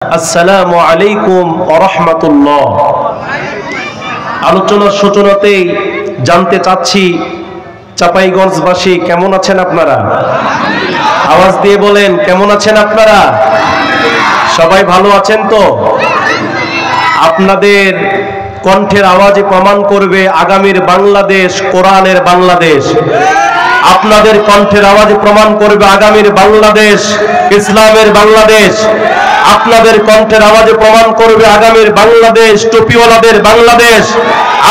আসসালামু আলাইকুম ওয়া রাহমাতুল্লাহ। আলোচনার সূচনাতেই জানতে চাচ্ছি, চাঁপাইগঞ্জবাসী কেমন আছেন আপনারা? আওয়াজ দিয়ে বলেন, কেমন আছেন আপনারা? সবাই ভালো আছেন তো? আপনাদের কণ্ঠের আওয়াজে প্রমাণ করবে আগামীর বাংলাদেশ কোরআনের বাংলাদেশ। আপনাদের কণ্ঠের আওয়াজে প্রমাণ করবে আগামীর বাংলাদেশ ইসলামের বাংলাদেশ। আপনাদের কণ্ঠের আওয়াজে প্রমাণ করবে আগামীর বাংলাদেশ টুপিওয়ালাদের বাংলাদেশ।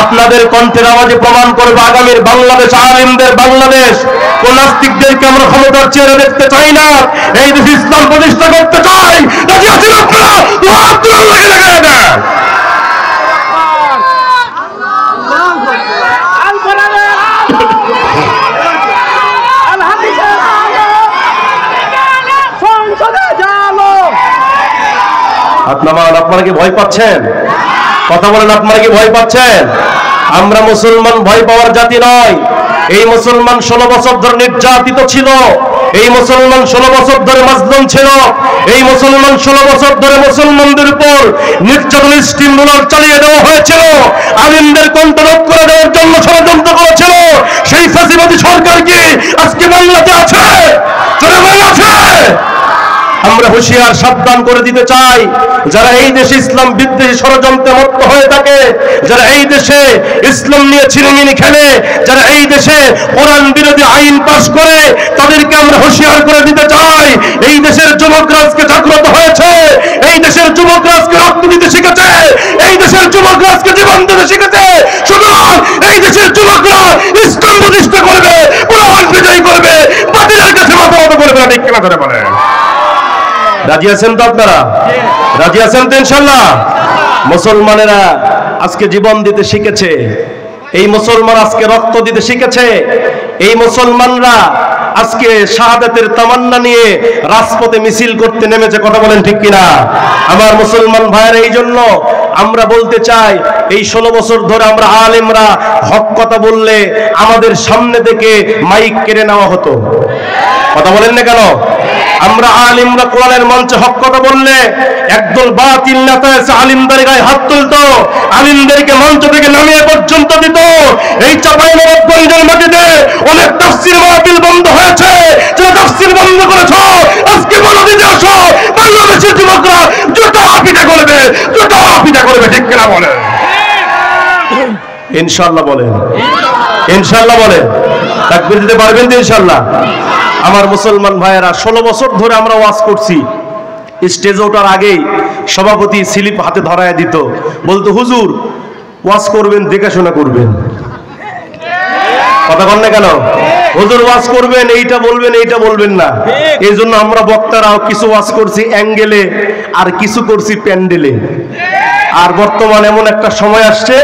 আপনাদের কণ্ঠের আওয়াজে প্রমাণ করবে আগামীর বাংলাদেশ আলেমদের বাংলাদেশ। কোন নাস্তিকদেরকে আমরা ক্ষমতার চেয়ারে দেখতে চাই না, এই দেশে ইসলাম প্রতিষ্ঠা করতে চাই। রাজি আছেন আপনারা? আপনারা কি ভয় পাচ্ছেন? কথা বলেন, আপনারা কি ভয় পাচ্ছেন? আমরা মুসলমান ভয় পাওয়ার জাতি নয়। এই মুসলমান 16 বছর ধরে নির্যাতিত ছিল। এই মুসলমান 16 বছর ধরে মাজলুম ছিল। এই মুসলমান 16 বছর ধরে মুসলমানদের উপর নির্যাতন স্টিম রোলার চালিয়ে দেওয়া হয়েছিল। আলিমদের কণ্ঠরোধ করে দেওয়ার জন্য ষড়যন্ত্র করেছিল। সেই ফ্যাসিবাদী সরকার কি আজকে বাংলাতে আছে? আছে। আমরা হুঁশিয়ার সাবধান করে দিতে চাই, যারা এই দেশে ইসলাম বিদ্বেষী ষড়যন্ত্রে মত্ত হয়ে থাকে, যারা এই দেশে ইসলাম নিয়ে ছিনিমিনি খেলে, যারা এই দেশে কোরআন বিরোধী আইন পাস করে, তাদেরকে আমরা হুঁশিয়ার করে দিতে চাই। এই দেশের যুবকরা আজকে জাগ্রত হয়েছে। এই দেশের যুবকরা আজকে রক্ত দিতে শিখেছে। এই দেশের যুবকরা আজকে জীবন দিতে শিখেছে। সুতরাং এই দেশের যুবকরা ইসলাম প্রতিষ্ঠা করবে, কোরআন বিজয়ী করবে, বাতিলের কাছে মাথা নত করবে না। ঠিক কিনা ধরে বলে? রাজি আছেন তো আপনারা? রাজি আছেন তো ইনশাআল্লাহ? মুসলমানেরা আজকে জীবন দিতে শিখেছে। এই মুসলমান আজকে রক্ত দিতে শিখেছে। এই মুসলমানরা আজকে শাহাদাতের তামান্না নিয়ে রাজপথে মিছিল করতে নেমেছে। কথা বলেন ঠিক কিনা? আমার মুসলমান ভাইয়েরা, এই জন্য আমরা বলতে চাই, এই 16 বছর ধরে আমরা আলেমরা হক কথা বললে আমাদের সামনে থেকে মাইক কেড়ে নেওয়া হতো। কথা বলেন না কেন? আমরা আলিমরা কোরআনের মঞ্চে হক কথা বললে একদল বাতিল নেতা এসে আলিমদের গায়ে হাত তুলতো, আলিমদেরকে মঞ্চ থেকে নামিয়ে পর্যন্ত দিত। এই চাঁপাইনবাবগঞ্জের মাটিতে অনেক তাফসীর মাহফিল বন্ধ হয়েছে। যারা তাফসীর বন্ধ করেছো, আজকে বলো দিতে আসো, বাংলাদেশের যুবকরা জুতা পিটা করবে, জুতা পিটা করবে। ঠিক কিনা বলে? ইনশাআল্লাহ বলেন, ইনশাআল্লাহ বলেন। তাকবীর দিতে পারবেন তো ইনশাআল্লাহ? আমার মুসলমান ভাইয়েরা, 16 বছর ধরে আমরা ওয়াজ করছি। স্টেজে ওঠার আগেই সভাপতি স্লিপ হাতে ধরায় দিত, বলতো হুজুর ওয়াজ করবেন দেখাশোনা করবেন। কথা বল না কেন? হুজুর ওয়াজ করবেন, এইটা বলবেন, এইটা বলবেন না। এই জন্য আমরা বক্তারাও কিছু ওয়াজ করছি অ্যাঙ্গেলে, আর কিছু করছি প্যান্ডেলে। আর বর্তমান এমন একটা সময় আসছে,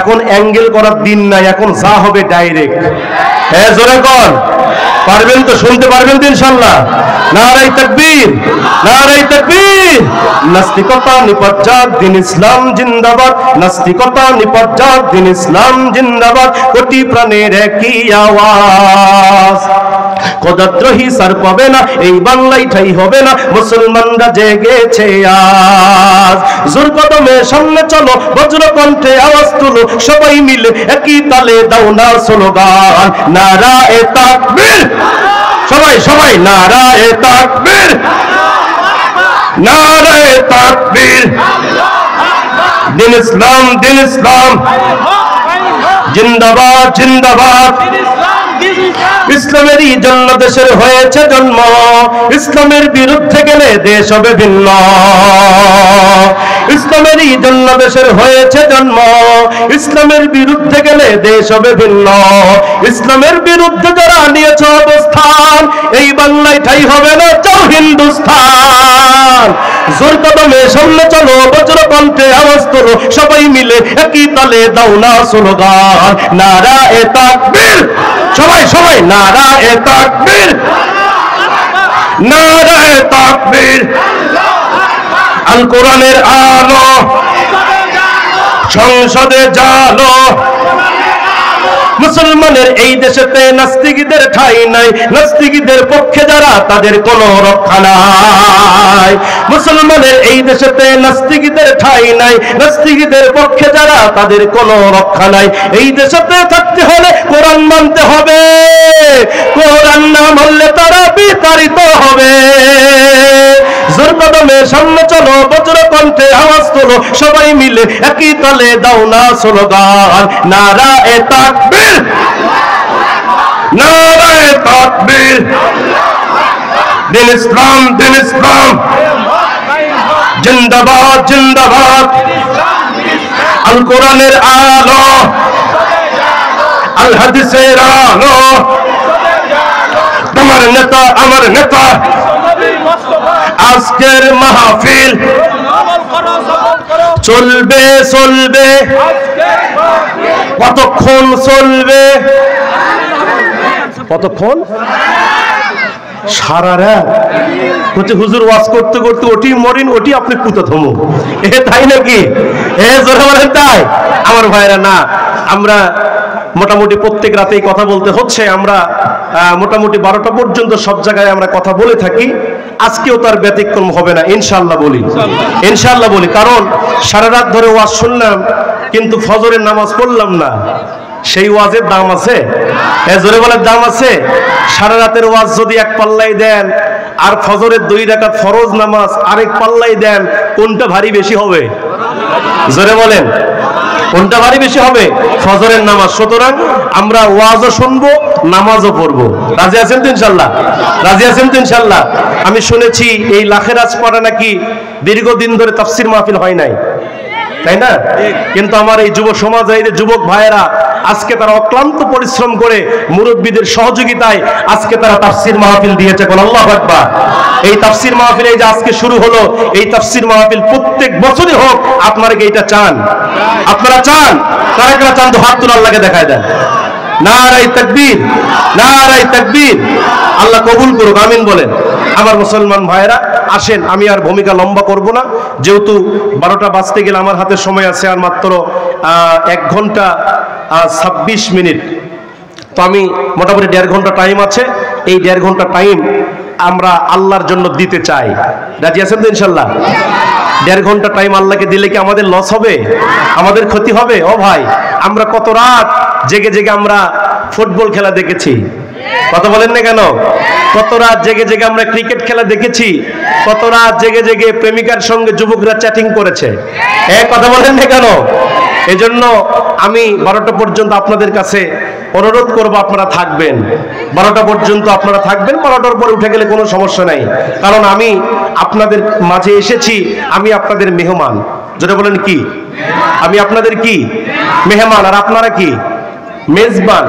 এখন অ্যাঙ্গেল করার দিন নাই, এখন যা হবে ডাইরেক্ট। হ্যাঁ, জোরে কর। পারবেন তো? শুনতে পারবেন তো ইনশাআল্লাহ? নারায়ে তাকবীর, নারায়ে তাকবীর। নাস্তিকতা নিপাত দিন ইসলাম জিন্দাবাদ, নাস্তিকতা নিপাত দিন ইসলাম জিন্দাবাদ। কোটি প্রাণের একই আওয়াজ, খোদাদ্রোহী সার পাবে না, এই বাংলায় ঠাই হবে না। মুসলমানরা জেগেছে আজ, জোর কদমে সামনে চলো, বজ্র কণ্ঠে আওয়াজ তুলো, সবাই মিলে একই তালে দাও না স্লোগান, নারায়ে তাকবীর। সবাই সবাই নারায়ে তাকবীর, নারায়ে তাকবীর। দিন ইসলাম, দিন ইসলাম জিন্দাবাদ, জিন্দাবাদ। ইসলামেরই জন্য দেশের হয়েছে জন্ম, ইসলামের বিরুদ্ধে গেলে দেশ হবে ভিন্ন। ইসলামেরই জন্য দেশের হয়েছে জন্ম, ইসলামের বিরুদ্ধে গেলে দেশ হবে ভিন্ন। ইসলামের বিরুদ্ধে যারা নিয়েছে অবস্থান, এই বাংলায় ঠাই হবে না, চাও হিন্দুস্তান। জোর কদমে সামনে চলো, বজ্র কণ্ঠে আওয়াজ তোলো, সবাই মিলে একই তালে দাও না স্লোগান, নারায়ে তাকবীর। সবাই সবাই নারায়ে তাকবীর, নারায়ে তাকবীর। আল কোরআনের আলো সংসদে জালো, মুসলমানের এই দেশেতে নাস্তিকদের ঠাঁই নাই, নাস্তিকদের পক্ষে যারা তাদের কোনো রক্ষা নাই। মুসলমানের এই দেশেতে নাস্তিকদের ঠাঁই নাই, নাস্তিকদের পক্ষে যারা তাদের কোনো রক্ষা নাই। এই দেশেতে থাকতে হলে কোরআন মানতে হবে, কোরআন না মানলে তারা বিতাড়িত হবে। জোর কদমে সামনে চলো, বজ্র কণ্ঠে আওয়াজ তোলো, সবাই মিলে একই তালে দাও না স্লোগান, নারায়ে তাকবীর, নারায়ে তাকবীর। দিন ইসলাম, দিন ইসলাম জিন্দাবাদ, জিন্দাবাদ। আল কোরআনের আলো, আল হাদিসের আলো, তোমার নেতা আমার নেতা। আজকের মাহফিল চলবে চলবে, কতক্ষণ চলবে? কতক্ষণ? সারা রাত। হচ্ছে হুজুর ওয়াজ করতে করতে ওটি মরিন, ওটি আপনি পুঁতে থমো, এ তাই নাকি? এ জোরে বলেন তাই? আমার ভাইরা না, আমরা মোটামুটি প্রত্যেক রাতেই কথা বলতে হচ্ছে। আমরা মোটামুটি 12টা পর্যন্ত সব জায়গায় আমরা কথা বলে থাকি। আজকেও তার ব্যতিক্রম হবে না, ইনশাআল্লাহ বলি, ইনশাআল্লাহ বলি। কারণ সারা রাত ধরে ওয়াজ শুনলাম কিন্তু ফজরের নামাজ পড়লাম না, সেই ওয়াজের দাম আছে? জোরে বলার দাম আছে? সারা রাতের ওয়াজ যদি এক পাল্লাই দেন আর ফজরের 2 রাকাত ফরজ নামাজ আরেক পাল্লাই দেন, কোনটা ভারী বেশি হবে? জোরে বলেন, কোনটা ভারী বেশি হবে? ফজরের নামাজ। সুতরাং আমরা ওয়াজও শুনবো, নামাজও পড়বো। রাজি আছেন তো ইনশাআল্লাহ? রাজি আছেন তো ইনশাআল্লাহ? আমি শুনেছি এই লাখেরাজ পাড়া নাকি দীর্ঘদিন ধরে তাফসীর মাহফিল হয় নাই, তাই না? কিন্তু আমার এই যুব সমাজ, এই যে যুবক ভাইয়েরা, আজকে তারা অক্লান্ত পরিশ্রম করে মুরব্বীদের সহযোগিতায় আজকে তারা তাফসীর মাহফিল দিয়েছে। কোন আল্লাহু আকবার। এই তাফসীর মাহফিল এই যে আজকে শুরু হলো, এই তাফসীর মাহফিল প্রত্যেক বছরই হোক। আপনারা কি এটা চান? আপনারা চান? কারা কারা চান তো হাত তুলে আল্লাহকে দেখায় দেন। নারায়ে তাকবীর, নারায়ে তাকবীর। আল্লাহ কবুল করুক, আমিন বলেন। আমার মুসলমান ভাইয়েরা, আসেন, আমি আর ভূমিকা লম্বা করব না, যেহেতু 12টা বাজতে গেলে আমার হাতে সময় আছে আর মাত্র 1 ঘন্টা 26 মিনিট। তো আমি মোটামুটি 1.5 ঘন্টা টাইম আছে। এই 1.5 ঘন্টা টাইম আমরা আল্লাহর জন্য দিতে চাই। রাজি আছেন তো ইনশাআল্লাহ? 1.5 ঘন্টা টাইম আল্লাহকে দিলে কি আমাদের লস হবে? আমাদের ক্ষতি হবে? ও ভাই, আমরা কত রাত জেগে জেগে আমরা ফুটবল খেলা দেখেছি, কথা বলেন না কেন? কত রাত জেগে জেগে আমরা ক্রিকেট খেলা দেখেছি, কত রাত জেগে জেগে প্রেমিকার সঙ্গে যুবকরা চ্যাটিং করেছে, কথা বলেন না কেন? এজন্য আমি 12টা পর্যন্ত আপনাদের কাছে অনুরোধ করব, আপনারা থাকবেন 12টা পর্যন্ত, আপনারা থাকবেন। 12টার পরে উঠে গেলে কোনো সমস্যা নাই, কারণ আমি আপনাদের মাঝে এসেছি, আমি আপনাদের মেহমান। যেটা বলেন কি? আমি আপনাদের কি মেহমান, আর আপনারা কি মেজবান।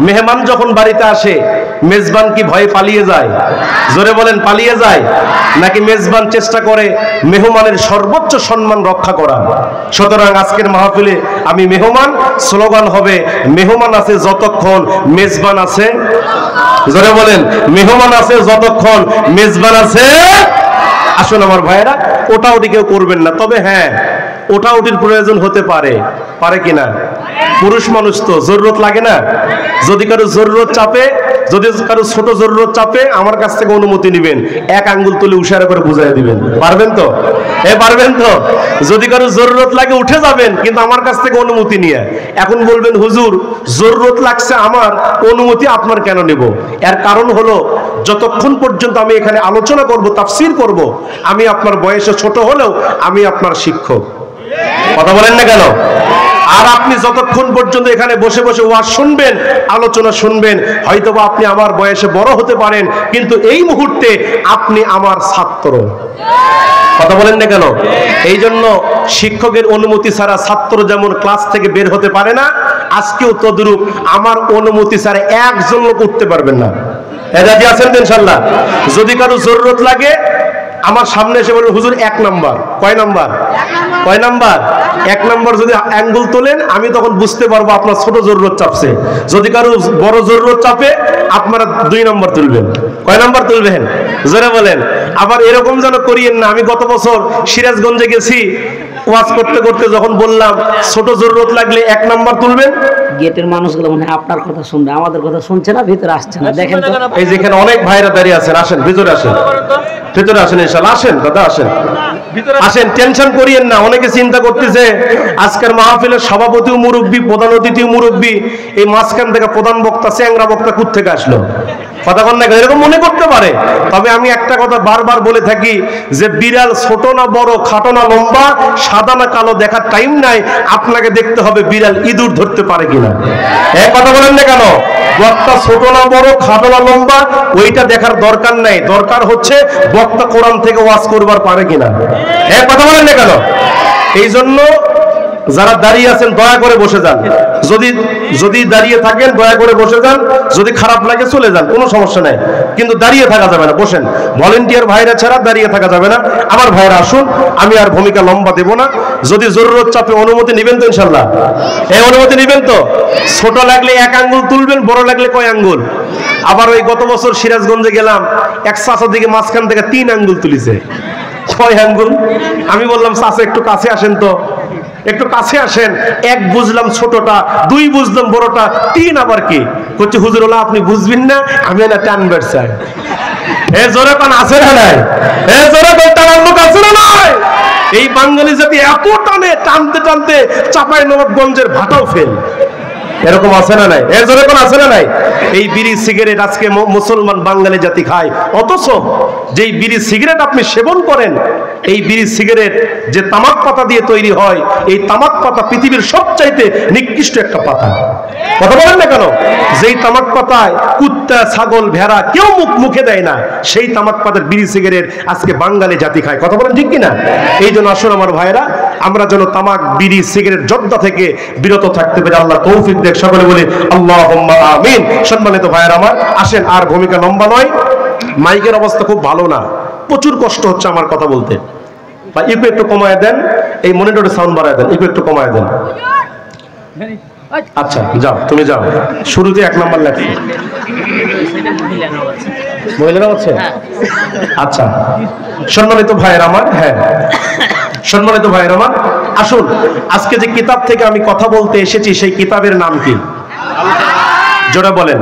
মেহমান যখন বাড়িতে আসে, মেজবান কি ভয়ে পালিয়ে যায়? জোরে বলেন, পালিয়ে যায় নাকি মেজবান চেষ্টা করে মেহমানের সর্বোচ্চ সম্মান রক্ষা করা? সুতরাং আজকের মাহফিলে আমি মেহমান, স্লোগান হবে মেহমান আছে যতক্ষণ মেজবান আছে। জোরে বলেন, মেহমান আছে যতক্ষণ মেজবান আছে। আসুন আমার ভাইয়েরা, ওটাওটি কেউ করবেন না, তবে হ্যাঁ ওটাওটির প্রয়োজন হতে পারে, পারে কিনা? পুরুষ মানুষ তো জরুরত লাগে না? যদি কারো জরুরত চাপে, যদি কারো ছোট জরুরত চাপে, আমার কাছ থেকে অনুমতি নেবেন, 1 আঙ্গুল তুলে উশারা করে বুঝাই দিবেন। পারবেন তো? পারবেন তো? যদি কারো জরুরত লাগে উঠে যাবেন, কিন্তু আমার কাছ থেকে অনুমতি নিয়ে। এখন বলবেন হুজুর জরুরত লাগছে আমার, অনুমতি আপনার কেন নেব? এর কারণ হলো, যতক্ষণ পর্যন্ত আমি এখানে আলোচনা করব, তাফসীর করব, আমি আপনার বয়সে ছোট হলেও আমি আপনার শিক্ষক। কথা বলেন না কেন? আর আপনি যতক্ষণ পর্যন্ত এখানে বসে বসে ওয়াজ শুনবেন, আলোচনা শুনবেন, হয়তোবা আপনি আমার বয়সে বড় হতে পারেন, কিন্তু এই মুহূর্তে আপনি আমার ছাত্র। কথা বলেন না কেন? এই জন্য শিক্ষকের অনুমতি ছাড়া ছাত্র যেমন ক্লাস থেকে বের হতে পারে না, আজকেও তদ্রূপ আমার অনুমতি ছাড়া একজন লোক উঠতে পারবেন না। রাজি আছেন তো ইনশাআল্লাহ? যদি কারো জরুরত লাগে আমার সামনে এসে বলবেন হুজুর 1 নাম্বার। কয় নাম্বার? কয় নাম্বার? 1 নাম্বার যদি আঙ্গুল তোলেন, আমি তখন বুঝতে পারবো আপনার ছোট জরুরত চাপছে। যদি কারো বড় জরুরত চাপে, আপনারা 2 নাম্বার তুলবেন। কয় নাম্বার তুলবেন? জোরে বলেন। আবার এরকম যেন করিয়েন না, আমি গত বছর সিরাজগঞ্জে গেছি, ওয়াজ করতে করতে যখন বললাম ছোট জরুরত লাগলে 1 নাম্বার তুলবেন, গেটের মানুষগুলো মনে হয় আপনার কথা শুনবে, আমাদের কথা শুনছে না, ভিতরে আসছে না। দেখেন তো, এই যেখানে অনেক ভাইরা দাঁড়িয়ে আছেন, আসেন ভিতরে আসেন, ভিতরে আসেন ইনশাআল্লাহ। আসেন দাদা, আসেন আসেন, টেনশন করিয়েন না। অনেকে চিন্তা করতেছে আজকের মাহফিলের সভাপতিও মুরব্বী, প্রধান অতিথিও মুরব্বী, এই মাঝখান থেকে প্রধান বক্তা চ্যাংরা বক্তা কোত্থেকে আসলো, কথা কন না, এরকম মনে করতে পারে। তবে আমি একটা কথা বারবার বলে থাকি যে বিড়াল ছোট না বড়, খাটো না লম্বা, সাদা না কালো দেখার টাইম নাই, আপনাকে দেখতে হবে বিড়াল ইঁদুর ধরতে পারে কিনা। এক কথা বলেন না কেন? বক্তা ছোট না বড়, খাটো না লম্বা, ওইটা দেখার দরকার নাই, দরকার হচ্ছে বক্তা কোরআন থেকে ওয়াজ করবার পারে কিনা। এক কথা বলেন না কেন? এই জন্য যারা দাঁড়িয়ে আছেন দয়া করে বসে যান, যদি দাঁড়িয়ে থাকেন দয়া করে বসে যান, যদি খারাপ লাগে চলে যান, কোনো সমস্যা নাই, কিন্তু দাঁড়িয়ে থাকা যাবে না, বসেন। ভলেন্টিয়ার ভাইরা ছাড়া দাঁড়িয়ে থাকা যাবে না। আমার ভাইরা আসুন, আমি আর ভূমিকা লম্বা দেব না। যদি জরুরত চাপে অনুমতি নেবেন তো ইনশাল্লাহ? এই অনুমতি নেবেন তো? ছোট লাগলে 1 আঙ্গুল তুলবেন, বড় লাগলে কয় আঙ্গুল? আবার ওই গত বছর সিরাজগঞ্জে গেলাম, এক চাচা দিকে মাঝখান থেকে 3 আঙ্গুল তুলিছে। কয় আঙ্গুল? আমি বললাম চাচা একটু কাছে আসেন তো, একটু কাছে আসেন। 1 বুঝলাম ছোটটা, 2 বুঝলাম বড়টা, 3 আবার কি করছে? হুজুরুল্লাহ আপনি বুঝবেন না, আমি না টানবার চাই। এ জোরে কোন আছে না নাই? এ জোরে কোন টানার লোক আছে না নাই? এই বাঙালি জাতি এত টানে, টানতে টানতে চাঁপাইনবাবগঞ্জের ভাটাও ফেল। এরকম আছে না নাই? এর জোরে কোন আছে না নাই? এই বিড়ি সিগারেট আজকে মুসলমান বাঙালি জাতি খায়, অথচ যেই বিড়ি সিগারেট আপনি সেবন করেন, এই বিড়ি সিগারেট যে তামাক পাতা দিয়ে তৈরি হয়, এই তামাক পাতা পৃথিবীর সবচাইতে নিকৃষ্ট একটা পাতা। কথা বলেন না কেন? যেই তামাক পাতায় কুত্তা, ছাগল, ভেড়া কেউ মুখে দেয় না, সেই তামাক পাতার বিড়ি সিগারেট আজকে বাঙালি জাতি খায়। কথা বলেন ঠিক কিনা? এই জন্য আসুন আমার ভাইরা, আমরা যেন তামাক, বিড়ি, সিগারেট যোদ্ধা থেকে বিরত থাকতে পারি। আল্লাহ তৌফিক দেখ, সকলে বলি আল্লাহুম্মা আমিন। সম্মানিত ভাইরা আমার, আসেন, আর ভূমিকা লম্বা নয়। মাইকের অবস্থা খুব ভালো না, প্রচুর কষ্ট হচ্ছে আমার কথা বলতে। বা ইকো একটু কমায় দেন, এই মনিটরে সাউন্ড বাড়ায় দেন, ইকো একটু কমায় দেন। আচ্ছা যাও, তুমি যাও। শুরুতে 1 নাম্বার লেখছি, মহিলারা হচ্ছে। আচ্ছা সম্মানিত ভাইয়ের আমার, হ্যাঁ সম্মানিত ভাইয়ের আমার, আসুন আজকে যে কিতাব থেকে আমি কথা বলতে এসেছি, সেই কিতাবের নাম কি? জোরে বলেন।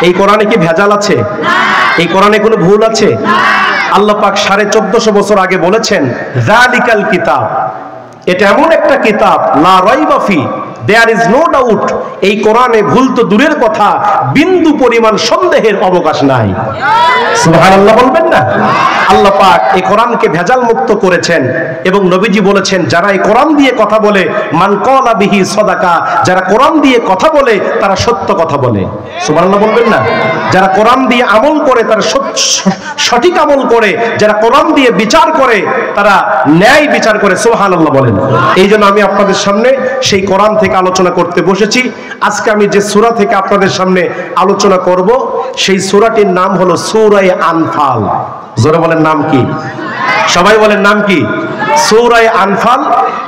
এই কোরআনে কি ভেজাল আছে? এই কোরআনে কোনো ভুল আছে? আল্লাহ পাক 1450 বছর আগে বলেছেন যালিকাল কিতাব, এটা এমন একটা কিতাব, লা রাইবা ফি, দেয়ার ইজ নো ডাউট, এই কোরআনে ভুল তো দূরের কথা, বিন্দু পরিমাণ সন্দেহের অবকাশ নাই। সুবহানাল্লাহ বলবেন না? আল্লাহ পাক এই কোরআনকে ভেজাল মুক্ত করেছেন এবং নবীজি বলেছেন যারা এই কোরআন দিয়ে কথা বলে, মান ক্বালা বিহি সাদাকা, যারা কোরআন দিয়ে কথা বলে তারা সত্য কথা বলে। সুবহানাল্লাহ বলবেন না? যারা কোরআন দিয়ে আমল করে তারা সঠিক আমল করে, যারা কোরআন দিয়ে বিচার করে তারা ন্যায় বিচার করে। সুবহানাল্লাহ বলেন। এই জন্য আমি আপনাদের সামনে সেই কোরআন থেকে আলোচনা করতে বসেছি। আজকে আমি যে সূরা থেকে আপনাদের সামনে আলোচনা করব, সেই সূরাটির নাম হলো সূরা আনফাল। জোরে বলেন নাম কি? সবাই বলেন নাম কি? সূরা আনফাল।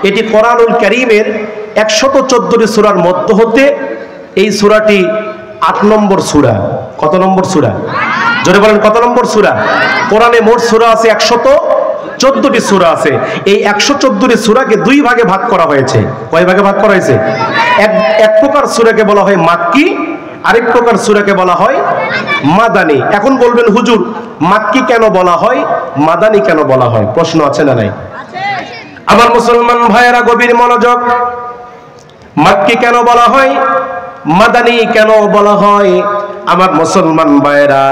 এটি কোরআনুল কারীমের 114টি সূরার মধ্য হতে এই সূরাটি 8 নম্বর সূরা। কত নম্বর সূরা? জোরে বলেন কত নম্বর সূরা? কোরআনে মোট সূরা আছে 114টি সূরা আছে। এই 114টি সূরাকে 2 ভাগে ভাগ করা হয়েছে। কয় ভাগে ভাগ করা হয়েছে? এক প্রকার সূরাকে বলা হয় মাক্কি, আরেক প্রকার সূরাকে বলা হয় মাদানী। এখন বলবেন হুজুর মাক্কি কেন বলা হয়, মাদানী কেন বলা হয়? প্রশ্ন আছে না নাই? আমার মুসলমান ভাইয়েরা গভীর মনোযোগ। মাক্কি কেন বলা হয়, মাদানী কেন বলা হয়? আমার মুসলমান ভাইয়েরা,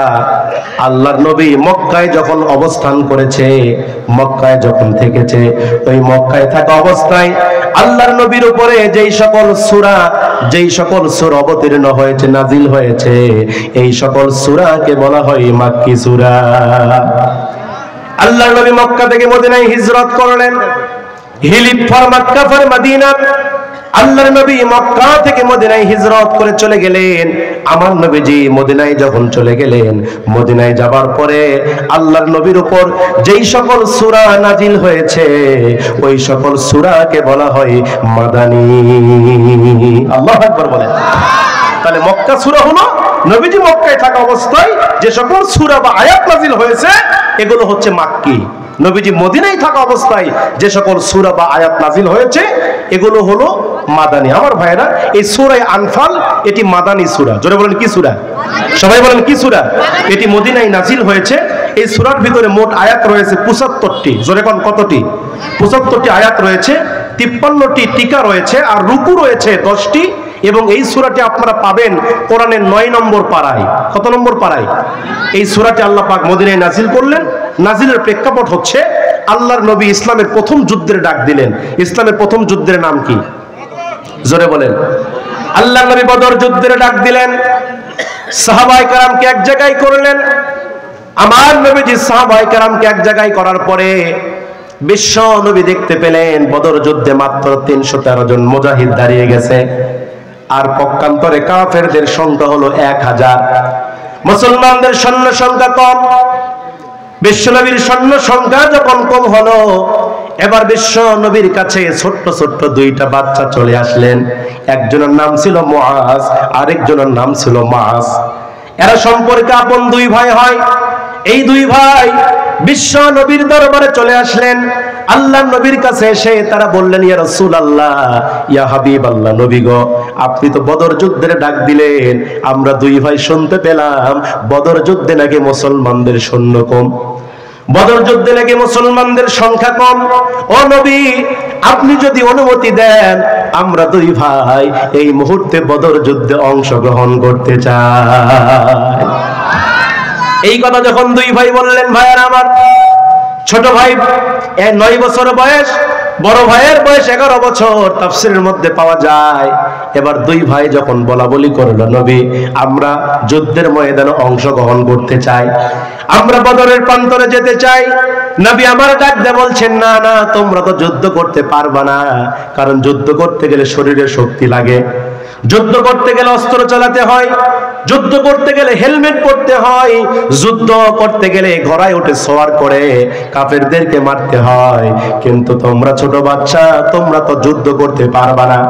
আল্লাহর নবী মক্কায় যখন অবস্থান করেছে, মক্কায় যখন থেকেছে, ওই মক্কায় থাকা অবস্থায় আল্লাহর নবীর উপরে যেই সকল সূরা অবতীর্ণ হয়েছে, নাজিল হয়েছে, এই সকল সূরাকে বলা হয় মাক্কি সূরা। আল্লাহর নবী মক্কা থেকে মদিনায় হিজরত করলেন। He lived for Mecca for Medina. আল্লাহর নবী মক্কা থেকে মদিনায় হিজরত করে চলে গেলেন। আমার নবীজি মদিনায় যখন চলে গেলেন, মদিনায় যাবার পরে আল্লাহর নবীর উপর যেই সকল সূরা নাজিল হয়েছে, ওই সকল সূরাকে বলা হয় মাদানী। আল্লাহু আকবার বলেন। তাহলে মক্কা সূরা হলো নবীজি মক্কায় থাকা অবস্থায় যে সকল সূরা বা আয়াত নাজিল হয়েছে, এগুলো হচ্ছে মাক্কি। নবীজি মদিনায় থাকা অবস্থায় যে সকল সূরা বা আয়াত নাজিল হয়েছে এগুলো হলো মাদানী। আমার ভাইরা, এই সূরা আনফাল এটি মাদানী সূরা। জোরে বলেন কি সূরা? সবাই বলেন কি সূরা? এটি মদিনায় নাজিল হয়েছে। এই সূরার ভিতরে মোট আয়াত রয়েছে 75টি। জোরে কোন কতটি? 75টি আয়াত রয়েছে, 53টি টিকা রয়েছে, আর রুকু রয়েছে 10টি। এবং এই সূরাটি আপনারা পাবেন কোরআনের 9 নম্বর পারায়। কত নম্বর পারায়? এই সূরাটি আল্লাহ পাক মদিনায় নাজিল করলেন। নাজিলের প্রেক্ষাপট হচ্ছে আল্লাহর নবী ইসলামের প্রথম যুদ্ধের ডাক দিলেন। ইসলামের প্রথম যুদ্ধের নাম কি? জোরে বলেন। আল্লাহর নবী বদর যুদ্ধের ডাক দিলেন, সাহাবায়ে কেরামকে এক জায়গায় করলেন। আমার নবীজি সাহাবায়ে কেরামকে এক জায়গায় করার পরে বিশ্ব নবী দেখতে পেলেন বদর যুদ্ধে মাত্র 313 জন মুজাহিদ দাঁড়িয়ে গেছে, আর পক্ষান্তরে কাফেরদের সংখ্যা হলো 1000। মুসলমানদের সৈন্য সংখ্যা কম। বিশ্ব নবীর সৈন্য সংখ্যা যখন কম হলো, এবার বিশ্ব নবীর কাছে ছোট্ট ছোট্ট দুইটা বাচ্চা চলে আসলেন। একজনের নাম ছিল মুআজ, আরেকজনের নাম ছিল মাস। এরা সম্পর্কে আপন দুই ভাই হয়। এই দুই ভাই বিশ্ব নবীর দরবারে চলে আসলেন। আল্লাহ নবীর কাছে এসে তারা বললেন, ইয়া রাসূলুল্লাহ, ইয়া হাবিবাল্লাহ, নবী গো, আপনি তো বদর যুদ্ধের ডাক দিলেন, আমরা দুই ভাই শুনতে পেলাম বদর যুদ্ধে নাকি মুসলমানদের সৈন্য কম, বদর যুদ্ধে নাকি মুসলমানদের সংখ্যা কম। ও নবী, আপনি যদি অনুমতি দেন আমরা দুই ভাই এই মুহূর্তে বদর যুদ্ধে অংশগ্রহণ করতে চাই। এই কথা যখন দুই ভাই বললেন, ভাইয়ার আমার, ছোট ভাই 9 বছর বয়স, বড় ভাইয়ের বয়স 11 বছর, তাফসীরের মধ্যে পাওয়া যায়। এবার দুই ভাই যখন বলা বলি করলো, নবী আমরা যুদ্ধের ময়দানে অংশগ্রহণ করতে চাই, আমরা বদরের প্রান্তরে যেতে চাই। নবী আমার ডাক দিয়ে বলছেন, না না, তোমরা তো যুদ্ধ করতে পারবা না, কারণ যুদ্ধ করতে গেলে শরীরে শক্তি লাগে, যুদ্ধ করতে গেলে অস্ত্র চালাতে হয়, যুদ্ধ করতে গেলে হেলমেট পরতে হয়, যুদ্ধ করতে গেলে ঘোড়ায় উঠে সওয়ার করে কাফেরদেরকে মারতে হয়। কিন্তু তোমরা ছোট বাচ্চা, তোমরা তো যুদ্ধ করতে পারবা না,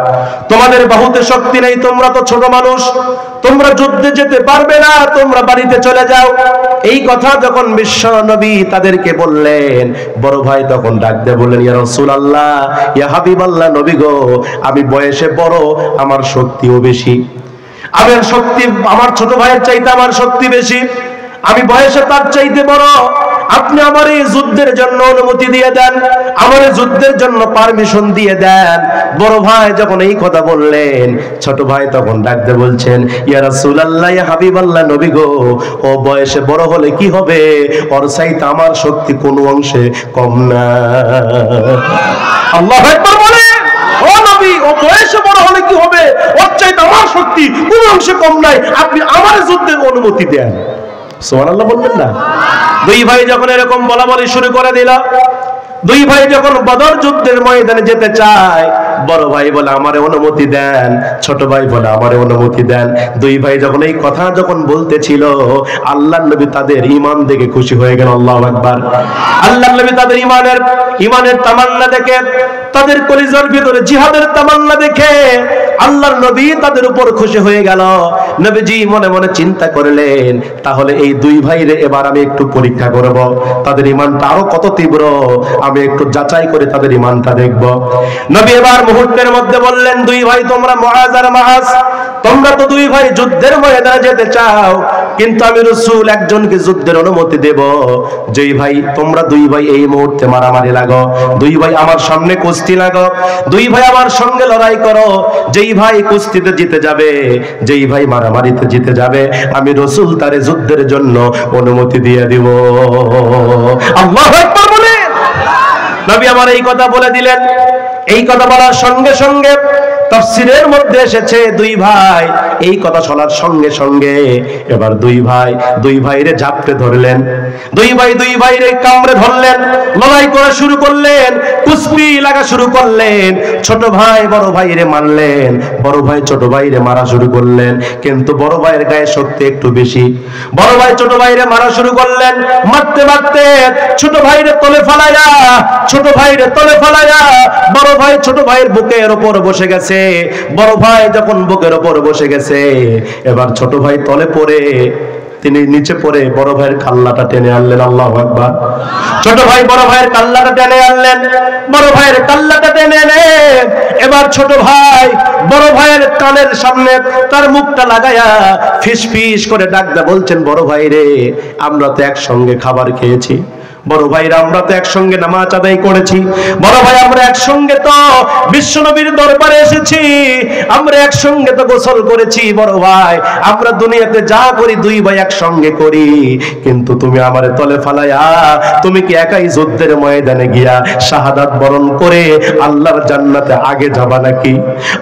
তোমাদের বাহুতে শক্তি নেই, তোমরা তো ছোট মানুষ, তোমরা যুদ্ধে যেতে পারবে না, তোমরা বাড়িতে চলে যাও। এই কথা যখন বিশ্ব নবী তাদেরকে বললেন, বড় ভাই তখন ডাক দিয়ে বললেন, ইয়া রাসূলুল্লাহ, ইয়া হাবিবাল্লাহ, নবী গো, আমি বয়সে বড়, আমার শক্তিও বেশি, আমার শক্তি আমার ছোট ভাইয়ের চাইতে আমার শক্তি বেশি, আমি বয়সে তার চাইতে বড়, আপনি আমার এই যুদ্ধের জন্য অনুমতি দিয়ে দেন, আমার এই যুদ্ধের জন্য পারমিশন দিয়ে দেন। বড় ভাই যখন এই কথা বললেন, ছোট ভাই তখন ডাক দিয়ে বলছেন, ইয়া রাসূলুল্লাহ, ইয়া হাবিবাল্লাহ, নবী গো, ও বয়সে বড় হলে কি হবে, ওর চাইতে আমার শক্তি কোনো অংশে কম না। আল্লাহু আকবার বলে, ও নবী, ও বয়সে বড় হলে কি হবে, ওর চাইতে আমার শক্তি কোনো অংশে কম নাই, আপনি আমার যুদ্ধের অনুমতি দেন। সুবহানাল্লাহ বলবেন না? দুই ভাই যখন এরকম বলা বলি শুরু করে দিল, দুই ভাই যখন বদর যুদ্ধের ময়দানে যেতে চায়, বড় ভাই বলে আমারে অনুমতি দেন, ছোট ভাই বলে আমারে অনুমতি দেন। দুই ভাই যখন এই কথা যখন বলতেছিল, আল্লাহর নবী তাদের ঈমান দেখে খুশি হয়ে গেল। আল্লাহু আকবার। আল্লাহর নবী তাদের ঈমানের তামান্না দেখে, তাদের কলিজার ভিতরে জিহাদের তামান্না দেখে আল্লাহর নবী তাদের উপর খুশি হয়ে গেল। নবীজি মনে মনে চিন্তা করলেন, তাহলে এই দুই ভাইরে এবার আমি একটু পরীক্ষা করব, তাদের ঈমানটা আরো কত তীব্র, আমি একটু যাচাই করে তাদের ঈমানটা দেখব। নবী এবার মুহূর্তের মধ্যে বললেন, দুই ভাই তোমরা মুআজ আর মাআজ, তোমরা তো দুই ভাই যুদ্ধের ময়দানে যেতে চাও, কিন্তু আমি রাসূল একজনকে যুদ্ধের অনুমতি দেব। যেই ভাই তোমরা দুই ভাই এই মুহূর্তে মারামারি লাগো, দুই ভাই আমার সামনে কুস্তি লাগো, দুই ভাই আমার সঙ্গে লড়াই করো, যেই ভাই কুস্তিতে জিতে যাবে, যেই ভাই মারামারিতে জিতে যাবে, আমি রাসূল তারে যুদ্ধের জন্য অনুমতি দিয়ে দিব। আল্লাহু আকবার বলে নবী আমার এই কথা বলে দিলেন। এই কথা বলার সঙ্গে সঙ্গে তাফসীরের মধ্যে এসেছে, দুই ভাই এই কথা শোনার সঙ্গে সঙ্গে এবার দুই ভাইরে ঝাপটে ধরলেন, দুই ভাইরে কামড়ে ধরলেন, লড়াই করা শুরু করলেন, কুস্তি লাগা শুরু করলেন। ছোট ভাই বড় ভাইরে মারলেন, বড় ভাই ছোট ভাইরে মারা শুরু করলেন, কিন্তু বড় ভাইয়ের গায়ে শক্তি একটু বেশি। বড় ভাই ছোট ভাইরে মারা শুরু করলেন, মারতে মারতে ছোট ভাইরে তলে ফালাইয়া, বড় ভাই ছোট ভাইয়ের বুকের উপর বসে গেছে। বড় ভাই যখন বুকের উপর বসে গেছে, এবার ছোট ভাই তলে পড়ে তিনি নিচে পড়ে বড় ভাইয়ের কাল্লাটা টেনে আনলেন। আল্লাহু আকবার। ছোট ভাই বড় ভাইয়ের কাল্লাটা টেনে আনলেন। বড় ভাইয়ের কাল্লাটা টেনে এনে এবার ছোট ভাই বড় ভাইয়ের কানের সামনে তার মুখটা লাগায়া ফিস ফিস করে ডাকদা বলছেন, বড় ভাই রে, আমরা তো একসঙ্গে খাবার খেয়েছি, বড় ভাইরা আমরা তো একসঙ্গে নামাজ আদায় করেছি, বড় ভাই আমরা একসঙ্গে তো বিশ্বনবীর দরবারে এসেছি, আমরা একসঙ্গে তো গোসল করেছি, বড় ভাই আমরা দুনিয়াতে যা করি দুই ভাই একসঙ্গে করি, কিন্তু তুমি আমারে তলে ফালাইয়া তুমি কি একাই যুদ্ধের ময়দানে গিয়া শাহাদাত বরণ করে আল্লাহর জান্নাতে আগে যাবা নাকি?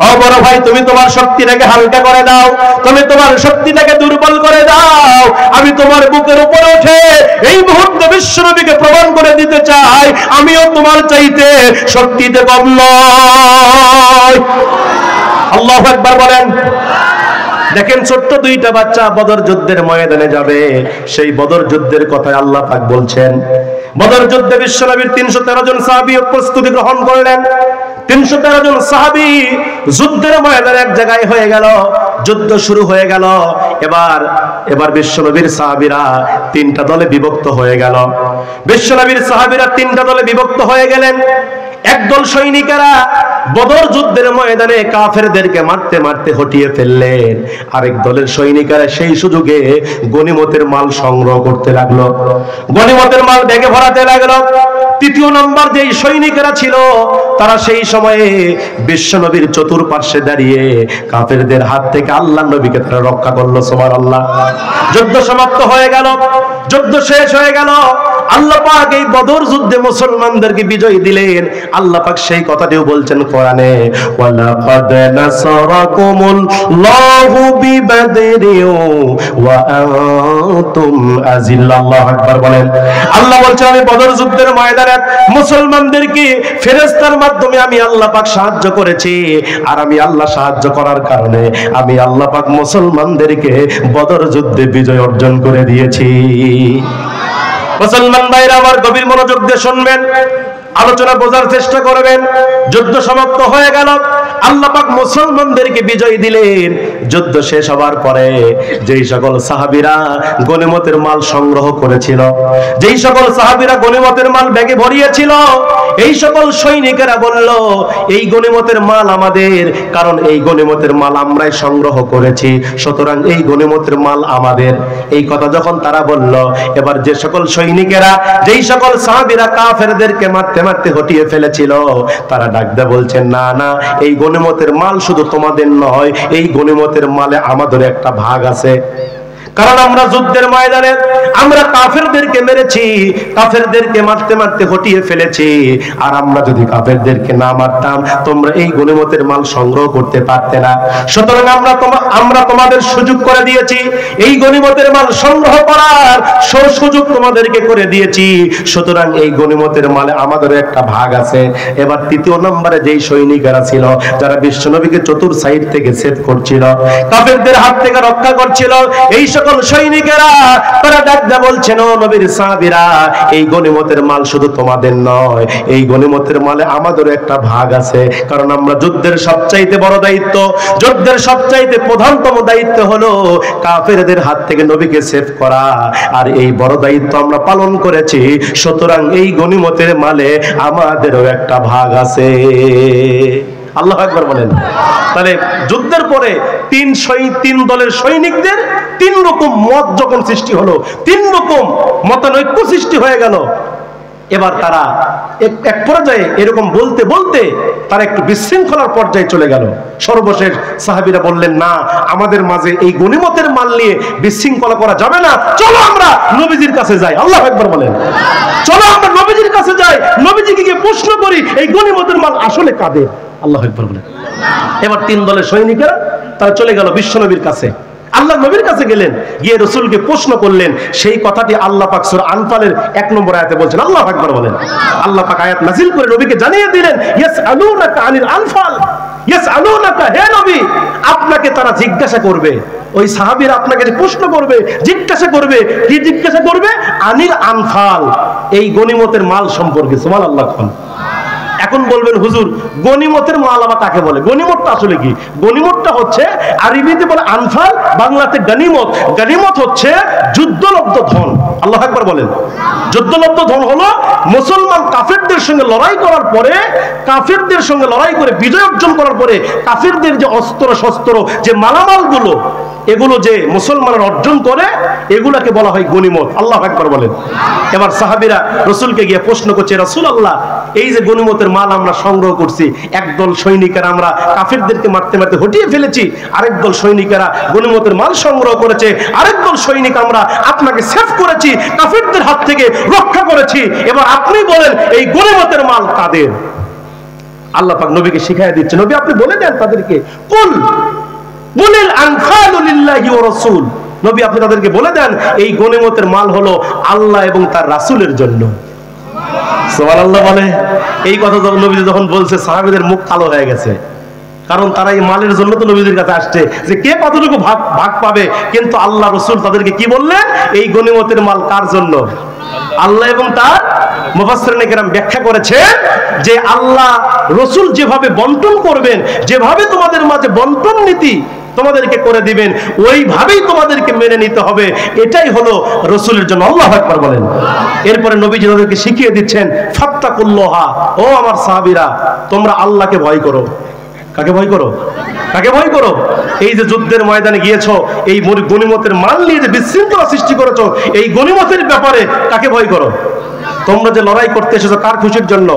ও বড় ভাই, তুমি তোমার শক্তিটাকে হালকা করে দাও, তুমি তোমার শক্তিটাকে দুর্বল করে দাও, আমি তোমার বুকের উপরে উঠে এই মুহূর্তে বিশ্বনবীকে প্রমাণ করে দিতে চাই আমিও তোমার চাইতে শক্তিতে কম নয়। আল্লাহু আকবার বলেন। দেখেন, ছোট্ট দুইটা বাচ্চা বদর যুদ্ধের ময়দানে যাবে, সেই বদর যুদ্ধের কথায় আল্লাহ পাক বলছেন। বদর যুদ্ধে বিশ্বনবীর 313 জন সাহাবী প্রস্তুতি গ্রহণ করলেন। 313 জন সাহাবী যুদ্ধের ময়দানে এক জায়গায় হয়ে গেল, যুদ্ধ শুরু হয়ে গেল। এবার বিশ্বনবীর সাহাবীরা তিনটা দলে বিভক্ত হয়ে গেল। বিশ্বনবীর সাহাবীরা তিনটা দলে বিভক্ত হয়ে গেলেন। একদল সৈনিকেরা বদর যুদ্ধের ময়দানে কাফেরদেরকে মারতে মারতে হটিয়ে ফেললেন, আরেক দলের সৈনিকেরা সেই সুযোগে গনিমতের মাল সংগ্রহ করতে লাগলো, গনিমতের মাল ব্যাগে ভরাতে লাগলো। তৃতীয় নম্বর যেই সৈনিকেরা ছিল তারা সেই সময়ে বিশ্বনবীর চতুর্পার্শ্বে দাঁড়িয়ে কাফেরদের হাত থেকে আল্লাহর নবীকে তারা রক্ষা করলো। সুবহানাল্লাহ। যুদ্ধ সমাপ্ত হয়ে গেল, যুদ্ধ শেষ হয়ে গেল। আল্লাহ পাক এই বদর যুদ্ধে মুসলমানদেরকে বিজয় দিলেন। আল্লাহ পাক সেই কথাটিও বলছেন কোরআনে, ওয়ালাকাদ নাসারাকুমুল্লাহু বিবাদরিন ওয়া আনতুম আযিল্লা। আল্লাহু আকবার বলেন। আল্লাহ বলছেন, আমি বদর যুদ্ধের ময়দানে মুসলমানদেরকে ফেরেশতার মাধ্যমে আমি আল্লাহ পাক সাহায্য করেছি, আর আমি আল্লাহ সাহায্য করার কারণে আমি আল্লাহ পাক মুসলমানদেরকে বদর যুদ্ধে বিজয় অর্জন করে দিয়েছি। মুসলমান ভাইরা আমার গভীর মনোযোগ দিয়ে শুনবেন, আলোচনা বোঝার চেষ্টা করবেন। যুদ্ধ সমাপ্ত হয়ে গেল, আল্লাহ পাক মুসলমানদেরকে বিজয় দিলেন। যুদ্ধ শেষ হওয়ার পরে যেই সকল সাহাবীরা গনিমতের মাল সংগ্রহ করেছিল, যেই সকল সাহাবীরা গনিমতের মাল ব্যাগে ভরিয়েছিল, এই সকল সৈনিকেরা বলল, এই গনিমতের মাল আমাদের, কারণ এই গনিমতের মাল আমরাই সংগ্রহ করেছি, সুতরাং এই গনিমতের মাল আমাদের। এই কথা যখন তারা বলল, এবার যে সকল সৈনিকেরা, যেই সকল সাহাবীরা কাফেরদেরকে মারতে মারতে হটিয়ে ফেলেছিল, তারা ডাকদা বলছেন, না না, এই গনিমতের মাল শুধু তোমাদের নয়, এই গনিমতের মালে আমাদের একটা ভাগ আছে। কারণ আমরা যুদ্ধের ময়দানে আমরা কাফেরদেরকে মেরেছি, কাফেরদেরকে মারতে মারতে হটিয়ে ফেলেছি, আর আমরা যদি কাফেরদেরকে না মারতাম তোমরা এই গনিমতের মাল সংগ্রহ করতে পারতে না। সুতরাং আমরা তোমাদের সুযোগ করে দিয়েছি, এই গনিমতের মাল সংগ্রহ করার সুযোগ তোমাদেরকে করে দিয়েছি, সুতরাং এই গনিমতের মালে আমাদের একটা ভাগ আছে। এবার তৃতীয় নম্বরে যেই সৈনিকেরা ছিল, যারা বিশ্বনবীকে চতুর সাইড থেকে সেভ করছিল, কাফেরদের হাত থেকে রক্ষা করছিল, এই সকল সৈনিকেরা তারা ডাকদা বলছেন, ও নবীর সাহাবীরা, এই গনিমতের মাল শুধু তোমাদের নয়, এই গনিমতের মালে আমাদেরও একটা ভাগ আছে। কারণ আমরা যুদ্ধের সবচাইতে বড় দায়িত্ব, যুদ্ধের সবচাইতে প্রধানতম দায়িত্ব হলো কাফেরদের হাত থেকে নবীকে সেভ করা, আর এই বড় দায়িত্ব আমরা পালন করেছি, সুতরাং এই গনিমতের মালে আমাদেরও একটা ভাগ আছে। আল্লাহু আকবার বলেন। তাহলে যুদ্ধের পরে তিন দলের সৈনিকদের তিন রকম মত যখন সৃষ্টি হলো, তিন রকম মতানৈক্য সৃষ্টি হয়ে গেল, এবার তারা এক পর্যায়ে এরকম বলতে বলতে তারা একটু বিশৃঙ্খলার পর্যায়ে চলে গেল। সর্বশেষ সাহাবীরা বললেন, না, আমাদের মাঝে এই গনিমতের মাল নিয়ে বিশৃঙ্খলা করা যাবে না, চলো আমরা নবীজির কাছে যাই। আল্লাহু আকবার বলেন। চলো আমরা নবীজির কাছে যাই, নবীজিকে গিয়ে প্রশ্ন করি এই গনিমতের মাল আসলে কাদের। আল্লাহু আকবার বলেন। এবার তিন দলের সৈনিকেরা তারা চলে গেল বিশ্বনবীর কাছে, আল্লাহ নবীর কাছে গেলেন, গিয়ে রাসূলকে প্রশ্ন করলেন। সেই কথাটি আল্লাহ পাক সূরা আনফালের 1 নম্বর আয়াতে বলছেন। আল্লাহু আকবার বলেন। আল্লাহ পাক আয়াত নাযিল করে নবীকে জানিয়ে দিলেন, ইয়াসআলুনাকা আনিল আনফাল, ইয়াসআলুনাকা, হে নবী, আপনাকে তারা জিজ্ঞাসা করবে, ওই সাহাবীরা আপনাকে যে প্রশ্ন করবে, জিজ্ঞাসা করবে, কি জিজ্ঞাসা করবে? আনিল আনফাল, এই গনিমতের মাল সম্পর্কে। সুবহানাল্লাহ। এখন বলবেন হুজুর গনিমতের মাল আবার কাকে বলে? গনিমতটা আসলে কি? গনিমতটা হচ্ছে আরবিতে বলে আনফাল, বাংলাতে গনিমত। গনিমত হচ্ছে যুদ্ধলব্ধ ধন। আল্লাহু আকবার বলেন। যুদ্ধলব্ধ ধন হলো মুসলমান কাফেরদের সঙ্গে লড়াই করার পরে, কাফেরদের সঙ্গে লড়াই করে বিজয় অর্জন করার পরে কাফেরদের যে অস্ত্র শস্ত্র, যে মালামালগুলো, এগুলো যে মুসলমানরা অর্জন করে, এগুলাকে বলা হয় গনিমত। আল্লাহু আকবার বলেন। এবার সাহাবীরা রাসূলকে গিয়ে প্রশ্ন করছে, রাসূলুল্লাহ এই যে গনিমতের মাল আমরা সংগ্রহ করছি, একদল সৈনিকেরা আমরা কাফেরদেরকে মারতে মারতে হটিয়ে ফেলেছি, আরেক দল সৈনিকেরা গনিমতের মাল সংগ্রহ করেছে, আরেক দল সৈনিক আমরা আপনাকে সেভ করেছি, কাফেরদের হাত থেকে রক্ষা করেছি, এবার আপনি বলেন এই গনিমতের মাল কাদের? আল্লাহ পাক নবীকে শিখাইয়া দিচ্ছে, নবী আপনি বলে দেন তাদেরকে, কুল বুলিল আনফালু লিল্লাহি ওয়া রাসূল, নবী আপনি তাদেরকে বলে দেন এই গনিমতের মাল হলো আল্লাহ এবং তার রাসূলের জন্য। সুবহানাল্লাহ বলে। এই কথা যখন নবী যখন বলছে, সাহাবীদের মুখ কালো হয়ে গেছে, কারণ তারা এই মালের জন্য তো নবীদের কাছে আসছে যে কে কতটুকু ভাগ পাবে। কিন্তু আল্লাহ রাসূল তাদেরকে কি বললেন? এই গনিমতের মাল কার জন্য? আল্লাহ এবং তার মুফাসসিরিনে কেরাম ব্যাখ্যা করেছেন যে আল্লাহ রাসূল যেভাবে বন্টন করবেন, যেভাবে তোমাদের মাঝে বন্টন নীতি তোমাদেরকে করে দিবেন, ওইভাবেই তোমাদেরকে মেনে নিতে হবে, এটাই হলো রাসূলের জন্য। আল্লাহু আকবার বলেন। এরপরে নবীজি তাদেরকে শিখিয়ে দিচ্ছেন, ফাত্তাকুল্লাহা, ও আমার সাহাবীরা তোমরা আল্লাহকে ভয় করো। কাকে ভয় করো? কাকে ভয় করো? এই যে যুদ্ধের ময়দানে গিয়েছো, এই গনিমতের মাল নিয়ে যে বিশৃঙ্খলা সৃষ্টি করেছো, এই গনিমতের ব্যাপারে কাকে ভয় করো? তোমরা যে লড়াই করতে এসেছো কার খুশির জন্য?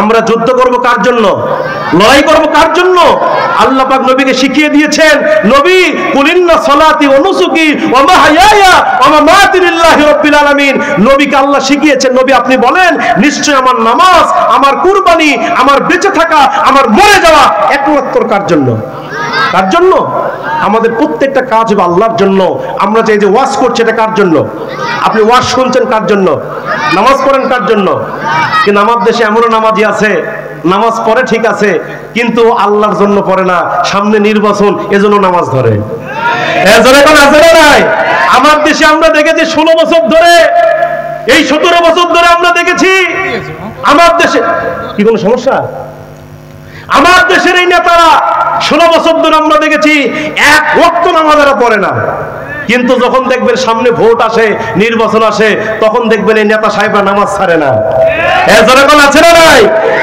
আমরা যুদ্ধ করব কার জন্য? লড়াই করব কার জন্য? আল্লাহ পাক নবীকে শিখিয়ে দিয়েছেন, নবী কুলিন্না সালাতি ওয়া নুসুকি ওয়া মাহইয়ায়া ওয়া মামাতি লিল্লাহি রাব্বিল আলামিন, নবীকে আল্লাহ শিখিয়েছেন, নবী আপনি বলেন নিশ্চয় আমার নামাজ, আমার কুরবানি, আমার বেঁচে থাকা, আমার মরে যাওয়া একমাত্র কার জন্য? কার জন্য? আমাদের প্রত্যেকটা কাজ হবে আল্লাহর জন্য। আমরা যে ওয়াজ করছি এটা কার জন্য? আপনি ওয়াজ শুনছেন কার জন্য? নামাজ পড়েন কার জন্য? কিন্তু আমার দেশে এমনও নামাজি আছে, নামাজ পড়ে ঠিক আছে কিন্তু আল্লাহর জন্য পড়ে না, সামনে নির্বাচন এজন্য নামাজ ধরে। আমার দেশে আমরা দেখেছি 16 বছর ধরে, এই 17 বছর ধরে আমরা দেখেছি আমার দেশে কি কোনো সমস্যা? আমার দেশের এই নেতারা 16 বছর ধরে আমরা দেখেছি এক ওয়াক্ত নামাজ এরা পড়ে না, কিন্তু যখন দেখবেন সামনে ভোট আসে, নির্বাচন আসে, তখন দেখবেন এই নেতা সাহেবরা নামাজ ছাড়ে না। এজন্য আছে না নাই?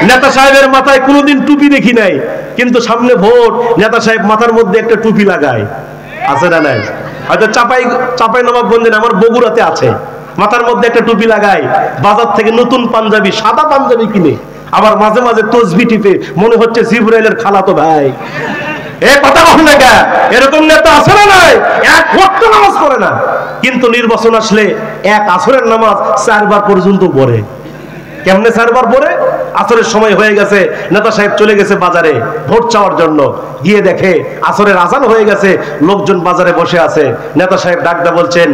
নেতা সাহেবের মাথায় কোনোদিন টুপি দেখি নাই, কিন্তু সামনে ভোট, নেতা সাহেব মাথার মধ্যে একটা টুপি লাগায়। আছে না নাই? হয়তো চাপাই নবাবগঞ্জে, আমার বগুড়াতে আছে, মাথার মধ্যে একটা টুপি লাগায়, বাজার থেকে নতুন পাঞ্জাবি, সাদা পাঞ্জাবি কিনে, আবার মাঝে মাঝে তসবি টিপে, মনে হচ্ছে জিবরাইলের খালাতো ভাই। এ কথা বল না কে? এরকম নেতা আছে না নাই? এক ওয়াক্ত নামাজ পড়ে না, কিন্তু নির্বাচন আসলে এক আসরের নামাজ 4 বার পর্যন্ত পড়ে। কেমনে 4 বার পড়ে? আসরের সময় হয়ে গেছে, নেতা সাহেব চলে গেছে বাজারে ভোট চাওয়ার জন্য, গিয়ে দেখে আসরের আজান হয়ে গেছে, লোকজন বাজারে বসে আছে, নেতা সাহেব ডাকদা বলছেন,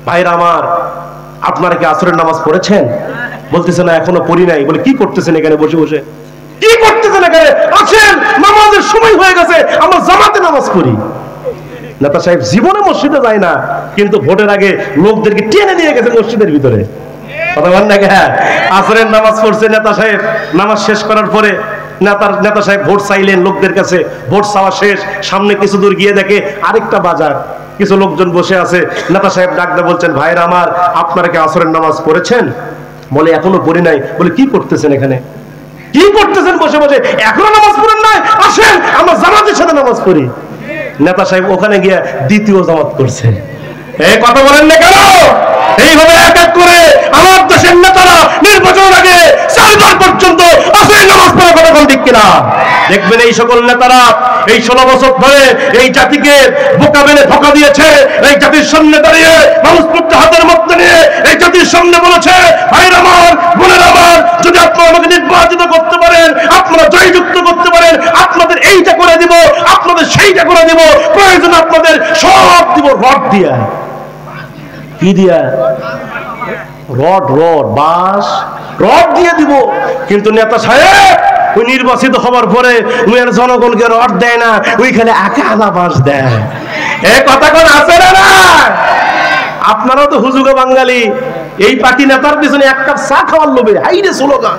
ভাইরা আমার আপনারা কি আসরের নামাজ পড়েছেন? বলতেছে না এখনো পড়ি নাই। বলে কি করতেছেন এখানে বসে বসে? কি করতেছেন এখানে? আসেন, নামাজের সময় হয়ে গেছে, আমরা জামাতে নামাজ পড়ি। নেতা সাহেব জীবনে মসজিদে যায় না, কিন্তু ভোটের আগে লোকদেরকে টেনে নিয়ে গেছে মসজিদের ভিতরে। কথা বল না? হ্যাঁ, আসরের নামাজ পড়ছে নেতা সাহেব। নামাজ শেষ করার পরে নেতা সাহেব ভোট চাইলেন লোকদের কাছে, ভোট চাওয়া শেষ, সামনে কিছু দূর গিয়ে দেখে আরেকটা বাজার, কিছু লোকজন বসে আছে। নেতা সাহেব ডাকতে বলছেন, ভাইরা আমার আপনারা কি আসরের নামাজ পড়েছেন? বলে এখনো পড়ি নাই। বলে কি করতেছেন এখানে? কি করতেছেন বসে বসে? এখনো নামাজ পড়েন নাই? আসেন আমরা জামাতের সাথে নামাজ পড়ি। নেতা সাহেব ওখানে গিয়ে দ্বিতীয় জামাত করছে। এই কথা বলেন না কেন? এইভাবে এক এক করে আমার দেশের নেতারা নির্বাচনের আগে 4 বার পর্যন্ত আসরের নামাজ পড়ে। কথা বল ঠিক কিনা? দেখবেন এই সকল নেতারা এই 16 বছর ধরে এই জাতিকে বোকা বেনে ধোঁকা দিয়েছে। এই জাতির সামনে দাঁড়িয়ে মানুষ প্রত্যেক হাতের মধ্যে নিয়ে এই জাতির সামনে বলেছে, ভাইরা আমার, বোনেরা আমার, যদি আপনারা আমাকে নির্বাচিত করতে পারেন, আপনারা জয়যুক্ত করতে পারেন, আপনাদের এইটা করে দিব, আপনাদের সেইটা করে দিব, প্রয়োজন আপনাদের সব দিব রড দিয়া। কি দিয়া? রড বাঁশ রড দিয়ে দিব। কিন্তু নেতা সাহেব ওই নির্বাচিত হওয়ার পরে ওই আর জনগণকে রড দেয় না, ওইখানে আধা বাঁশ দেয়। এই কথা কোন আছে না? আপনারাও তো হুজুগে বাঙালি, এই পার্টি নেতার পিছনে 1 কাপ চা খাওয়ার লোভে হাইরে স্লোগান,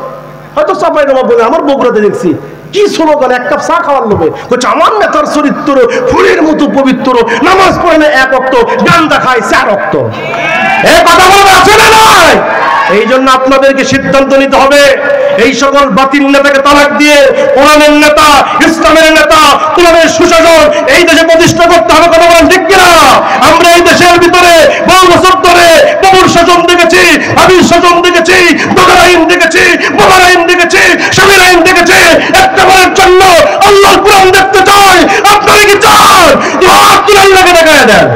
হয়তো চাঁপাইনবাবগঞ্জে, আমার বগুড়াতে দেখছি কি স্লোগান, এক কাপ চা খাওয়ার লোভে বলছে আমার নেতার চরিত্র ফুলের মতো পবিত্র, নামাজ পড়ে না এক অক্ত, গান্দা খায় 4 অক্ত। এই কথা বলবে আছে না নয়? এই জন্য আপনাদেরকে সিদ্ধান্ত নিতে হবে, এই সকল বাতিল নেতাকে তালাক দিয়ে কোরআনের নেতা, ইসলামের নেতা, কোরআনের সুশাসন এই দেশে প্রতিষ্ঠা করতে হবে। কথা বলেন ঠিক কিনা? আমরা এই দেশের ভিতরে বহু বছর ধরে বাবুর শাসন দেখেছি, হাবির শাসন দেখেছি, দোকার আইন দেখেছি, বাবার আইন দেখেছি, স্বামীর আইন দেখেছি। একটা বারের জন্য আল্লাহর কোরআন দেখতে চাই। আপনারা কি চান? আল্লাহকে দেখায় দেন।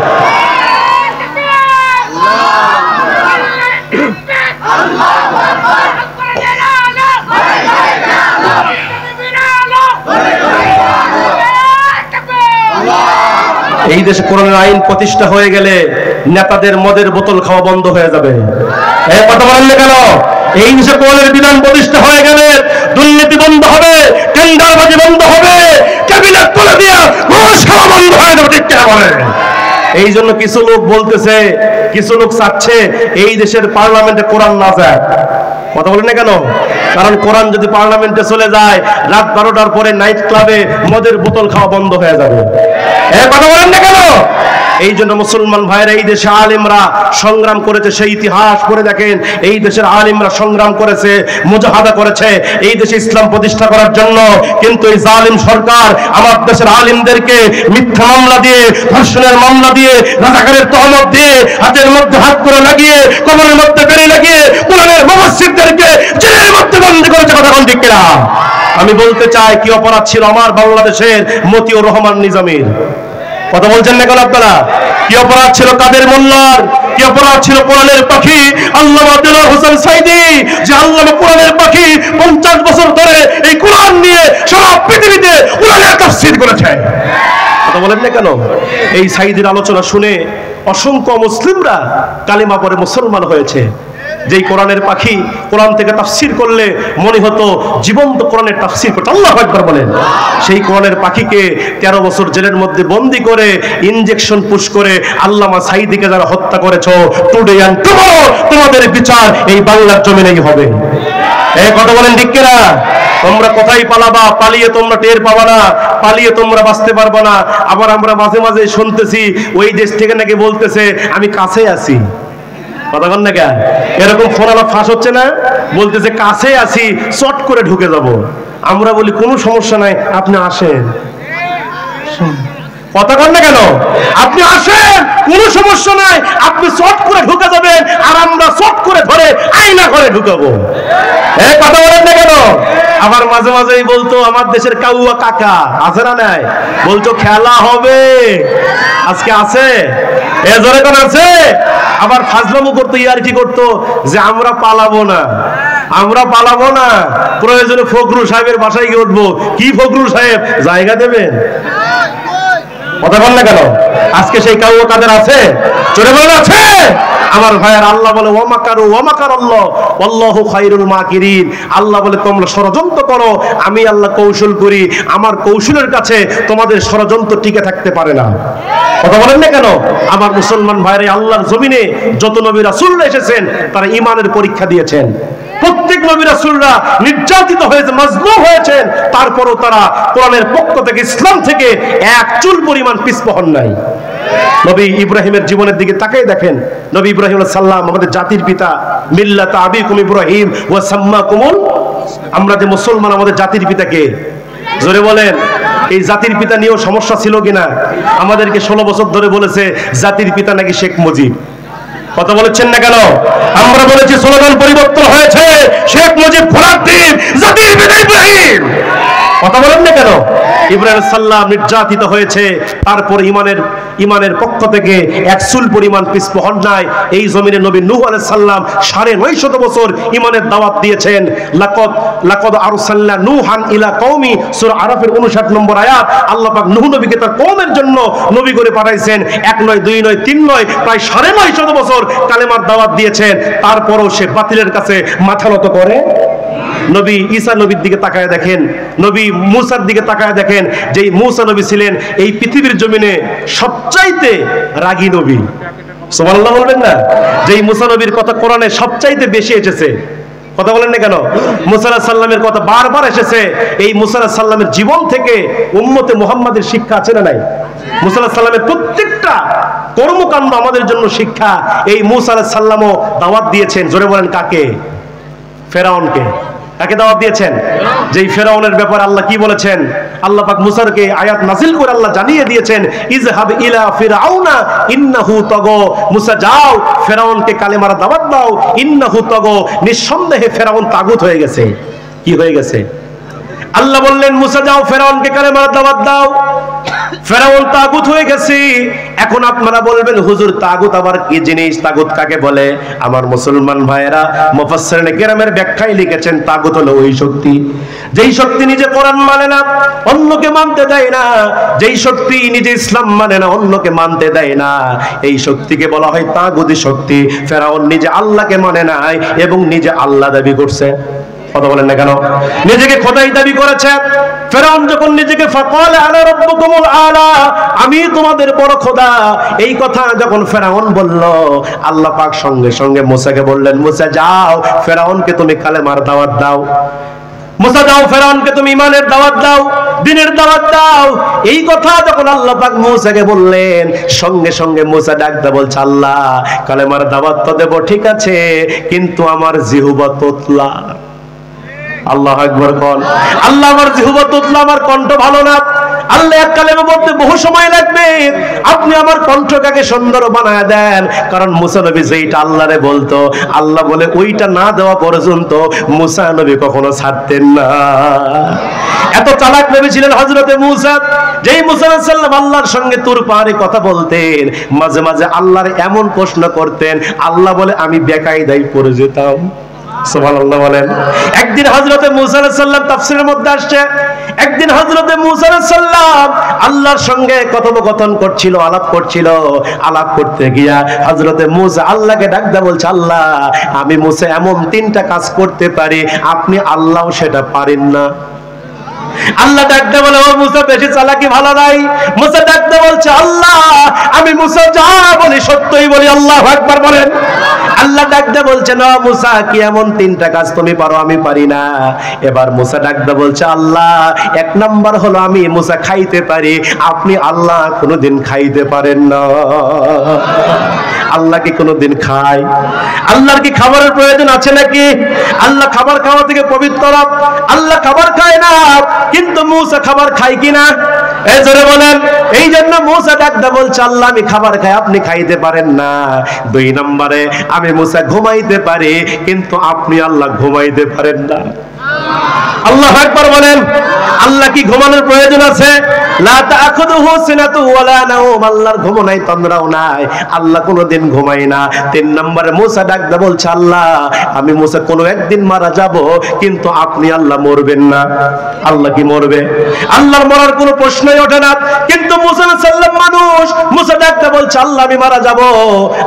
এই দেশে কোরআনের আইন প্রতিষ্ঠা হয়ে গেলে নেতাদের মদের বোতল খাওয়া বন্ধ হয়ে যাবে। এই কথা বলেন না কেন? এই দেশে কোরআনের বিধান প্রতিষ্ঠা হয়ে গেলে দুর্নীতি বন্ধ হবে, টেন্ডারবাজি বন্ধ হবে, ক্যাবিনেট তুলে দিয়ে ঘুষ খাওয়া বন্ধ হয়ে যাবে। ঠিক কিনা বলেন? এই জন্য কিছু লোক বলতেছে, কিছু লোক চাচ্ছে এই দেশের পার্লামেন্টে কোরআন না যায়। কথা বলেন না কেন? কারণ কোরআন যদি পার্লামেন্টে চলে যায়, রাত 12টার পরে নাইট ক্লাবে মদের বোতল খাওয়া বন্ধ হয়ে যাবে। কথা বলেন না কেন? এই জন্য মুসলমান ভাইরা, এই দেশে আলেমরা সংগ্রাম করেছে, সেই ইতিহাস পড়ে দেখেন। এই দেশের আলেমরা সংগ্রাম করেছে, মুজাহাদা করেছে এই দেশে ইসলাম প্রতিষ্ঠা করার জন্য। কিন্তু এই জালিম সরকার আমার দেশের আলেমদেরকে মিথ্যা মামলা দিয়ে, ধর্ষণের মামলা দিয়ে, রাজাকারের তহমত দিয়ে, হাতের মধ্যে হাত করে লাগিয়ে, কোমরের মধ্যে বেড়ে লাগিয়ে কোরআনের মুফাসসিরদেরকে জেলের মধ্যে বন্দী করেছে। কথা কোন ঠিক কিনা? আমি বলতে চাই, কি অপরাধ ছিল আমার বাংলাদেশের মতিউর রহমান নিজামীর? কথা বলছেন না কেন আপনারা? কি অপরাধ ছিল কাদের মোল্লার? কি অপরাধ ছিল কোরআনের পাখি আল্লামা দেলোয়ার হোসেন সাইদি, যে আল্লামা কোরআনের পাখি 50 বছর ধরে এই কোরআন নিয়ে সারা পৃথিবীতে কোরআনের তাফসীর করেছে। কথা বলেন না কেন? এই সাইদির আলোচনা শুনে অসংখ্য মুসলিমরা কালিমা পড়ে মুসলমান হয়েছে। যেই কোরআনের পাখি কোরআন থেকে তাফসীর করলে মনে হতো জীবন্ত কোরআনের তাফসীর করতে। আল্লাহু আকবার বলেন। সেই কোরআনের পাখিকে 13 বছর জেলের মধ্যে বন্দী করে ইনজেকশন পুশ করে আল্লামা সাইদিকে যারা হত্যা করেছো, টুডে এন্ড টুমরো তোমাদের বিচার এই বাংলার জমিনেই হবে। এই কথা বলেন ঠিক কিনা? তোমরা কোথায় পালাবা? পালিয়ে তোমরা টের পাবা না, পালিয়ে তোমরা বাঁচতে পারবা না। আবার আমরা মাঝে মাঝে শুনতেছি ওই দেশ থেকে নাকি বলতেছে আমি কাছে আছি। কথা বল না কেন? এরকম ফোন আলাপ ফাঁস হচ্ছে না? বলতেছে কাছে আছি, চট করে ঢুকে যাব। আমরা বলি কোনো সমস্যা নাই, আপনি আসেন। কথা বল না কেন? আপনি আসেন, কোনো সমস্যা নাই, আপনি চট করে ঢুকে যাবেন, আর আমরা চট করে ধরে আয়না করে ঢুকাবো। এই কথা বলেন না কেন? আবার মাঝে মাঝেই বলতো আমার দেশের কাউয়া কাকা আছে না নাই, বলতো খেলা হবে। আজকে আছে? এ জোরে কোন আছে? আবার ফাজলামো করতো, ইয়ারকি করতো যে আমরা পালাবো না, আমরা পালাবো না, প্রয়োজনে ফখরুল সাহেবের বাসায় গিয়ে উঠবো। কি ফখরুল সাহেব জায়গা দেবেন? কথা বল না কেন? আজকে সেই কাউয়া কাদের আছে? চলে বলেন আছে? আমার ভাইয়ের আল্লাহ বলে ওয়ামাকারু ওয়ামাকার আল্লাহ আল্লাহু খায়রুল মাকিরিন। আল্লাহ বলে তোমরা ষড়যন্ত্র করো, আমি আল্লাহ কৌশল করি, আমার কৌশলের কাছে তোমাদের ষড়যন্ত্র টিকে থাকতে পারে না। কথা বলেন না কেন? আমার মুসলমান ভাইরা, আল্লাহর জমিনে যত নবী রাসূলরা এসেছেন তারা ঈমানের পরীক্ষা দিয়েছেন। প্রত্যেক নবী রাসূলরা নির্যাতিত হয়েছে, মাজলুম হয়েছেন, তারপরও তারা কোরআনের পক্ষ থেকে, ইসলাম থেকে এক চুল পরিমাণ পিছপা হন নাই। নবী ইব্রাহিমের জীবনের দিকে তাকাই দেখেন। নবী ইব্রাহিম আলাইহিস সালাম আমাদের জাতির পিতা, মিল্লাত আবিকুম ইব্রাহিম ওয়া সাম্মাকুমুল, আমরা যে মুসলমান আমাদের জাতির পিতা কে? জোরে বলেন। এই জাতির পিতা নিয়েও সমস্যা ছিল কিনা? আমাদেরকে 16 বছর ধরে বলেছে জাতির পিতা নাকি শেখ মুজিব। কথা বলেছেন না কেন? আমরা বলেছি স্লোগান পরিবর্তন হয়েছে, শেখ মুজিব ঘোড়ার ডিম, জাতির পিতা ইব্রাহিম। কথা বলেন না কেন? ইব্রাহিম সাল্লাম নির্যাতিত হয়েছে, তারপর ইমানের পক্ষ থেকে এক চুল পরিমাণ পিছপা হন নাই। এই জমিনে নবী নূহ আলাইহিস সালাম 950 বছর ইমানের দাওয়াত দিয়েছেন। লাকাদ আরসালনা নূহান ইলা কওমি, সূরা আরাফের 59 নম্বর আয়াত। আল্লাহ পাক নূহ নবীকে তার কওমের জন্য নবী করে পাঠাইছেন। 1 নয় 2 নয় 3 নয়, প্রায় 950 বছর কালেমার দাওয়াত দিয়েছেন, তারপরও সে বাতিলের কাছে মাথা নত করে। নবী ঈসা নবীর দিকে তাকায় দেখেন, নবী মূসার দিকে তাকায় দেখেন, যে মূসা নবী ছিলেন এই পৃথিবীর জমিনে সবচাইতে রাগী নবী। সুবহানাল্লাহ বলবেন না? যেই মূসা নবীর কথা কোরআনে সবচাইতে বেশি এসেছে। কথা বলেন না কেন? মুসা আলাইহিস সালামের কথা বারবার এসেছে। এই মুসা আলাইহিস সালামের জীবন থেকে উম্মতে মুহাম্মাদের শিক্ষা আছে না নাই? মুসা আলাইহিস সালামের প্রত্যেকটা কর্মকাণ্ড আমাদের জন্য শিক্ষা। এই মুসা আলাইহিস সালামও দাওয়াত দিয়েছেন, জোরে বলেন কাকে? ফেরাউনকে। কাকে দাওয়াত দিয়েছেন? যেই ফেরাউনের ব্যাপারে আল্লাহ কি বলেছেন? আল্লাহ পাক মুসারকে আয়াত নাযিল করে আল্লাহ জানিয়ে দিয়েছেন, ইযহাব ইলা ফিরআউনা ইন্নাহু তাগা, মুসা যাও ফেরাউনকে কালেমার দাওয়াত দাও, ইন্নাহু তাগা, নিঃসন্দেহে ফেরাউন তাগুত হয়ে গেছে। কি হয়ে গেছে? আল্লাহ বললেন মুসা যাও ফেরাউনকে কালেমার দাওয়াত দাও, ফেরাউন তাগুত হয়ে গেছে। এখন আপনারা বলবেন হুজুর তাগুত আবার কি জিনিস? তাগুত কাকে বলে? আমার মুসলমান ভাইয়েরা মুফাসসিরিনে কেরামের ব্যাখ্যায় লিখেছেন তাগুত হলো ওই শক্তি যেই শক্তি নিজে কোরআন মানে না, অন্যকে মানতে দেয় না, যেই শক্তি নিজে ইসলাম মানে না, অন্যকে মানতে দেয় না, এই শক্তিকে বলা হয় তাগুতি শক্তি। ফেরাউন নিজে আল্লাহকে মানে নাই এবং নিজে আল্লাহ দাবি করছে। কথা বলেন না কেন? নিজেকে খোদাই দাবি করেছে। ফেরাউন যখন নিজেকে ফাকাল আনা রাব্বুকুমুল আলা, আমি তোমাদের বড় খোদা, এই কথা যখন ফেরাউন বলল, আল্লাহ পাক সঙ্গে সঙ্গে মুসাকে বললেন মুসা যাও ফেরাউনকে তুমি কালেমার দাওয়াত দাও, মুসা যাও ফেরাউনকে তুমি ঈমানের দাওয়াত দাও, দ্বীনের দাওয়াত দাও। এই কথা যখন আল্লাহ পাক মুসাকে বললেন, সঙ্গে সঙ্গে মুসা ডাকতে বলছে আল্লাহ কালেমার দাওয়াত তো দেব ঠিক আছে, কিন্তু আমার জিহ্বা তোতলা। আল্লাহু আকবার কোন। আল্লাহ আমার জিহ্বা তোতলা, আমার কণ্ঠ ভালো না। আল্লাহ এক কালেমা বলতে বহু সময় লাগবে, আপনি আমার কণ্ঠটাকে সুন্দর বানায় দেন। কারণ মুসা নবী যেইটা আল্লাহরে বলতো, আল্লাহ বলে ওইটা না দেওয়া পর্যন্ত মুসা নবী কখনো ছাড়তেন না। এত চালাক নবী ছিলেন হযরতে মুসা, যেই মুসা আলাইহিস সালাম আল্লাহর সঙ্গে তুর পাহাড়ে কথা বলতেন, মাঝে মাঝে আল্লাহর এমন প্রশ্ন করতেন, আল্লাহ বলে আমি বেকায়দায় পড়ে যেতাম। সুবহানাল্লাহ বলেন। একদিন হযরতে মুসা আলাইহিস সালাম তাফসীরের মধ্যে আসছে, একদিন হযরতে মুসা আলাইহিস সালাম আল্লাহর সঙ্গে কথোপকথন করছিল, আলাপ করছিল। আলাপ করতে গিয়া হযরতে মুসা আল্লাহকে ডাকদা বলছে আল্লাহ আমি মুসা এমন তিনটা কাজ করতে পারি, আপনি আল্লাহও সেটা পারেন না। আল্লাহ ডাকতে বলে ও মুসা বেশি চালাকি ভালো নাই। মুসা ডাকতে বলছে আল্লাহ আমি মুসা যা বলি সত্যই বলি। আল্লাহু আকবার বলেন। আল্লাহ ডাকতে বলছে না মুসা কি এমন তিনটা কাজ তুমি পারো আমি পারি না। এবার মুসা ডাকতে বলছে আল্লাহ এক নাম্বার হলো আমি মুসা খাইতে পারি, আপনি আল্লাহ কোনোদিন খাইতে পারেন না। আল্লাহ কি কোনোদিন খায়? আল্লাহর কি খাবারের প্রয়োজন আছে নাকি? আল্লাহ খাবার খাওয়া থেকে পবিত্র। আল্লাহ খাবার খায় না, কিন্তু মুসা খাবার খায় কিনা? এই জোরে বলেন। এই জন্য মুসা ডাকতে বলছে আল্লাহ আমি খাবার খাই, আপনি খাইতে পারেন না। দুই নম্বরে আমি মুসা ঘুমাইতে পারি, কিন্তু আপনি আল্লাহ ঘুমাইতে পারেন না। আল্লাহু আকবার বলেন। আল্লাহ কি ঘুমানোর প্রয়োজন আছে? লা তাখুযুহু সিনাতু ওয়ালা নাওম, আল্লাহর ঘুম নাই তন্দ্রাও নাই, আল্লাহ কোনোদিন ঘুমায় না। তিন নম্বরে মুসা ডাকতে বলছে আল্লাহ আমি মুসা কোনো একদিন মারা যাব, কিন্তু আপনি আল্লাহ মরবেন না। আল্লাহ কি মরবে? আল্লাহর মরার কোনো প্রশ্নই ওঠে না। কিন্তু মুসা আলাইহিস সালাম মানুষ, মুসা ডাকতে বলছে আল্লাহ আমি মারা যাব,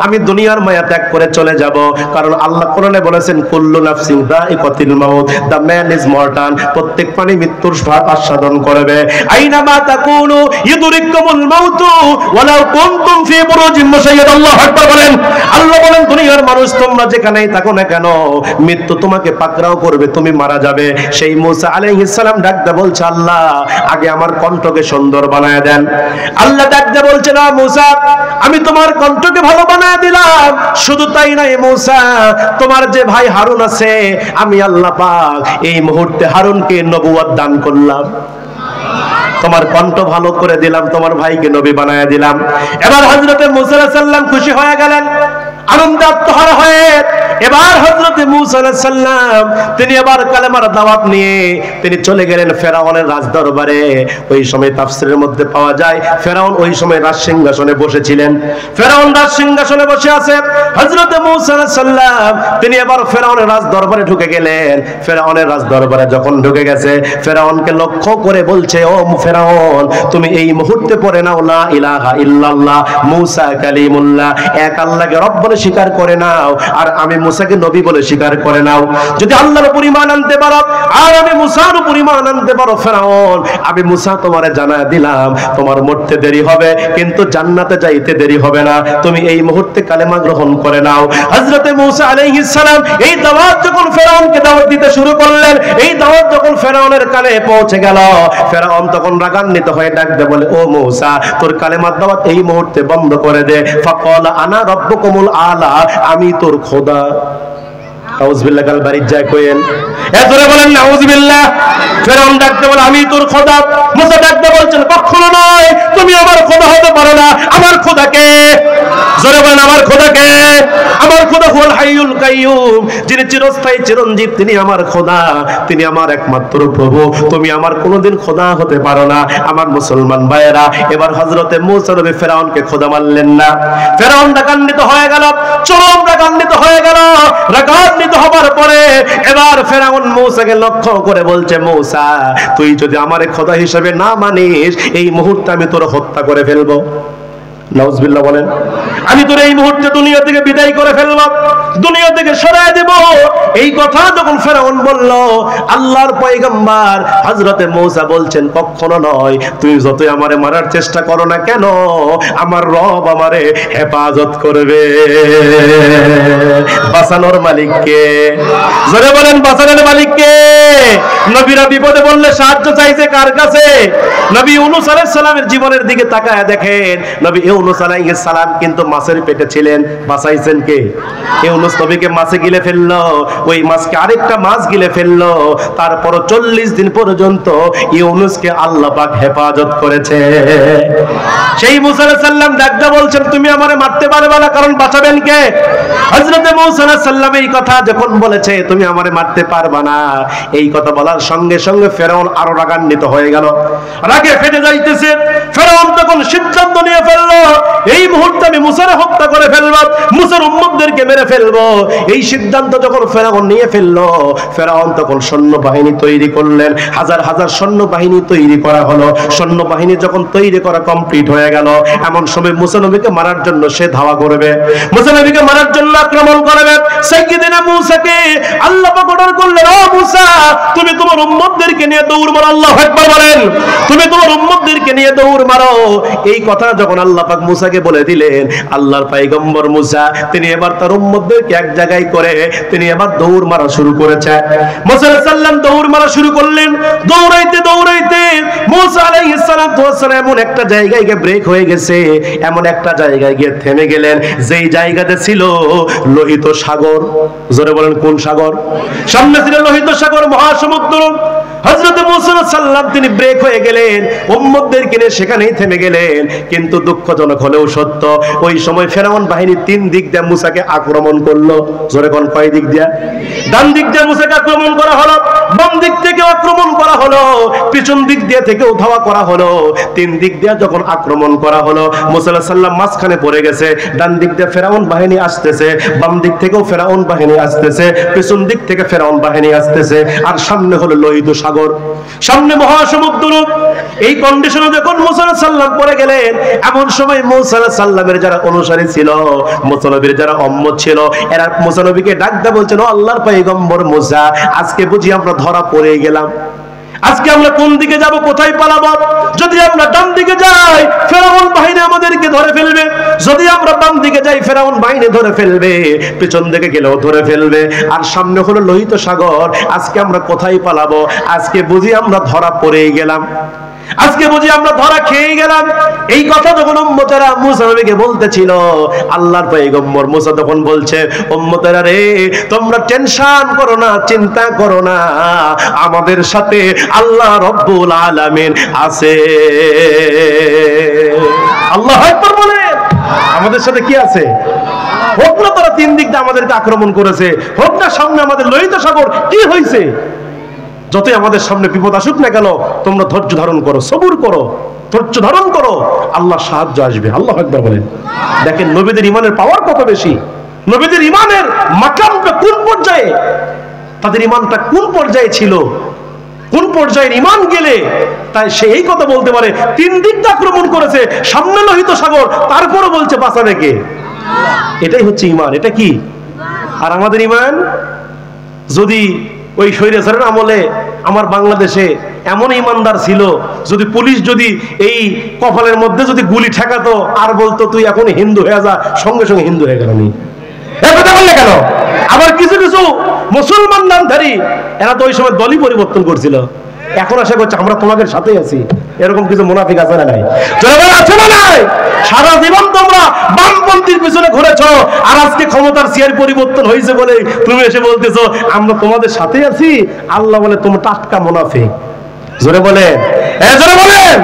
আমি দুনিয়ার মায়া ত্যাগ করে চলে যাব। কারণ আল্লাহ কোরআনে বলেছেন কুল্লু নাফসিন যায়িকাতুল মাউত, দ্য ম্যান ইজ মর্টাল, প্রত্যেক প্রাণী মৃত্যুর স্বাদ আস্বাদন করবে। আইনা মা তাকুনু ইদরিকুমুল মাউতু ওয়ালাউ কুনতুম ফি বুরুজিন মুশাইয়াদ। আল্লাহু আকবার বলেন। আল্লাহ বলেন দুনিয়ার মানুষ তোমরা যেখানেই থাকো না কেন মৃত্যু তোমাকে পাকড়াও করবে, তুমি মারা যাবে। সেই মুসা আলাইহিস সালাম ডাকতে বলছে আল্লাহ আগে আমার কণ্ঠকে সুন্দর বানায় দেন। আল্লাহ ডাকতে বলছে না মুসা আমি তোমার কণ্ঠকে ভালো বানায় দিলাম, শুধু তাই নয় মুসা তোমার যে ভাই হারুন আছে আমি আল্লাহ পাক এই মুহূর্তে হারুনকে নবুয়ত দান করলাম, তোমার কণ্ঠ ভালো করে দিলাম, তোমার ভাইকে নবী বানায় দিলাম। এবার হযরতে মুসা আলাইহিস সালাম খুশি হয়ে গেলেন, আনন্দে আত্মহারা হয়ে। এবার হযরতে মুসা আলাইহিস সালাম তিনি এবার কালেমার দাওয়াত নিয়ে তিনি চলে গেলেন ফেরাউনের রাজদরবারে। ওই সময় তাফসীরের মধ্যে পাওয়া যায় ফেরাউন ওই সময় রাজসিংহাসনে বসেছিলেন। ফেরাউন রাজসিংহাসনে বসে আছে, হযরতে মুসা আলাইহিস সালাম তিনি এবার ফেরাউনের রাজদরবারে ঢুকে গেলেন। ফেরাউনের রাজদরবারে যখন ঢুকে গেছে ফেরাউনকে লক্ষ্য করে বলছে ও ফেরাউন তুমি এই মুহূর্তে পড়ে নাও লা ইলাহা ইল্লাল্লাহ মুসা কালিমুল্লাহ, এক আল্লাহকে রব্বুল বলে স্বীকার করে নাও, আর আমি মুসাকে নবী বলে স্বীকার করে নাও। যদি আল্লাহর উপর ঈমান আনতে পারো আর আমি মুসার উপর ঈমান আনতে পারো, ফেরাউন আমি মুসা তোমারে জানায় দিলাম তোমার মরতে দেরি হবে কিন্তু জান্নাতে যাইতে দেরি হবে না, তুমি এই মুহূর্তে কালেমা গ্রহণ করে নাও। হযরতে মুসা আলাইহিস সালাম এই দাওয়াত যখন ফেরাউনকে দাওয়াত দিতে শুরু করলেন, এই দাওয়াত যখন ফেরাউনের কানে পৌঁছে গেল, ফেরাউন তখন রাগান্বিত হয়ে ডাক দিয়ে বলে, ও মুসা তোর কালেমার দাওয়াত এই মুহূর্তে বন্ধ করে দে। ফাকালা আনা রাব্বুকুমুল আলা, আমি তোর খোদা। নাউজুবিল্লাহ কাল বাড়ি যায় কইেন এতরে বলেন নাউজুবিল্লাহ। ফেরাউন ডাকতে বলে আমি তোর খোদা। মুসা ডাকতে বলছেন কখনো নয়, তুমি আমার খোদা হতে পারো না। আমার খোদা কে? জোরে বলেন আমার খোদা কে? আমার খোদা হুয়াল হাইয়ুল কাইয়ুম, যিনি চিরস্থায়ী চিরঞ্জীব, তিনি আমার খোদা, তিনি আমার একমাত্র প্রভু। তুমি আমার কোনোদিন খোদা হতে পারো না। আমার মুসলমান ভাইয়েরা, এবার হযরতে মুসা নবী ফেরাউনকে খোদা মানলেন না। ফেরাউন রাগান্বিত হয়ে গেল, চরম রাগান্বিত হয়ে গেল। রাগান্বিত হবার পরে এবার ফেরাউন মুসাকে লক্ষ্য করে বলছে, মুসা তুই যদি আমারে খোদা হিসেবে না মানিস, এই মুহূর্তে আমি তোর হত্যা করে ফেলবো। নাউজুবিল্লাহ বলেন। আমি তোর এই মুহূর্তে দুনিয়া থেকে বিদায় করে ফেলবো, দুনিয়া থেকে সরায় দেব। এই কথা যখন ফেরাউন বলল, আল্লাহর পয়গম্বর হযরতে মুসা বলছেন কখনো নয়, তুমি যতই আমারে মারার চেষ্টা করো না কেন, আমার রব আমারে হেফাজত করবে। বাঁচানোর মালিক কে? জোরে বলেন বাঁচানোর মালিক কে? নবীরা বিপদে বললে সাহায্য চাইছে কার কাছে? নবী ইউনূস আলাইহিস সালামের জীবনের দিকে তাকায় দেখেন, নবী ইউনূস আলাইহিস সালাম কিন্তু মাছের পেটে ছিলেন, বাঁচাইছেন কে? ইউনূস নবীকে মাছে গিলে ফেললো, ওই মাছকে আরেকটা মাছ গিলে ফেললো, তারপর 40 দিন পর্যন্ত ইউনূসকে আল্লাহ পাক হেফাজত করেছে। সেই মুসা আলাইহিস সালাম ডাকতে বলছেন তুমি আমারে মারতে পারবে না, কারণ বাঁচাবেন কে? হযরতে মুসা আলাইহিস সালাম এই কথা যখন বলেছে তুমি আমারে মারতে পারবে না, এই কথা বলার সঙ্গে সঙ্গে ফেরাউন আরো রাগান্বিত হয়ে গেল, রাগে ফেটে যাইতেছে। ফেরাউন তখন সিদ্ধান্ত নিয়ে ফেললো, এই মুহূর্তে আমি মুসারে হত্যা করে ফেলবো, মুসার উম্মতদেরকে মেরে ফেলবো। এই সিদ্ধান্ত যখন ফেরাউন নিয়ে ফেললো, ফেরাউন তখন সৈন্যবাহিনী তৈরি করলেন। হাজার হাজার সৈন্যবাহিনী তৈরি করা হলো। সৈন্যবাহিনী যখন তৈরি করা কমপ্লিট হয়ে গেল, এমন সময় মুসা নবীকে মারার জন্য সে ধাওয়া করবে, মুসা নবীকে মারার জন্য আক্রমণ করবে। সাইয়্যিদিনা মুসাকে আল্লাহ পাক অর্ডার করলেন, ও মুসা তুমি তোমার উম্মতদেরকে নিয়ে দৌড় মারো। আল্লাহু আকবার বলেন। তুমি তোমার উম্মতদেরকে নিয়ে দৌড় মারো। এই কথা যখন আল্লাহ পাক মুসাকে বলে দিলেন, আল্লাহর পয়গম্বর মুসা তিনি এবার তার উম্মতদেরকে এক জায়গায় করে তিনি এবার দৌড় মারা শুরু করেছে। মুসা আলাইহিস সালাম দৌড় মারা শুরু করলেন। দৌড়াইতে দৌড়াইতে মুসা আলাইহিস সালাম এমন একটা জায়গায় গিয়ে ব্রেক হয়ে গেছে, এমন একটা জায়গায় গিয়ে থেমে গেলেন যেই জায়গাতে ছিল লোহিত সাগর। জোরে বলেন কোন সাগর? সামনে ছিল লোহিত সাগর, মহাসমুদ্র। হযরতে মুসা আলাইহিস সালাম তিনি ব্রেক হয়ে গেলেন, উম্মতদেরকে নিয়ে সেখানেই থেমে গেলেন। কিন্তু দুঃখজনক হলেও সত্য, ওই সময় ফেরাউন বাহিনী 3 দিক দিয়ে মুসাকে আক্রমণ করলো। জোরে কোন কয় দিক দিয়ে? ডান দিক দিয়ে মুসাকে আক্রমণ করা হলো, বাম দিক থেকে আক্রমণ করা হলো, পিছন দিক দিয়ে থেকেও ধাওয়া করা হলো। 3 দিক দিয়ে যখন আক্রমণ করা হলো, মুসা আলাইহিস সালাম মাঝখানে পড়ে গেছে। ডান দিক দিয়ে ফেরাউন বাহিনী আসতেছে, বাম দিক থেকেও ফেরাউন বাহিনী আসতেছে, পিছন দিক থেকে ফেরাউন বাহিনী আসতেছে, আর সামনে হলো লোহিত সাগর, সামনে মহাসমুদ্র। এই কন্ডিশনে যখন মুসা আলাইহিস সালাম পড়ে গেলেন, এমন সময় মুসা আলাইহিস সালামের যারা অনুসারী ছিল, মুসা নবীর যারা উম্মত ছিল, এরা মুসা নবীকে ডাক দিয়ে বলছেন, ও আল্লাহর পয়গম্বর মুসা আজকে বুঝি আমরা ধরা পড়ে গেলাম, আজকে আমরা কোন দিকে যাব, কোথায় পালাবো? যদি আমরা ডান দিকে যাই ফেরাউন বাহিনী আমাদেরকে ধরে ফেলবে, যদি আমরা বাম দিকে যাই ফেরাউন বাহিনী ধরে ফেলবে, পিছন দিকে গেলেও ধরে ফেলবে, আর সামনে হলো লোহিত সাগর। আজকে আমরা কোথায় পালাবো? আজকে বুঝি আমরা ধরা পড়ে গেলাম, আজকে বুঝি আমরা ধরা খেয়ে গেলাম। এই কথা যখন উম্মতেরা মুসা নবীকে বলতেছিল, আল্লাহর পয়গম্বর মুসা তখন বলছে, উম্মতেরা রে তোমরা টেনশন করো না, চিন্তা করো না, আমাদের সাথে আল্লাহ রব্বুল আলামিন আছে। আল্লাহু আকবার বলেন। আমাদের সাথে কি আছে? হোক না তারা 3 দিক দিয়ে আমাদেরকে আক্রমণ করেছে, হোক না সামনে আমাদের লোহিত সাগর, কি হয়েছে? যতই আমাদের সামনে বিপদ আসুক না কেন, তোমরা ধৈর্য ধারণ করো, সবুর করো, ধৈর্য ধারণ করো, আল্লাহর সাহায্য আসবে। আল্লাহু আকবার বলেন। দেখেন নবীদের ঈমানের পাওয়ার কত বেশি, নবীদের ঈমানের মাকামটা কোন পর্যায়ে, তাদের ঈমানটা কোন পর্যায়ে ছিল, কোন পর্যায়ের ঈমান গেলে তাই সে এই কথা বলতে পারে। 3 দিক দিয়ে আক্রমণ করেছে, সামনে লোহিত সাগর, তারপরও বলছে বাঁচাবে কে? এটাই হচ্ছে ঈমান। এটা কি? আর আমাদের ঈমান যদি ওই স্বৈরাচারের আমলে আমার বাংলাদেশে এমন ইমানদার ছিল, যদি পুলিশ যদি এই কপালের মধ্যে যদি গুলি ঠেকাতো আর বলতো তুই এখন হিন্দু হয়ে যা, সঙ্গে সঙ্গে হিন্দু হয়ে গেল। নি কথা বললে কেন? আবার কিছু কিছু মুসলমান নামধারী এরা তো ওই সময় দলই পরিবর্তন করছিল, এখন আশা করছে আমরা তোমাদের সাথেই আছি। এরকম কিছু মুনাফিক আছে না নাই? আছে না নাই? সারা জীবন তোমরা বামপন্থীর পিছনে ঘুরেছো, আর আজকে ক্ষমতার চেয়ার পরিবর্তন হয়েছে বলে তুমি এসে বলতেছো আমরা তোমাদের সাথে আছি। আল্লাহ বলে তোমরা টাটকা মুনাফিক। জোরে বলে, জোরে বলেন।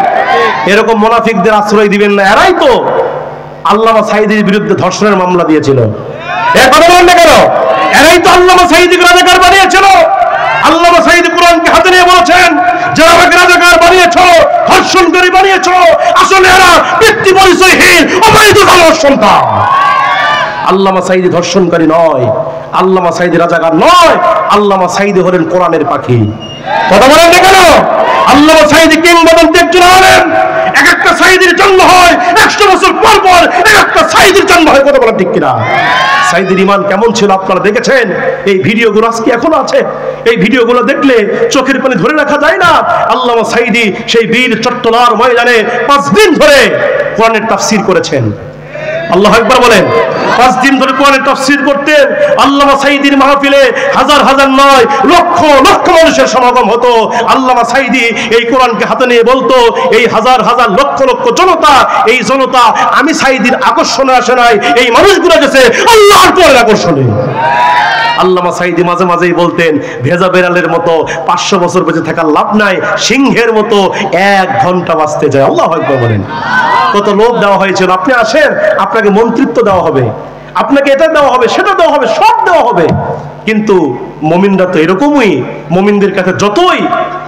এরকম মুনাফিকদের আশ্রয় দিবেন না। এরাই তো আল্লামা সাঈদীর বিরুদ্ধে ধর্ষণের মামলা দিয়েছিল। এর কথা বলেন না কেন? এরাই তো আল্লামা সাঈদীকে রাজাকার বানিয়েছিল। আল্লামা সাঈদী কোরআনকে হাতে নিয়ে বলেছেন, যারা আমাকে রাজাকার বানিয়েছো, ধর্ষণকারী বানিয়েছো, আসলে এরা ব্যক্তি পরিচয়হীন অবৈধ সন্তান। আল্লামা সাঈদী ধর্ষণকারী নয়, আল্লামা সাঈদী রাজাকার নয়, আল্লামা সাঈদী হলেন কোরআনের পাখি। কথা বলেন না কেন? আল্লামা সাঈদী কিংবদন্তি একজন আলেম। এক একটা সাঈদীর জন্ম হয় 100 বছর পর পর, এক একটা সাঈদীর জন্ম হয়। কথা বলেন ঠিক কিনা? সাঈদীর ঈমান কেমন ছিল আপনারা দেখেছেন? এই ভিডিওগুলো আজকে এখনো আছে। এই ভিডিওগুলো দেখলে চোখের পানি ধরে রাখা যায় না। আল্লামা সাঈদী সেই বীর চট্টলার ময়দানে 5 দিন ধরে কোরআনের তাফসীর করেছেন। আল্লাহু আকবার বলেন। 5 দিন ধরে কোরআনের তাফসীর করতেন। আল্লামা সাঈদীর মাহফিলে হাজার হাজার নয়, লক্ষ লক্ষ মানুষের সমাগম হতো। আল্লামা সাঈদী এই কোরআনকে হাতে নিয়ে বলতো, এই হাজার হাজার লক্ষ লক্ষ জনতা, এই জনতা আমি সাঈদীর আকর্ষণে আসে নাই, এই মানুষগুলো গেছে আল্লাহর কোরআনের আকর্ষণে। আল্লামা সাঈদী মাঝে মাঝেই বলতেন, ভেজা বেড়ালের মতো 500 বছর বেঁচে থাকার লাভ নাই, সিংহের মতো 1 ঘন্টা বাঁচতে যায়। আল্লাহু আকবার বলেন। কত লোভ দেওয়া হয়েছিল, আপনি আসেন আপনাকে মন্ত্রিত্ব দেওয়া হবে, আপনাকে এটা দেওয়া হবে, সেটা দেওয়া হবে, সব দেওয়া হবে। কিন্তু মুমিনরা তো এরকমই। মুমিনদের কাছে যতই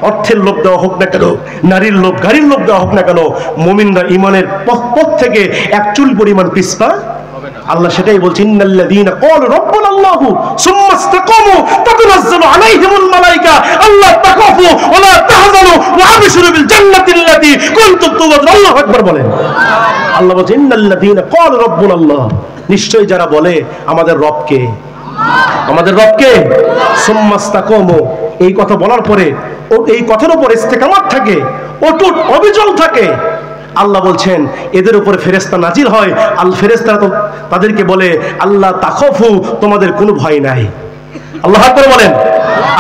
অর্থের লোভ দেওয়া হোক না কেন, নারীর লোভ, গাড়ির লোভ দেওয়া হোক না কেন, মুমিনরা ঈমানের পথ থেকে এক চুল পরিমাণ পিছপা। আল্লাহ সেটাই বলছেন, ইন্নাল্লাযীনা ক্বালু রাব্বুনাল্লাহু সুম্মা ইসতাকামু তাতানাজ্জালু আলাইহিমুল মালায়েকা আল্লা তাখাফু ওয়া লা তাহজানু ওয়া আবশিরু বিল জান্নাতিল্লাতী কুনতুম তু'আদুন। আল্লাহু আকবার বলেন। আল্লাহ বলেন, ইন্নাল্লাযীনা ক্বালু রাব্বুনাল্লাহ, নিশ্চয়ই যারা বলে আমাদের রবকে, আমাদের রবকে, সুম্মা ইসতাকামু, এই কথা বলার পরে ও এই কথার উপর ইস্তেকামাত থাকে, অটুট অবিচল থাকে। আল্লাহ বলছেন এদের উপরে ফেরেশতা নাজিল হয়। আল ফেরেশতারা তো তাদেরকে বলে আল্লাহ তাখাফু, তোমাদের কোনো ভয় নাই। আল্লাহ আকবার বলেন।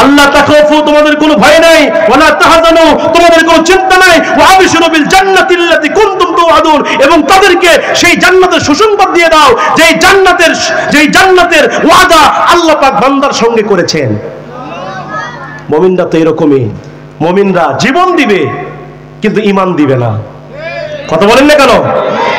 আল্লাহ তাখাফু, তোমাদের কোনো ভয় নাই, ওয়ালা তাহজানু, তোমাদের কোনো চিন্তা নাই, ওয়া আবশিরু বিল জান্নাতিল্লাতী কুনতুম তুআদুন, এবং তাদেরকে সেই জান্নাতের সুসংবাদ দিয়ে দাও যেই জান্নাতের ওয়াদা আল্লাহ পাক বান্দার সঙ্গে করেছেন। মুমিনরা তো এরকমই। মুমিনরা জীবন দিবে কিন্তু ঈমান দিবে না। কথা বলেন না কেন?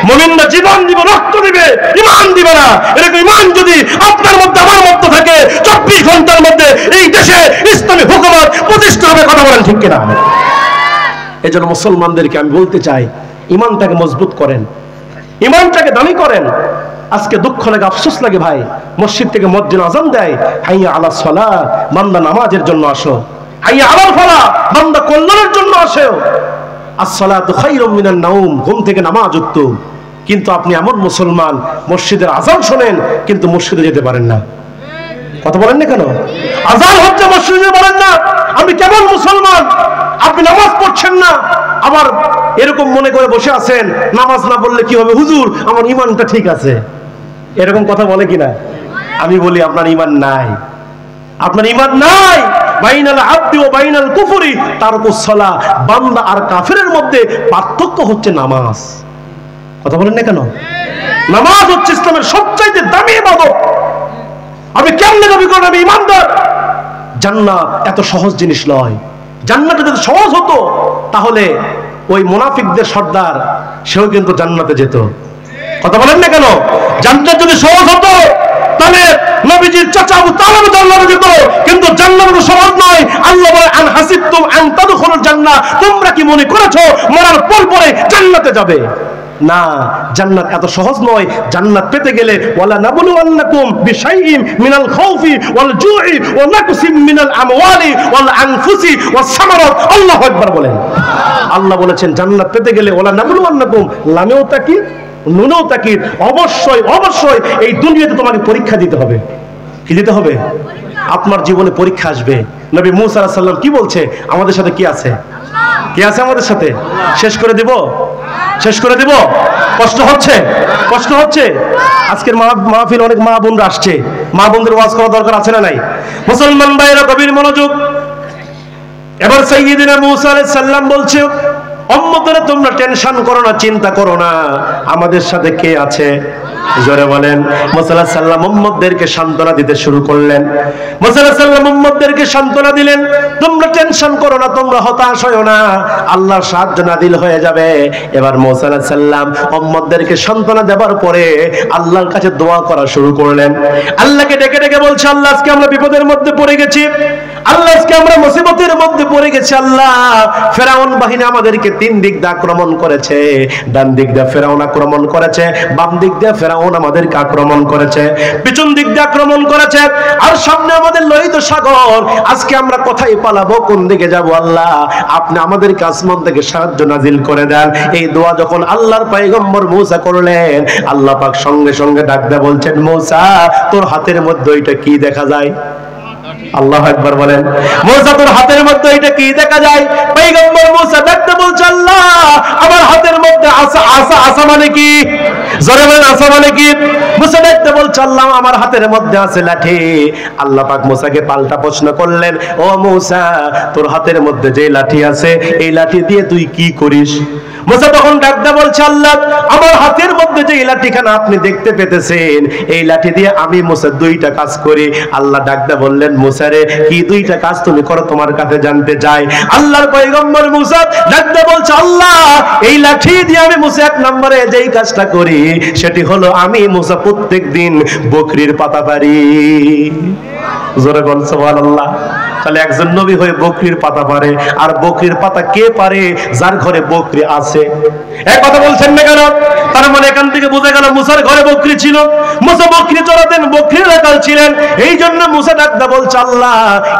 মুমিনরা জীবন দিবে, রক্ত দিবে, ঈমান দিবে না। এরকম ঈমান যদি আপনার মধ্যে আমার মধ্যে থাকে, 24 ঘন্টার মধ্যে এই দেশে ইসলামী হুকুমত প্রতিষ্ঠা হবে। কথা বলেন ঠিক কিনা? এজন্য মুসলমানদেরকে আমি বলতে চাই, ঈমানটাকে মজবুত করেন, ঈমানটাকে দামি করেন। আজকে দুঃখ লাগে, আফসোস লাগে ভাই, মসজিদ থেকে মুয়াজ্জিন আযান দেয়, হাইয়া আলাস সালাহ, বান্দা নামাজের জন্য আসো, হাইয়া আলাল ফালাহ, বান্দা কল্যাণের জন্য আসো। আসসালাতু খায়রুম মিনান নাওম, ঘুম থেকে নামাজ উত্তম। কিন্তু আপনি এমন মুসলমান, মসজিদের আযান শোনেন কিন্তু মসজিদে যেতে পারেন না। কথা বলেন না কেন? আযান হচ্ছে, মসজিদে বলেন না। আপনি কেমন মুসলমান? আপনি নামাজ পড়ছেন না, আবার এরকম মনে করে বসে আছেন নামাজ না পড়লে কি হবে, হুজুর আমার ঈমানটা ঠিক আছে। এরকম কথা বলে কিনা? আমি বলি আপনার ঈমান নাই, আপনার ঈমান নাই। বাইনাল আবদি ওয়া বাইনাল কুফরি তারকুস সালাহ, বান্দা আর কাফেরের মধ্যে পার্থক্য হচ্ছে নামাজ। কথা বলেন না কেন? নামাজ হচ্ছে ইসলামের সবচাইতে দামি ইবাদত। আপনি কেমনে দাবি করেন আমি ঈমানদার? জান্নাত এত সহজ জিনিস নয়। জান্নাত যদি সহজ হতো তাহলে ওই মুনাফিকদের সর্দার সেও কিন্তু জান্নাতে যেত। কথা বলেন না কেন? জান্নাত যদি সহজ হতো তাহলে নবীজির চাচা আবু তালেব জান্নাতে যেত। কিন্তু জান্নাত তো সহজ নয়। আল্লাহ বলে, আন হাসিবতুম আন তাদখুলুল জান্নাহ, তোমরা কি মনে করেছো মরার পর পরে জান্নাতে যাবে? না, জান্নাত এত সহজ নয়। জান্নাত পেতে গেলে ওয়ালা নাবলুওয়ান্নাকুম বিশাইইন মিনাল খাউফি ওয়াল জুই ওয়া নাকসিম মিনাল আমওয়ালি ওয়াল আনফুসি ওয়াস সামারাত। আল্লাহু আকবার বলেন। আল্লাহ বলেছেন জান্নাত পেতে গেলে ওয়ালা নাবলুওয়ান্নাকুম, লামেও তাকি নুনও তাকিদ, অবশ্যই অবশ্যই এই দুনিয়াতে তোমাকে পরীক্ষা দিতে হবে। কি দিতে হবে? আপনার জীবনে পরীক্ষা আসবে। নবী মূসা আলাইহিস সালাম কি বলছে? আমাদের সাথে কি আছে? কি আছে আমাদের সাথে? শেষ করে দিব, শেষ করে দিব। কষ্ট হচ্ছে, কষ্ট হচ্ছে। আজকের মাহফিল অনেক মা বোনরা আসছে, মা বোনদের ওয়াজ করা দরকার আছে না নাই? মুসলমান ভাইরা গভীর মনোযোগ। এবার সাইয়্যিদিনা মূসা আলাইহিস সালাম বলছে, উম্মতরা তোমরা টেনশন করো না, চিন্তা করো না, আমাদের সাথে কে আছে? জোরে বলেন। মূসা আলাইহিস সালাম উম্মতদেরকে সান্ত্বনা দিতে শুরু করলেন। মূসা আলাইহিস সালাম উম্মতদেরকে সান্ত্বনা দিলেন, তোমরা টেনশন করো না, তোমরা হতাশ হয়ো না, আল্লাহর সাহায্য নাযিল হয়ে যাবে। এবার মূসা আলাইহিস সালাম উম্মতদেরকে সান্ত্বনা দেওয়ার পরে আল্লাহর কাছে দোয়া করা শুরু করলেন। আল্লাহকে ডেকে ডেকে বলছে, আল্লাহ আজকে আমরা বিপদের মধ্যে পড়ে গেছি, আল্লাহ আজকে আমরা মুসিবতের মধ্যে পড়ে গেছি। আল্লাহ ফেরাউন বাহিনী আমাদেরকে তিন দিক দিয়ে আক্রমণ করেছে, ডান দিক দিয়ে ফেরাউন আক্রমণ করেছে, বাম দিক দিয়ে ফেরাউন আমাদেরকে আক্রমণ করেছে, পিছন দিক দিয়ে আক্রমণ করেছে, আর সামনে আমাদের লোহিত সাগর। আজকে আমরা কোথায় পালাবো, কোন দিকে যাব? আল্লাহ আপনি আমাদেরকে আসমান থেকে সাহায্য নাজিল করে দেন। এই দোয়া যখন আল্লাহর পয়গম্বর মূসা করলেন, আল্লাহ পাক সঙ্গে সঙ্গে ডাক দিয়ে বলছেন, মূসা তোর হাতের মধ্যে ওইটা কি দেখা যায়? আল্লাহু আকবার বলেন। মূসা তোর হাতের মধ্যে এটা কি দেখা যায়? পয়গম্বর মূসা দেখতে বলছে, আল্লাহ আমার হাতের মধ্যে আসা আসা আসা মানে কি? জোরে বলেন, আসা মানে কি? মূসা দেখতে বলছে, আল্লাহ আমার হাতের মধ্যে আছে লাঠি। আল্লাহ পাক মূসাকে পাল্টা প্রশ্ন করলেন, ও মূসা তোর হাতের মধ্যে যে লাঠি আছে এই লাঠি দিয়ে তুই কি করিস? মূসা তখন ডাকতে বলছে, আল্লাহ আমার হাতের মধ্যে যে লাঠিখানা আপনি দেখতে পেতেছেন এই লাঠি দিয়ে আমি মূসা দুইটা কাজ করি। আল্লাহ ডাকতে বললেন, মূসা রে কি দুইটা কাজ তুমি করো তোমার কাছে জানতে চাই। আল্লাহর পয়গম্বর মূসা ডাকতে বলছে, আল্লাহ এই লাঠি দিয়ে আমি মূসা এক নম্বরে যেই কাজটা করি সেটি হলো আমি মূসা প্রত্যেকদিন বকরির পাতা পারি। জোরে বল সুবহানাল্লাহ। তাহলে একজন নবী হয়ে বকরির পাতা পারে, আর বকরির পাতা কে পারে? যার ঘরে বকরি আছে। এক কথা বলছেন না কেন? তার মানে এখান থেকে বোঝা গেল মূসার ঘরে বকরি ছিল, মূসা বকরি চড়াতেন, বকরির রাখাল ছিলেন। এই জন্য মূসা ডাকদা বলছে, আল্লাহ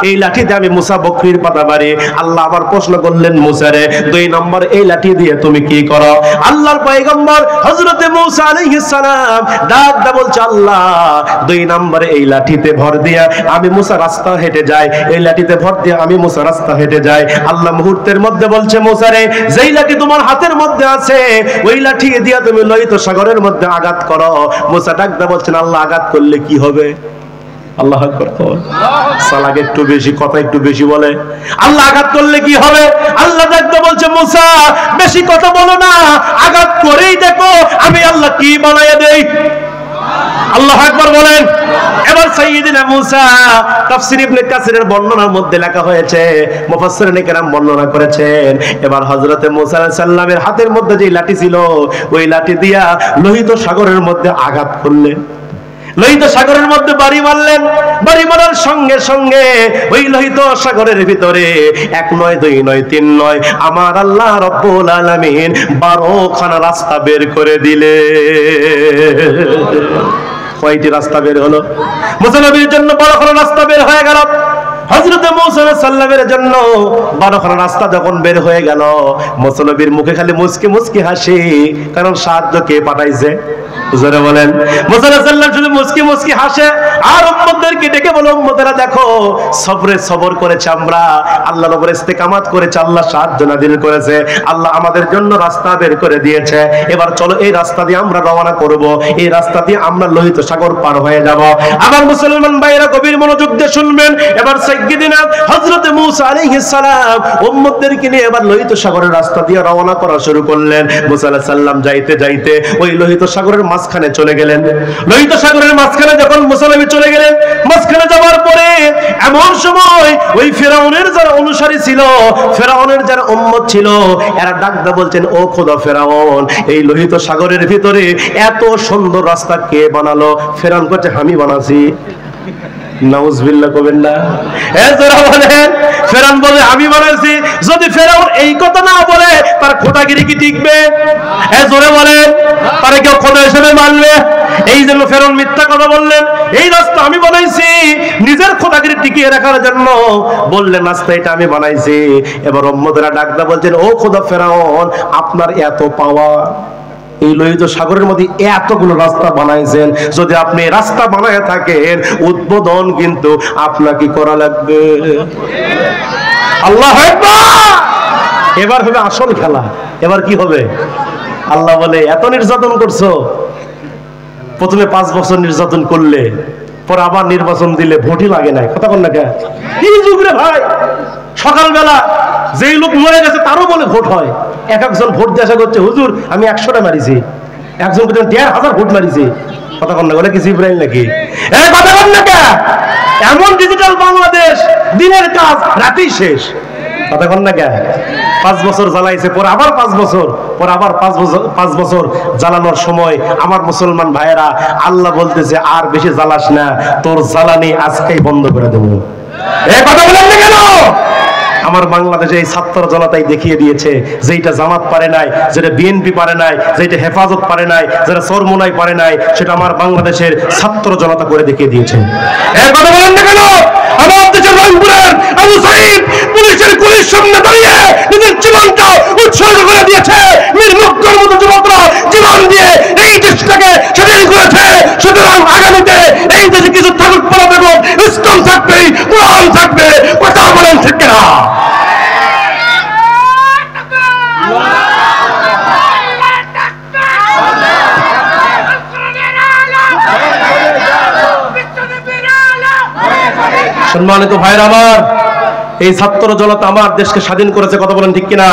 এই লাঠিতে আমি মূসা বকরির পাতা পারি। আল্লাহ আবার প্রশ্ন করলেন, মূসা রে দুই নম্বর এই লাঠি দিয়ে তুমি কি করো? আল্লাহর পয়গম্বর হযরতে মূসা আলাইহিস সালাম ডাকদা বলছে, আল্লাহ দুই নম্বরে এই লাঠিতে ভর দিয়া আমি মূসা রাস্তা হেঁটে যাই, এই লাঠিতে ভর দিয়ে আমি মূসা রাস্তা হেঁটে যাই। আল্লাহ মুহূর্তের মধ্যে বলছে, মূসা রে যেই লাঠি তোমার হাতের মধ্যে আছে ওই লাঠি দিয়া তুমি লোহিত সাগরের মধ্যে আঘাত করো। মূসা ডাকদা বলছেন, আল্লাহ আঘাত করলে কি হবে? আল্লাহু আকবার। সালাকে একটু বেশি কথা একটু বেশি বলে, আল্লাহ আঘাত করলে কি হবে? আল্লাহ ডাকদা বলছে, মূসা বেশি কথা বলো না, আঘাত করেই দেখো আমি আল্লাহ কি বানায়া দেই। আল্লাহু আকবার বলেন। এবার সাইয়্যিদিনা মূসা, তাফসীর ইবনে কাসিরের বর্ণনার মধ্যে লেখা হয়েছে, মুফাসসিরিন কেরাম বর্ণনা করেছেন, এবার হযরতে মূসা আলাইহিস সালামের হাতের মধ্যে যে লাঠি ছিল ওই লাঠি দিয়া লোহিত সাগরের মধ্যে আঘাত করলেন, লোহিত সাগরের মধ্যে বাড়ি মারলেন। বাড়ি মারার সঙ্গে সঙ্গে ওই লোহিত সাগরের ভিতরে এক নয়, দুই নয়, তিন নয়, আমার আল্লাহ রব্বুল আলামিন 12 খানা রাস্তা বের করে দিলে। কয়টি রাস্তা বের হলো? মূসা নবীর জন্য 12 খানা রাস্তা বের হয়ে গেল। হযরত মূসা আলাইহিস সালামের জন্য 12 খানা রাস্তা যখন বের হয়ে গেল, মূসা নবীর মুখে খালি মুচকি মুচকি হাসি, কারণ সাহায্য কে পাঠাইছে? জোরে বলেন। মূসা আলাইহিস সালাম শুধু মুচকি মুচকি হাসে, আর উম্মতদেরকে ডেকে বলে, উম্মতেরা দেখো সবরে সবর করেছে আমরা, আল্লাহর উপর ইস্তেকামাত করেছে, আল্লাহ সাহায্য নাযিল করেছে, আল্লাহ আমাদের জন্য রাস্তা বের করে দিয়েছে। এবার চলো এই রাস্তা দিয়ে আমরা রওনা করব, এই রাস্তা দিয়ে আমরা লোহিত সাগর পার হয়ে যাব। আমার মুসলমান ভাইরা গভীর মনোযোগ দিয়ে শুনবেন। এবার সাইয়্যিদিনা হযরত মূসা আলাইহিস সালাম উম্মতদেরকে নিয়ে এবার লোহিত সাগরের রাস্তা দিয়ে রওনা করা শুরু করলেন। মূসা আলাইহিস সালাম যাইতে যাইতে ওই লোহিত সাগরের মাঝখানে চলে গেলেন। লোহিত সাগরের মাঝখানে যখন মূসা নবী চলে গেলেন, মাঝখানে যাওয়ার পরে এমন সময় ওই ফেরাউনের যারা অনুসারী ছিল, ফেরাউনের যারা উম্মত ছিল, এরা ডাকদা বলছেন, ও খোদা ফেরাউন, এই লোহিত সাগরের ভিতরে এত সুন্দর রাস্তা কে বানালো? ফেরাউন বলছে, আমি বানাছি। নাউজুবিল্লাহ কবেন না, জোরে বলেন। ফেরাউন বলে, আমি বানাইছি। যদি ফেরাউন এই কথা না বলে তার খোদাগিরি কি টিকবে? জোরে বলেন, তারে কেউ খোদা হিসেবে মানবে? এই জন্য ফেরাউন মিথ্যা কথা বললেন, এই রাস্তা আমি বানাইছি। নিজের খোদাগিরি টিকিয়ে রাখার জন্য বললেন, রাস্তা এটা আমি বানাইছি। এবার উম্মতরা ডাকদা বলছেন, ও খোদা ফেরাউন, আপনার এত পাওয়ার, এই লোহিত সাগরের মধ্যে এতগুলো রাস্তা বানাইছেন, যদি আপনি রাস্তা বানায় থাকেন উদ্বোধন কিন্তু আপনাকে করা লাগবে। আল্লাহু আকবার। এবার হবে আসল খেলা। এবার কি হবে? আল্লাহ বলে এত নির্যাতন করছো, প্রথমে 5 বছর নির্যাতন করলে, পরে আবার নির্বাচন দিলে ভোটই লাগে না। কথা বল না কেন? কি যুগ রে ভাই! সকালবেলা যেই লোক মরে গেছে তারও বলে ভোট হয়। একজন ভোট দিয়ে আসা করছে, হুজুর আমি 100টা মারিছি, একজন 1500 ভোট মারিছি। কথা বল না, বলে কি জিব্রাইল নাকি? কথা বল না কেন? এমন ডিজিটাল বাংলাদেশ, দিনের কাজ রাতেই শেষ। কথা বল না কেন? 5 বছর জ্বালাইছে, পরে আবার 5 বছর, পরে আবার 5 বছর জ্বালানোর সময় আমার মুসলমান ভাইয়েরা আল্লাহ বলতেছে আর বেশি জ্বালাস না, তোর জ্বালানি আজকেই বন্ধ করে দেবো। কথা বলেন না কেন? আমার বাংলাদেশে এই ছাত্র জনতাই দেখিয়ে দিয়েছে, যেটা জামাত পারে নাই, যেটা বিএনপি পারে নাই, যেটা হেফাজত পারে নাই, যেটা চরমোনাই পারে নাই, সেটা আমার বাংলাদেশের ছাত্র জনতা করে দেখিয়ে দিয়েছে। কথা বলেন না কেন? আমার দেশের রংপুরের আবু সাইদ পুলিশের গুলির সামনে দাঁড়িয়ে নিজের জীবনটা উৎসর্গ করে দিয়েছে। মীর মুগ্ধর মতো যুবকরা জীবন দিয়ে এই দেশটাকে স্বাধীন করেছে। সুতরাং আগামীতে এই দেশে কিছু থাকুক পড়াবে, ইসলাম থাকবে, কোরআন থাকবে। কথা বলেন ঠিক না? সম্মানিত ভাইরা আমার, এই ছাত্র জনতা আমার দেশকে স্বাধীন করেছে। কথা বলেন ঠিক কিনা?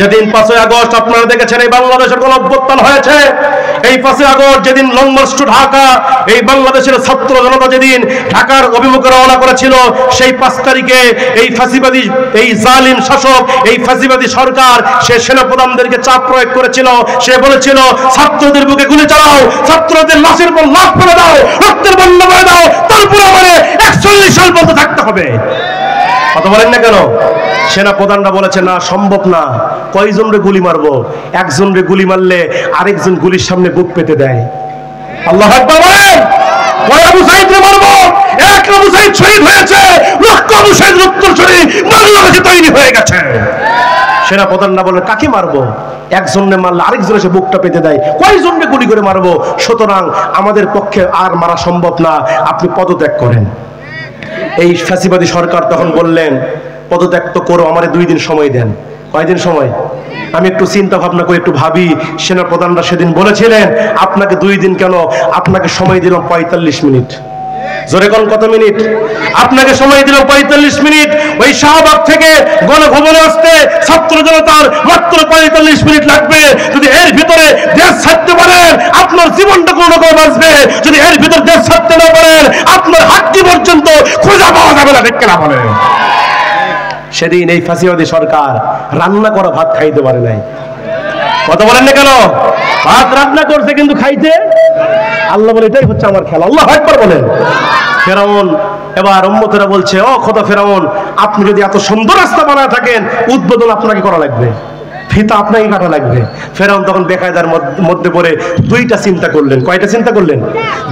যেদিন 5ই আগস্ট আপনারা দেখেছেন এই বাংলাদেশের কোন অভ্যুত্থান হয়েছে, এই 5ই আগস্ট যেদিন লং মার্চ টু ঢাকা, এই বাংলাদেশের ছাত্র জনতা যেদিন ঢাকার অভিমুখে রওনা করেছিল, সেই 5 তারিখে এই ফাঁসিবাদী, এই জালিম শাসক, এই ফাঁসিবাদী সরকার সে সেনাপ্রধানদেরকে চাপ প্রয়োগ করেছিল। সে বলেছিল ছাত্রদের বুকে গুলি চালাও, ছাত্রদের লাশের পর লাশ ফেলে দাও, রক্তের বন্যা করে দাও, তারপর আমাদের 41 সাল পর্যন্ত থাকতে হবে। কথা বলেন না কেন? সেনা প্রধানরা বলেছে না, সম্ভব না। কয়জন রে গুলি মারবো? একজন রে গুলি মারলে আরেকজন গুলির সামনে বুক পেতে দেয়। আল্লাহু আকবার বলেন। কয় আবু সাইদ রে মারবো? এক আবু সাইদ শহীদ হয়েছে, লক্ষ আবু সাইদের উত্তরসূরি বাংলাদেশে তৈরি হয়ে গেছে। সেনা প্রধানরা বলে কাকে মারবো? একজনে মারলে আরেকজন এসে বুকটা পেতে দেয়, কয়জনকে গুলি করে মারবো? সুতরাং আমাদের পক্ষে আর মারা সম্ভব না, আপনি পদত্যাগ করেন। এই ফ্যাসিবাদী সরকার তখন বললেন পদত্যাগ তো করো, আমারে 2 দিন সময় দেন। কয়দিন সময়? আমি একটু চিন্তা ভাবনা করে একটু ভাবি। সেনা প্রধানরা সেদিন বলেছিলেন আপনাকে 2 দিন কেন, আপনাকে সময় দিলাম 45 মিনিট। জোরে কোন কত মিনিট? আপনাকে সময় দিলাম 45 মিনিট। ওই শাহবাগ থেকে গণভবনে আসতে ছাত্র জনতার মাত্র 45 মিনিট লাগবে। যদি এর ভিতরে দেশ ছাড়তে পারেন আপনার জীবনটা কোনো রকম বাঁচবে, যদি এর ভিতরে দেশ ছাড়তে না পারেন আপনার হাড্ডি পর্যন্ত খোঁজা পাওয়া যাবে না। দেখতে না বলে সেদিন এই ফাঁসিবাদী সরকার রান্না করা ভাত খাইতে পারে নাই। কথা বলেন না কেন? ভাত রান্না করছে কিন্তু খাইতে, আল্লাহ বলে এটাই হচ্ছে আমার খেলা। আল্লাহু আকবার বলেন। ফেরাউন এবার উম্মতেরা বলছে, ও খোদা ফেরাউন, আপনি যদি এত সুন্দর রাস্তা বানায় থাকেন উদ্বোধন আপনাকে করা লাগবে, ফিতা আপনাকে কাটা লাগবে। ফেরাউন তখন বেকায়দার মধ্যে পড়ে 2টা চিন্তা করলেন। কয়টা চিন্তা করলেন?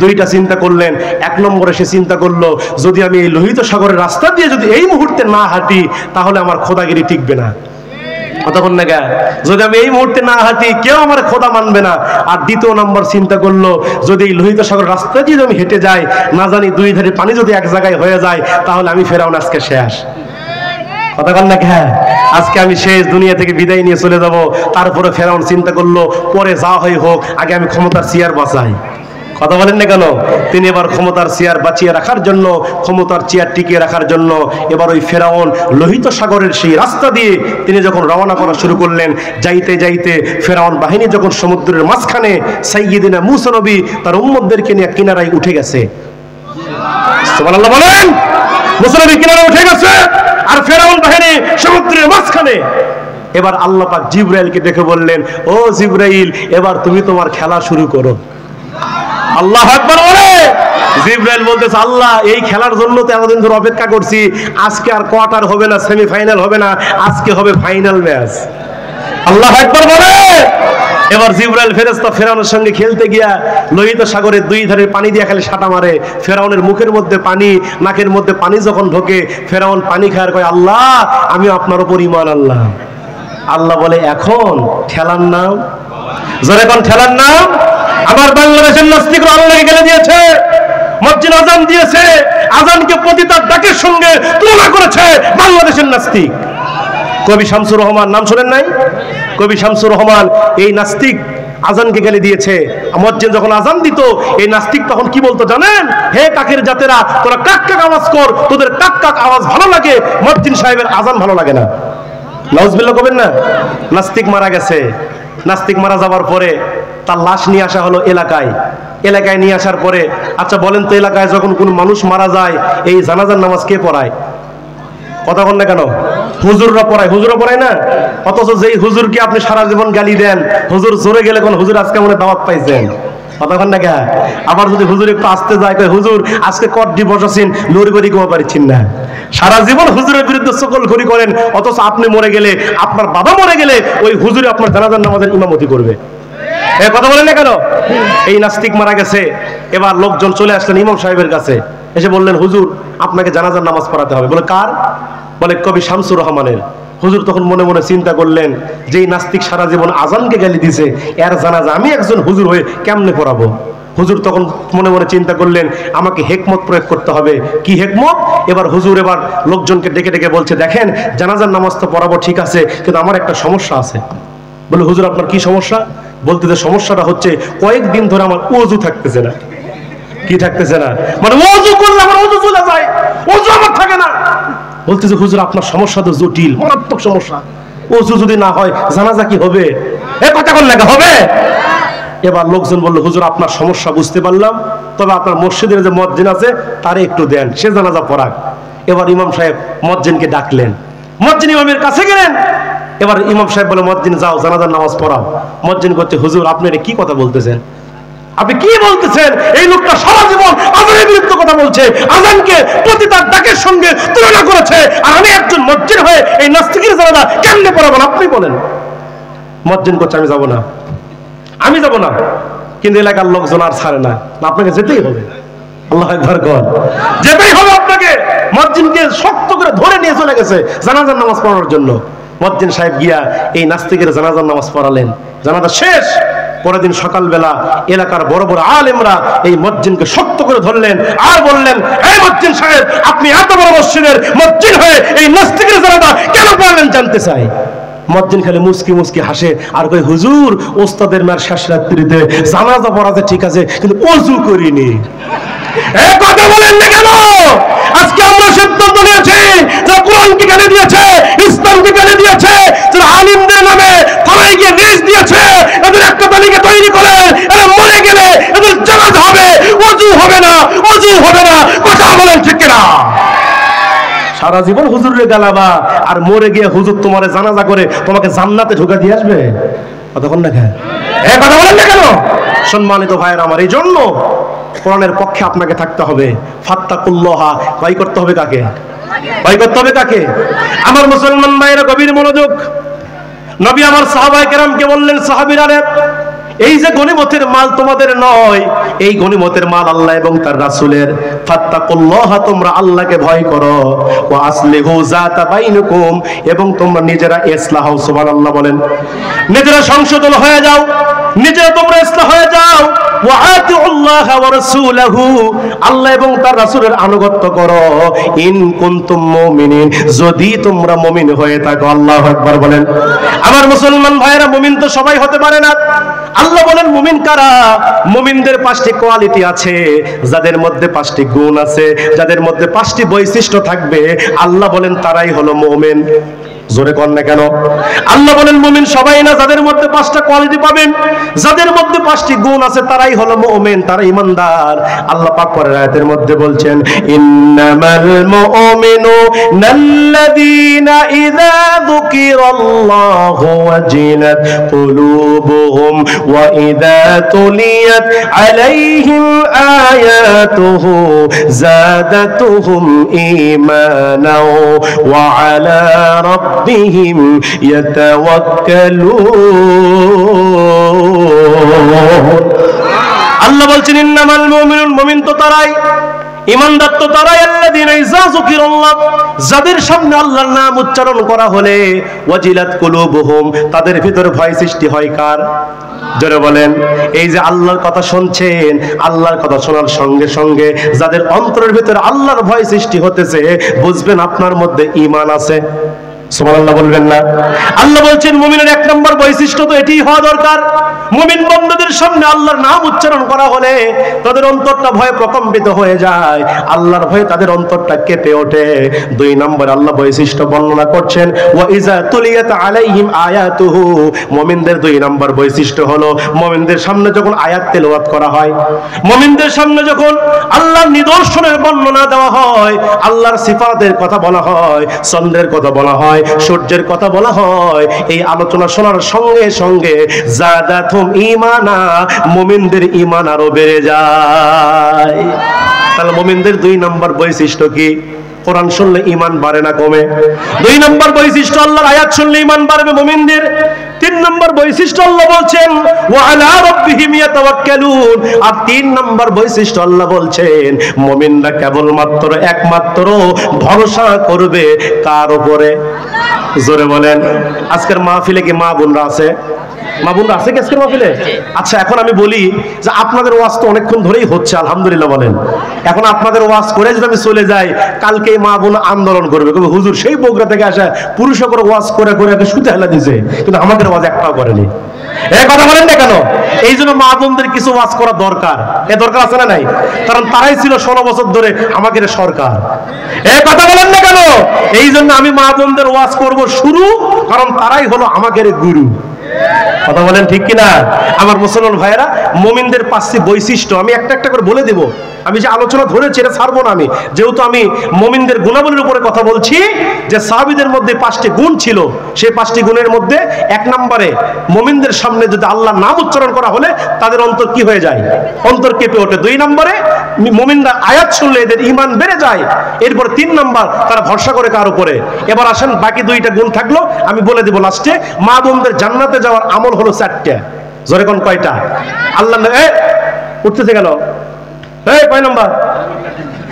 2টা চিন্তা করলেন। 1 নম্বরে সে চিন্তা করলো যদি আমি এই লোহিত সাগরের রাস্তা দিয়ে যদি এই মুহূর্তে না হাঁটি তাহলে আমার খোদাগিরি টিকবে না। কতক্ষণ না গা, যদি আমি এই মুহূর্তে না হাঁটি কেউ আমার খোদা মানবে না। আর 2 নম্বর চিন্তা করলো যদি এই লোহিত সাগর রাস্তা দিয়ে আমি হেঁটে যাই, না জানি 2 ধারে পানি যদি এক জায়গায় হয়ে যায় তাহলে আমি ফেরাউন আজকে শেষ। কথা বল না হ্যাঁ, আজকে আমি শেষ, দুনিয়া থেকে বিদায় নিয়ে চলে যাব। তারপরে ফেরাউন চিন্তা করলো পরে যা হয় হোক, আগে আমি ক্ষমতার চেয়ার বাঁচাই। কথা বলেন না কেন? তিনি এবার ক্ষমতার চেয়ার বাঁচিয়ে রাখার জন্য, ক্ষমতার চেয়ার টিকিয়ে রাখার জন্য এবার ওই ফেরাউন লোহিত সাগরের সেই রাস্তা দিয়ে তিনি যখন রওনা করা শুরু করলেন, যাইতে যাইতে ফেরাউন বাহিনী যখন সমুদ্রের মাঝখানে সাইয়্যিদিনা মূসা নবী তার উম্মতদেরকে নিয়ে কিনারায় উঠে গেছে। সুবহানাল্লাহ বলেন। মূসা নবী কিনারায় উঠে গেছে আর ফেরাউন বাহিনী সমুদ্রের মাঝখানে। এবার আল্লাহ পাক জিবরাইলকে দেখে বললেন, ও জিবরাইল, এবার তুমি তোমার খেলা শুরু করো। আল্লাহু আকবার বলে। জিবরাইল বলতেছে, আল্লাহ এই খেলার জন্য তো এতদিন ধরে অপেক্ষা করছি, আজকে আর কোয়ার্টার হবে না, সেমিফাইনাল হবে না, আজকে হবে ফাইনাল ম্যাচ। আল্লাহু আকবার বলে। এবার জিবরাইল ফেরেশতা ফেরাউনের সঙ্গে খেলতে গিয়া লোহিত সাগরের 2 ধারে পানি দিয়ে খালি সাঁটা মারে। ফেরাউনের মুখের মধ্যে পানি, নাকের মধ্যে পানি যখন ঢোকে ফেরাউন পানি খায়, কয় আল্লাহ আমি আপনার উপর ঈমান আনলাম। আল্লাহ বলে এখন খেলার নাম জোরে কোন ঠেলার নাম? আমার বাংলাদেশের নাস্তিকরা আল্লাহকে গেলে দিয়েছে, মসজিদ আজান দিয়েছে, আজানকে পতিতার ডাকের সঙ্গে তুলনা করেছে বাংলাদেশের নাস্তিক। কবি শামসুর রহমান নাম শোনেন নাই? কবি শামসুর রহমান এই নাস্তিক আজানকে গালি দিয়েছে। মুয়াজ্জিন যখন আজান দিত, এই নাস্তিক তখন কি বলতো জানেন? হে কাকের জাতেরা, তোরা কাক কাক আওয়াজ কর, তোদের কাক কাক আওয়াজ ভালো লাগে, মুয়াজ্জিন সাহেবের আজান ভালো লাগে না। নাউজুবিল্লাহ কবেন না? নাস্তিক মারা গেছে। নাস্তিক মারা যাওয়ার পরে তার লাশ নিয়ে আসা হলো এলাকায়। এলাকায় নিয়ে আসার পরে, আচ্ছা বলেন তো, এলাকায় যখন কোনো মানুষ মারা যায় এই জানাজার নামাজ কে পড়ায়? কথা বল না কেন? হুজুররা পড়ায়। হুজুররা পড়ায় না? অথচ যেই হুজুরকে আপনি সারা জীবন গালি দেন, হুজুর জোরে গেলে কোন হুজুর আজকে মনে দাওয়াত পাইছেন? কতক্ষণ না কে? আবার যদি হুজুর একটু আসতে যায়, হুজুর আজকে কট দিবস আছেন, লড়ি বড়ি কমা পারছেন না। সারা জীবন হুজুরের বিরুদ্ধে সকল ঘুরি করেন, অথচ আপনি মরে গেলে, আপনার বাবা মরে গেলে ওই হুজুরে আপনার জানাজার নামাজের ইমামতি করবে। কথা বলেন না কেন? এই নাস্তিক মারা গেছে। এবার লোকজন চলে আসলেন ইমাম সাহেবের কাছে, এসে বললেন, হুজুর আপনাকে জানাজার নামাজ পড়াতে হবে। বলে কার? বলে কবি শামসুর রহমানের। হুজুর তখন মনে মনে চিন্তা করলেন, যে এই নাস্তিক সারা জীবন আজানকে গালি দিছে, এর জানাজা আমি একজন হুজুর হয়ে কেমনে পড়াবো? হুজুর তখন মনে মনে চিন্তা করলেন, আমাকে হেকমত প্রয়োগ করতে হবে। কি হেকমত? এবার হুজুর এবার লোকজনকে ডেকে ডেকে বলছে, দেখেন জানাজার নামাজ তো পড়াবো ঠিক আছে, কিন্তু আমার একটা সমস্যা আছে। বলে হুজুর আপনার কি সমস্যা? বলতে যে সমস্যাটা হচ্ছে কয়েকদিন ধরে আমার ওযু থাকতেছে না। কি থাকতেছে না? মানে ওযু করলে আমার ওযু চলে যায়, ওযু আমার থাকে না। বলতে যে হুজুর আপনার সমস্যা তো জটিল, মারাত্মক সমস্যা, ওযু যদি না হয় জানাজা কি হবে? এ কথা বল না হবে? এবার লোকজন বলল, হুজুর আপনার সমস্যা বুঝতে পারলাম, তবে আপনার মসজিদের যে মুয়াজ্জিন আছে তারে একটু দেন, সে জানাজা পড়াক। এবার ইমাম সাহেব মুয়াজ্জিনকে ডাকলেন। মুয়াজ্জিন ইমামের কাছে গেলেন। এবার ইমাম সাহেব বলে, মুয়াজ্জিন যাও জানাজার নামাজ পড়াও। মুয়াজ্জিন করছে, হুজুর আপনি এটা কি কথা বলতেছেন? আপনি কি বলতেছেন? এই লোকটা সারা জীবন আজানের বিরুদ্ধে কথা বলছে, আজানকে পতিতার ডাকের সঙ্গে তুলনা করেছে, আর আমি একজন মুয়াজ্জিন হয়ে এই নাস্তিকের জানাজা কেমনে পড়াবেন আপনি বলেন? মুয়াজ্জিন করছে, আমি যাব না, আমি যাব না। কিন্তু এলাকার লোকজন আর ছাড়ে না, আপনাকে যেতেই হবে। আল্লাহু আকবার কর, যেতেই হবে আপনাকে। মুয়াজ্জিনকে শক্ত করে ধরে নিয়ে চলে গেছে জানাজার নামাজ পড়ানোর জন্য। মুয়াজ্জিন সাহেব গিয়া এই নাস্তিকের জানাজার নামাজ পড়ালেন। জানাজা শেষ। পরের দিন সকালবেলা এলাকার বড় বড় আলেমরা এই মুয়াজ্জিনকে শক্ত করে ধরলেন আর বললেন, এই মুয়াজ্জিন সাহেব, আপনি এত বড় মসজিদের মুয়াজ্জিন হয়ে এই নাস্তিকের জানাজা কেন পড়ালেন জানতে চাই। মুয়াজ্জিন খালি মুস্কি মুস্কি হাসে আর কই, হুজুর ওস্তাদের মার শেষ রাত্রিতে জানাজা পড়াতে ঠিক আছে, কিন্তু ওযু করিনি। এই কথা বলেন না কেন? আজকে আমরা সিদ্ধান্ত নিয়েছি, যে কোরআনকে গালি দিয়েছে, ইসলামকে গালি দিয়েছে, যারা আলিমদের নামে থানায় গিয়ে রেস দিয়েছে, এদের একটা তালিকা তৈরি করে, এরা মরে গেলে এদের জানাজা হবে, ওযু হবে না, ওযু হবে না। কথা বলেন ঠিক কিনা? সারা জীবন হুজুরের গালাবা, আর মরে গিয়ে হুজুর তোমারে জানাজা করে তোমাকে জান্নাতে ঢোকা দিয়ে আসবে। কতক্ষণ না খায়? এই কথা বলেন না কেন? সম্মানিত ভাইয়েরা আমার, এই জন্য কোরআনের পক্ষে আপনাকে থাকতে হবে। ফাত্তাকুল্লাহা, ভয় করতে হবে কাকে? ভয় করতে হবে কাকে? আমার মুসলমান ভাইয়েরা গভীর মনোযোগ। নবী আমার সাহাবায়ে কেরামকে বললেন, সাহাবীরা রে, এই যে গনিমতের মাল তোমাদের নয়, এই গনিমতের মাল আল্লাহ এবং তার রাসূলের। ফাত্তাকুল্লাহা, তোমরা আল্লাহকে ভয় করো। ওয়া আসলিহু যাতা বাইনুকুম, এবং তোমরা নিজেরা ইসলাহ হও। সুবহানাল্লাহ বলেন। নিজেরা সংশোধন হয়ে যাও, নিজেরা তোমরা ইসলাহ হয়ে যাও। ওয়া আতিউল্লাহ ওয়া রাসূলাহু, আল্লাহ এবং তার রাসূলের আনুগত্য করো। ইন কুনতুম মুমিনিন, যদি তোমরা মুমিন হয়ে থাকো। আল্লাহু আকবার বলেন। আমার মুসলমান ভাইয়েরা, মুমিন তো সবাই হতে পারে না। আল্লাহ বলেন মুমিন কারা? মুমিনদের 5টি কোয়ালিটি আছে, যাদের মধ্যে 5টি গুণ আছে, যাদের মধ্যে 5টি বৈশিষ্ট্য থাকবে। আল্লাহ বলেন তারাই হলো মুমিন। জোরে কর না কেন? আল্লাহ বলেন মুমিন সবাই না, যাদের মধ্যে 5টা কোয়ালিটি পাবেন, যাদের মধ্যে 5টি গুণ আছে, তারাই হলো মুমিন, তারা ঈমানদার। আল্লাহ পাক পরের আয়াতের মধ্যে বলছেন, ইন্নামাল মুমিনুনাল্লাযীনা ইযা যুকিরাল্লাহু ওয়াজিলাত কুলুবুহুম ওয়া ইযা তুলিয়াত আলাইহিম আয়াতুহু যাদাতুহুম ঈমানাও ওয়া আলা রাব্বিহিম ইয়াতাওয়াক্কালুন। আল্লাহ বলছেন, ইন্নামাল মুমিনুন, মুমিন তো তারাই, ঈমানদার তো তারাই, আল্লাযীনা ইযা যুকিরাল্লাহ, যাদের সামনে আল্লাহর নাম উচ্চারণ করা হলে ওয়াজিলাত কুলুবুহুম, তাদের ভিতরে ভয় সৃষ্টি হয়। কার? জোরে বলেন। এই যে আল্লাহর কথা শুনছেন, আল্লাহর কথা শোনার সঙ্গে সঙ্গে যাদের অন্তরের ভিতরে আল্লাহর ভয় সৃষ্টি হতেছে, বুঝবেন আপনার মধ্যে ঈমান আছে। সুবহানাল্লাহ বলবেন না? আল্লাহ বলছেন মুমিনের এক নম্বর বৈশিষ্ট্য তো এটাই হওয়া দরকার। মুমিন বান্দাদের সামনে আল্লাহর নাম উচ্চারণ করা হলে তাদের অন্তরটা ভয়ে প্রকম্পিত হয়ে যায়, আল্লাহর ভয়ে তাদের অন্তরটা কেঁপে ওঠে। দুই নম্বর আল্লাহ বৈশিষ্ট্য বর্ণনা করছেন, ওয়া ইযা তুলিয়াত আলাইহিম আয়াতুহু, মুমিনদের দুই নম্বর বৈশিষ্ট্য হলো মুমিনদের সামনে যখন আয়াত তেলাওয়াত করা হয়, মুমিনদের সামনে যখন আল্লাহর নিদর্শনের বর্ণনা দেওয়া হয়, আল্লাহর সিফাতের কথা বলা হয়, চন্দ্রের কথা বলা হয়, সূর্যের কথা বলা হয়, এই আলোচনা শোনার সঙ্গে সঙ্গে জাদাতুম ঈমানা, মুমিনদের ঈমান আরো বেড়ে যায়। তাহলে মুমিনদের দুই নম্বর বৈশিষ্ট্য কি? কোরআন শুনলে ঈমান বাড়ে না কমে? দুই নম্বর বৈশিষ্ট্য আল্লাহর আয়াত শুনলে ঈমান বাড়বে মুমিনদের। তিন নম্বর বৈশিষ্ট্য আল্লাহ বলছেন ওয়া আলা রাব্বিহিম ইয়াতাওয়াক্কালুন, আর তিন নম্বর বৈশিষ্ট্য আল্লাহ বলছেন মুমিনরা কেবলমাত্র একমাত্র ভরসা করবে কার উপরে? জোরে বলেন। আজকের মাহফিলে কি মা বোনরা আছে? মা বোনরা আছে কি আজকের মাহফিলে? আচ্ছা, এখন আমি বলি যে আপনাদের ওয়াজ তো অনেকক্ষণ ধরেই হচ্ছে, আলহামদুলিল্লাহ বলেন। এখন আপনাদের ওয়াজ করে যদি আমি চলে যাই, কালকে মা বোন আন্দোলন করবে, হুজুর সেই বগুড়া থেকে আসা পুরুষ করে ওয়াজ করে করে শুতে হেলা দিছে, কিন্তু আমাদের ওয়াজ একটাও করেনি। এই কথা বলেন না কেন? এই জন্য মা বোনদের কিছু ওয়াজ করা দরকার। এ দরকার আছে না নাই? কারণ তারাই ছিল 16 বছর ধরে আমাদের সরকার। এই কথা বলেন না কেন? এই জন্য আমি মা বোনদের ওয়াজ করব শুরু, কারণ তারাই হলো আমাদের গুরু। কথা বলেন ঠিক কিনা? আমার মুসলমান ভাইয়েরা, মুমিনদের 5টি বৈশিষ্ট্য আমি একটা একটা করে বলে দেব। আমি যে আলোচনা ধরেছি এটা ছাড়বো না আমি, যেহেতু আমি মুমিনদের গুণাবলীর উপরে কথা বলছি। যে সাহাবীদের মধ্যে 5টি গুণ ছিল, সেই 5টি গুণের মধ্যে এক নম্বরে মুমিনদের সামনে যদি আল্লাহর নাম উচ্চারণ করা হলে তাদের অন্তর কি হয়ে যায়? অন্তর কেঁপে ওঠে। 2 নম্বরে মুমিনরা আয়াত শুনলে এদের ঈমান বেড়ে যায়। এরপর 3 নম্বর তারা ভরসা করে কার উপরে? এবার আসেন বাকি 2টা গুণ থাকলো আমি বলে দেব লাস্টে। মা বোনদের জান্নাতে যাওয়ার আমল হলো 4টা। জোরে কোন কয়টা? আল্লাহ উঠতেছে কেন? এই কয় নম্বর?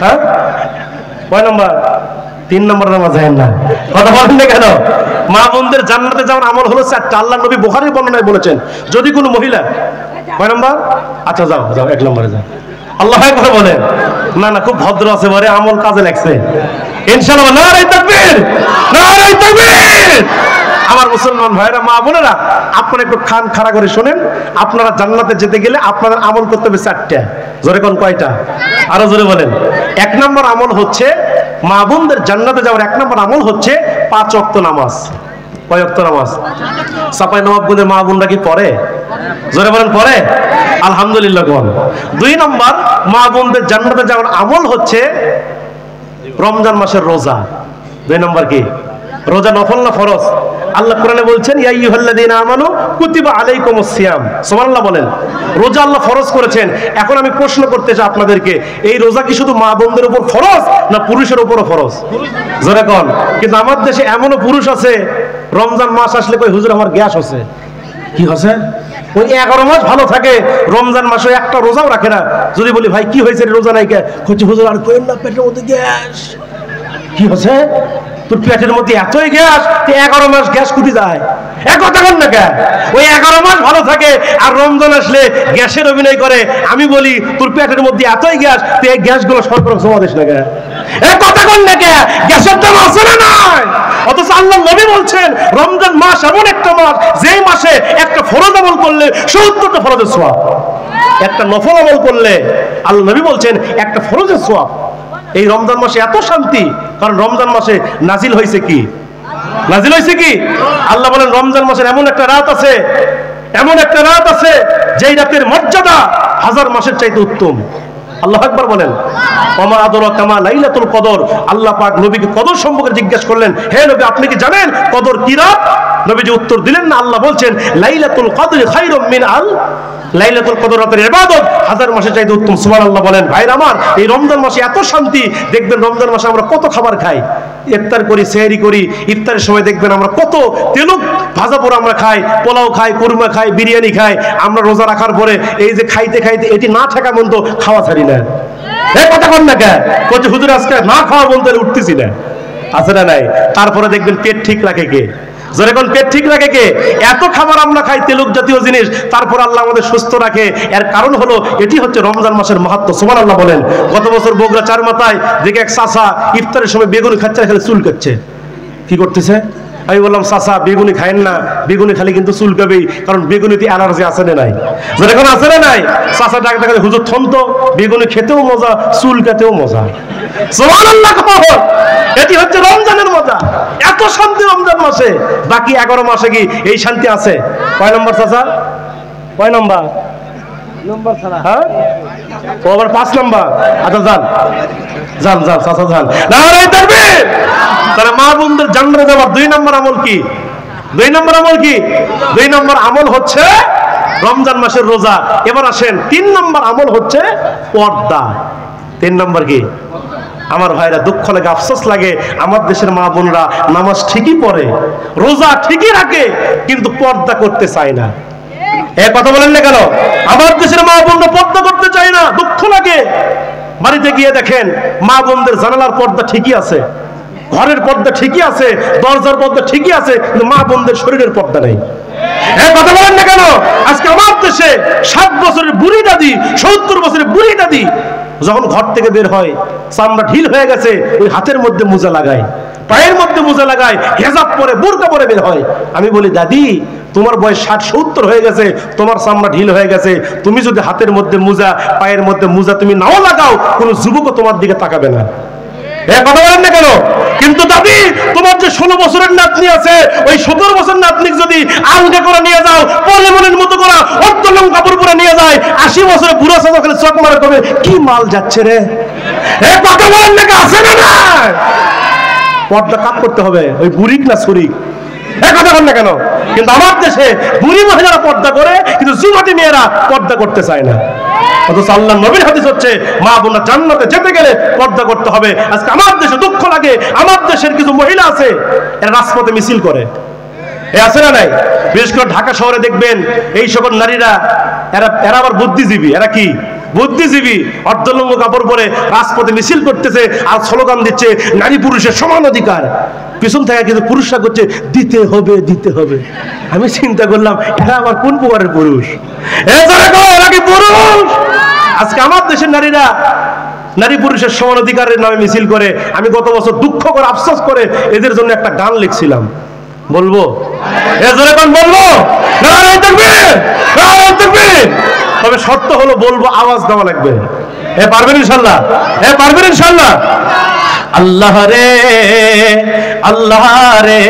হ্যাঁ, কয় নম্বর? 3 নম্বর নামাজ হয় না। কথা বলেন না কেন? মা বোনদের জান্নাতে যাওয়ার আমল হলো 4টা। আল্লাহ নবী বুখারীর বর্ণনায় বলেছেন, যদি কোনো মহিলা, কয় নম্বর? আচ্ছা যাও যাও, 1 নম্বরে যাও। আল্লাহ একবার বলেন। না না, খুব ভদ্র আছে, বলে আমল কাজে লাগছে ইনশাআল্লাহ। নারে তাকবীর, নারে তাকবীর। আমার মুসলমান ভাইরা, মা বোনেরা, আপনারা একটু কান খাড়া করে শোনেন। আপনারা জান্নাতে যেতে গেলে আপনাদের আমল করতে হবে 4টা। জোরে কোন কয়টা? আরো জোরে বলেন। 1 নম্বর আমল হচ্ছে, মা বোনদের জান্নাতে যাওয়ার 1 নম্বর আমল হচ্ছে 5 ওয়াক্ত নামাজ। কয় ওয়াক্ত নামাজ? সাপাই নবাবগঞ্জের মা বোনরা কি পড়ে? জোরে বলেন, পড়ে? আলহামদুলিল্লাহ। 2 নম্বর মা বোনদের জান্নাতে যাওয়ার আমল হচ্ছে রমজান মাসের রোজা। 2 নম্বর কি? রোজা নফল না ফরজ? আল্লাহ কোরআনে বলছেন ইয়া আইয়ুহাল্লাযীনা আমানু কুতিবা আলাইকুমুস সিয়াম। সুবহানাল্লাহ বলেন। রোজা আল্লাহ ফরজ করেছেন। এখন আমি প্রশ্ন করতে চাই আপনাদেরকে, এই রোজা কি শুধু মা বোনদের উপর ফরজ না পুরুষের উপরও ফরজ? জোরে কোন। কিন্তু আমার দেশে এমনও পুরুষ আছে, রমজান মাস আসলে কই হুজুর আমার গ্যাস হচ্ছে। কি হচ্ছে? ওই 11 মাস ভালো থাকে, রমজান মাসে একটা রোজাও রাখে না। যদি বলি ভাই কি হয়েছে রোজা নাই কে? কইছে হুজুর আর কইেন না, পেটের মধ্যে গ্যাস। কি হচ্ছে? তোর পেটের মধ্যে এতই গ্যাস, 11 মাস গ্যাস কুটি যায়। এক কথা বল না কে? ওই 11 মাস ভালো থাকে, আর রমজান আসলে গ্যাসের অভিনয় করে। আমি বলি তোর পেটের মধ্যে এতই গ্যাস, তুই এই গ্যাসগুলো সরকার জমা দিস না কে? এক কথা বল না কে? গ্যাসের দাম আছে না নাই? অথচ আল্লাহ নবী বলছেন রমজান মাস এমন একটা মাস, যেই মাসে একটা ফরজ আমল করলে 70টা ফরজের সওয়াব, একটা নফল আমল করলে আল্লাহ নবী বলছেন একটা ফরজের সওয়াব। এই রমজান মাসে এত শান্তি, কারণ রমজান মাসে নাজিল হয়েছে কি? নাজিল হয়েছে কি? আল্লাহ বলেন রমজান মাসের এমন একটা রাত আছে, এমন একটা রাত আছে যেই রাতের মর্যাদা 1000 মাসের চাইতে উত্তম। আল্লাহু আকবার বলেন। ওমা আদরাকা মা লাইলাতুল কদর। আল্লাহ পাক নবীকে কদর সম্পর্কে জিজ্ঞেস করলেন, হে নবী আপনি কি জানেন কদর কি রাত? নবীজি উত্তর দিলেন না। আল্লাহ বলছেন লাইলাতুল কদর খায়রুম মিন লাইলাতুল কদর রাতের ইবাদত 1000 মাসের চাইতে উত্তম। সুবহানাল্লাহ বলেন। ভাইরা আমার, এই রমজান মাসে এত শান্তি। দেখবেন রমজান মাসে আমরা কত খাবার খাই, ইফতার করি, সেহরি করি। ইফতারের সময় দেখবেন আমরা কত তেলুক ভাজা পোড়া আমরা খাই, পোলাও খাই, কুরমা খাই, বিরিয়ানি খাই। আমরা রোজা রাখার পরে এই যে খাইতে খাইতে এটি না থাকা মন তো খাওয়া ছাড়ি না। এই কথা বল না কে? কত হুজুর আজকে না খাওয়া বলতে উঠতেছি না, আছে না নাই? তারপরে দেখবেন পেট ঠিক রাখে কে? যখন পেট ঠিক রাখে কে? এত খাবার আমরা খাই তেলুক জাতীয় জিনিস, তারপর আল্লাহ আমাদের সুস্থ রাখে। এর কারণ হলো এটি হচ্ছে রমজান মাসের মাহাত্ম্য। সুবহানাল্লাহ বলেন। গত বছর বগুড়া চার মাথায় দেখে এক চাচা ইফতারের সময় বেগুনি খাচ্ছে, খালি চুল কাটছে। কি করতেছে? আমি বললাম চাচা বেগুনি খায়েন না, বেগুনি খালি কিন্তু চুলকাবেই, কারণ বেগুনিতে অ্যালার্জি আছে না নাই? যখন আছে না নাই, চাচা ডাক ডাকে হুজুর থন তো, বেগুনি খেতেও মজা, চুলকাতেও মজা। সুবহানাল্লাহ। এটি হচ্ছে রমজানের মজা। এত শান্তি রমজান মাসে, বাকি 11 মাসে কি এই শান্তি আছে? কয় নম্বর চাচা? কয় নম্বর? হ্যাঁ, ও আবার 5 নম্বর। আচ্ছা যান যান যান চাচা যান। নারে তাকবীর। তাহলে মা বোনদের জান্নাতে যাওয়ার 2 নম্বর আমল কি? 2 নম্বর আমল কি? 2 নম্বর আমল হচ্ছে রমজান মাসের রোজা। এবার আসেন 3 নম্বর আমল হচ্ছে পর্দা। 3 নম্বর কি? আমার ভাইরা দুঃখ লাগে, আফসোস লাগে, আমার দেশের মা বোনরা নামাজ ঠিকই পড়ে, রোজা ঠিকই রাখে, কিন্তু পর্দা করতে চায় না। কথা বলেন না কেন? আমার দেশের মা বোনরা পর্দা করতে চায় না, দুঃখ লাগে। বাড়িতে গিয়ে দেখেন মা বোনদের জানালার পর্দা ঠিকই আছে, ঘরের পর্দা ঠিকই আছে, দরজার পর্দা ঠিকই আছে, কিন্তু মা বোনদের শরীরের পর্দা নেই। কথা বলেন না কেন? আজকে আমার দেশে 60 বছরের বুড়ি দাদি, 70 বছরের বুড়ি দাদি যখন ঘর থেকে বের হয়, চামড়া ঢিল হয়ে গেছে, ওই হাতের মধ্যে মোজা লাগায়, পায়ের মধ্যে মোজা লাগায়, হেজাব পরে, বোরকা পরে বের হয়। আমি বলি দাদি, তোমার বয়স 60-70 হয়ে গেছে, তোমার চামড়া ঢিল হয়ে গেছে, তুমি যদি হাতের মধ্যে মোজা, পায়ের মধ্যে মোজা তুমি নাও লাগাও, কোনো যুবকও তোমার দিকে তাকাবে না। কথা বলেন না কেন? কিন্তু দাদি, তোমার যে 16 বছরের নাতনি আছে, ওই 17 বছরের নাতনি যদি আলগা করে নিয়ে যাও, পরে মনের মতো করা অর্ধলং কাপড় পরে নিয়ে যায়, 80 বছরের বুড়ো সাজা করে চোখ মারা করবে, কি মাল যাচ্ছে রে? কথা বলেন না, আছে না না? পর্দা কাট করতে হবে, ওই বুড়িক না ছুরিক। কথা বলেন না কেন? কিন্তু আমার দেশে বুড়ি মহিলারা পর্দা করে, কিন্তু যুবতী মেয়েরা পর্দা করতে চায় না। অথচ আল্লাহর নবীর হাদিস হচ্ছে মা বোনরা জান্নাতে যেতে গেলে পর্দা করতে হবে। আজকে আমার দেশে দুঃখ লাগে, আমার দেশের কিছু মহিলা আছে, এরা রাজপথে মিছিল করে, আছে না নাই? বিশেষ করে ঢাকা শহরে দেখবেন এই সকল নারীরা, এরা আবার বুদ্ধিজীবী। এরা কি? বুদ্ধিজীবী। অর্ধলঙ্গ কাপড় পরে রাজপথে মিছিল করতেছে আর স্লোগান দিচ্ছে নারী পুরুষের সমান অধিকার। পিছন থেকে কিন্তু পুরুষরা করছে দিতে হবে, দিতে হবে। আমি চিন্তা করলাম, এরা আবার কোন প্রকারের পুরুষ? এরা কি পুরুষ? আজকে আমার দেশের নারীরা নারী পুরুষের সমান অধিকারের নামে মিছিল করে। আমি গত বছর দুঃখ করে, আফসোস করে এদের জন্য একটা গান লিখছিলাম। বলবো? বলবো? তবে শর্ত হলো বলবো, আওয়াজ দেওয়া লাগবে। পারবেন ইনশাল্লাহ? পারবেন ইনশাল্লাহ? আল্লাহ রে, আল্লাহ রে,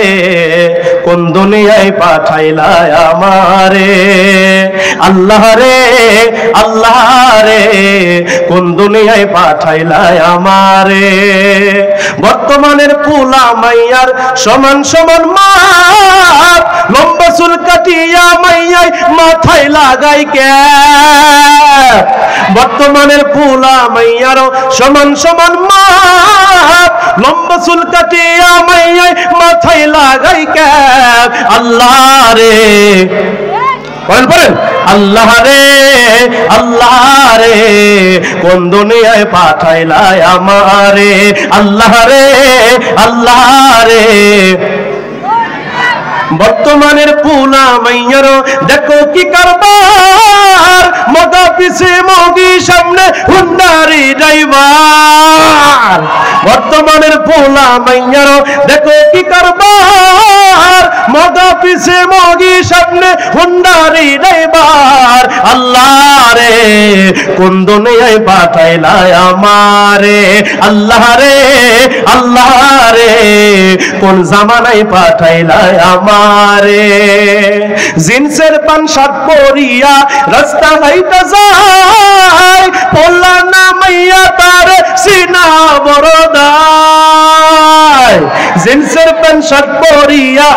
কোন দুনিয়ায় পাঠাইলা আমারে? আল্লাহ রে, আল্লাহ রে, কোন দুনিয়ায় পাঠাইলা আমারে? বর্তমানের পোলা মাইয়ার সমান সমান মাপ, লম্বা চুল কাটিয়া মাইয়াই মাথায় লাগাই কে? বর্তমানের পোলা মাইয়ারও সমান সমান মাপ, লম্বা চুল কাটিয়া মাইয়াই মাথায় লাগাই কে? আল্লাহ রে, বলেন আল্লাহ রে, আল্লাহ রে, কোন দুনিয়ায় পাঠাইলা আমারে? আল্লাহ রে, আল্লাহ রে। বর্তমানের পোলা মাইয়ারও দেখো কি কারবার, মগা পিছে মগি, সামনে হুন্ডারি ড্রাইভার। বর্তমানের পোলা মাইয়ারও দেখো কি কারবার, মগা পিছে মগি, সামনে হুন্ডারি ড্রাইভার। আল্লাহ রে, কোন দুনিয়ায় পাঠাইলা আমারে? আল্লাহ রে, আল্লাহ রে, কোন জামানায় পাঠাইলা আমারে? জিন্সের প্যান্ট শার্ট পরিয়া রাস্তা হাইটা যায়, পোলা না মাইয়া তার সিনা বড়দায়। জিন্সের প্যান্ট শার্ট পরিয়া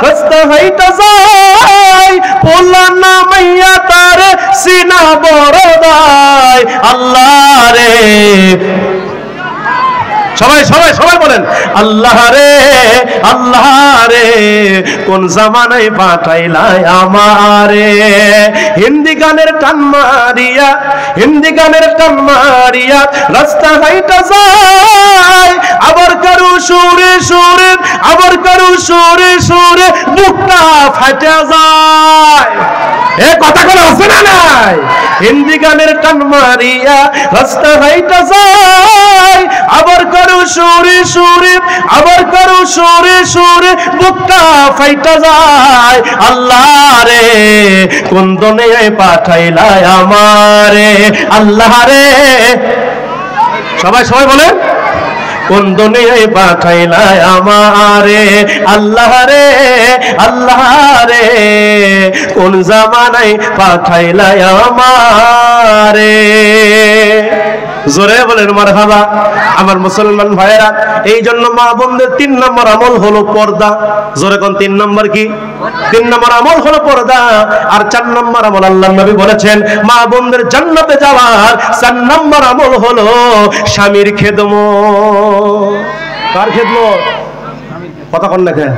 রাস্তা হাইটা যায়, পোলা না মাইয়া তার সিনা বড়দায়। আল্লাহ রে, সবাই সবাই সবাই বলেন আল্লাহ রে কোন জামানায় পাঠাইলাই আমারে। হিন্দি গানের টান মারিয়া রাস্তা হাইটা যায়, আবার কারু সুরে সুরে বুকটা ফাটা যায়। এ কথা কোন আছে না নাই? হিন্দি গানের টান মারিয়া রাস্তা হাইটা যায়, আবার কারু সুরে সুরে বুকটা ফাইটা যায়। আল্লাহ রে কোন দুনিয়ায় পাঠাইলাই আমারে। আল্লাহ রে সবাই সবাই বলেন কোন দুনিয়ায় পাঠাইলাই আমারে। আল্লাহ রে কোন জামানায় পাঠাইলাই আমারে। জোরে বলেন মারহাবা। আমার মুসলমান ভাইয়েরা, এই জন্য মা বোনদের 3 নম্বর আমল হলো পর্দা। জোরে কোন 3 নম্বর কি? 3 নম্বর আমল হলো পর্দা। আর 4 নম্বর আমল আল্লাহর নবী বলেছেন মা বোনদের জান্নাতে যাওয়ার 4 নম্বর আমল হলো স্বামীর খেদমত। কার খেদমত? কথা কন না কেন?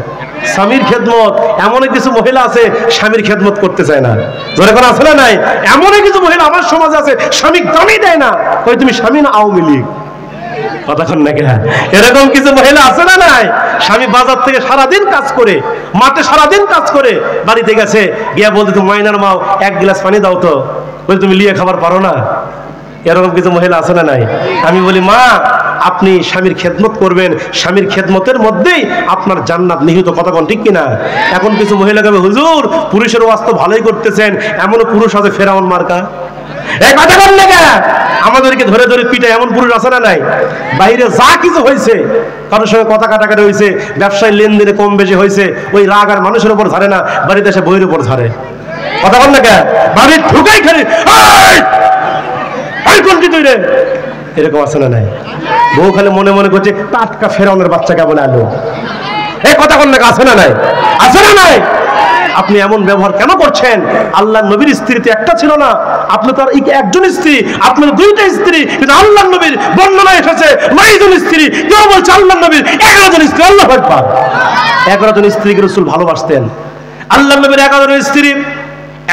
স্বামীর খেদমত। এমন কিছু মহিলা আছে স্বামীর খেদমত করতে চায় না। জোরে কোন আছে না নাই? এমন কিছু মহিলা আমার সমাজে আছে স্বামী দামই দেয় না, কই তুমি স্বামী না আওয়ামী লীগ। কথা কন না কেন? এরকম কিছু মহিলা আছে না নাই? স্বামী বাজার থেকে সারাদিন কাজ করে, মাঠে সারাদিন কাজ করে, বাড়িতে গেছে গিয়া বলতে তুমি মাইনার মাও 1 গ্লাস পানি দাও তো, বলে তুমি লিয়ে খাবার পারো না। এরকম কিছু মহিলা আছে না নাই? আমি বলি মা আপনি স্বামীর খেদমত করবেন, স্বামীর খেদমতের মধ্যেই আপনার জান্নাত নিহিত। কথা কোন ঠিক কিনা? এখন কিছু মহিলা কবে হুজুর পুরুষের ওয়াজ তো ভালোই করতেছেন, এমনও পুরুষ আছে ফেরাউন মার্কা। এই কথা কোন লাগা আমাদেরকে ধরে ধরে পিটায় এমন পুরুষ আছে না নাই? বাইরে যা কিছু হয়েছে, কারোর সঙ্গে কথা কাটাকাটি হয়েছে, ব্যবসায় লেনদেনে কম বেশি হয়েছে, ওই রাগ আর মানুষের উপর ঝাড়ে না, বাড়িতে এসে বইয়ের উপর ঝাড়ে। কথা কোন লাগা বাড়ির ঠুকাই খালি এরকম আছে না নাই? বউ খালি মনে মনে করছে টাটকা ফেরাউনের বাচ্চা কেমন আলো। এই কথা কোন লাগা আছে না নাই? আছে না নাই? আপনি এমন ব্যবহার কেন করছেন? আল্লাহর নবীর স্ত্রী তো একটা ছিল না, আপনি তার একজন স্ত্রী, আপনার 2টা স্ত্রী, কিন্তু আল্লাহর নবীর বর্ণনা এসেছে 9 জন স্ত্রী। কেউ বলছে আল্লাহর নবীর 11 জন স্ত্রী। আল্লাহু আকবার। 11 জন স্ত্রীকে রাসূল ভালোবাসতেন। আল্লাহর নবীর 11 জন স্ত্রী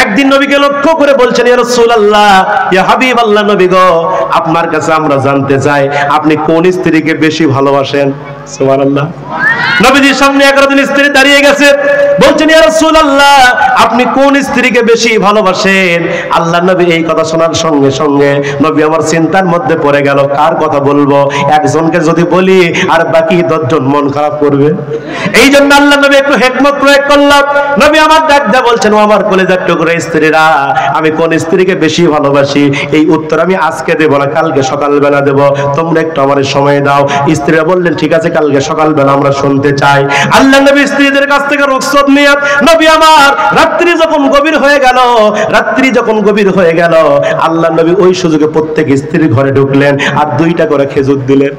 একদিন নবীকে লক্ষ্য করে বলছেন ইয়া রাসূলুল্লাহ, ইয়া হাবিবাল্লাহ, নবী গো আপনার কাছে আমরা জানতে চাই আপনি কোন স্ত্রীকে বেশি ভালোবাসেন। সুবহানাল্লাহ। নবীজির সামনে 11 জন স্ত্রী দাঁড়িয়ে গেছে, বলছেন ইয়া রাসূলুল্লাহ আপনি কোন স্ত্রীকে বেশি ভালোবাসেন? আল্লাহর নবী এই কথা শোনার সঙ্গে সঙ্গে নবী আমার চিন্তার মধ্যে পড়ে গেল কার কথা বলবো। একজনকে যদি বলি আর বাকি 10 জন মন খারাপ করবে। এই জন্য আল্লাহর নবী একটু হিকমত প্রয়োগ করলেন। নবী আমার ডাক দিয়ে বলছেন ও আমার কলিজার টুকরা স্ত্রীরা, আমি কোন স্ত্রীকে বেশি ভালোবাসি এই উত্তর আমি আজকে দেব না, কালকে সকালবেলা দেব, তোমরা একটু আমার সময় দাও। স্ত্রীরা বললেন ঠিক আছে কালকে সকালবেলা আমরা শুনতে চাই। আল্লাহর নবী স্ত্রীদের কাছ থেকে রুখসত নিয়ে নবী আমার রাত্রি যখন গভীর হয়ে গেল আল্লাহর নবী ওই সুযোগে প্রত্যেক স্ত্রীর ঘরে ঢুকলেন আর 2টা করে খেজুর দিলেন।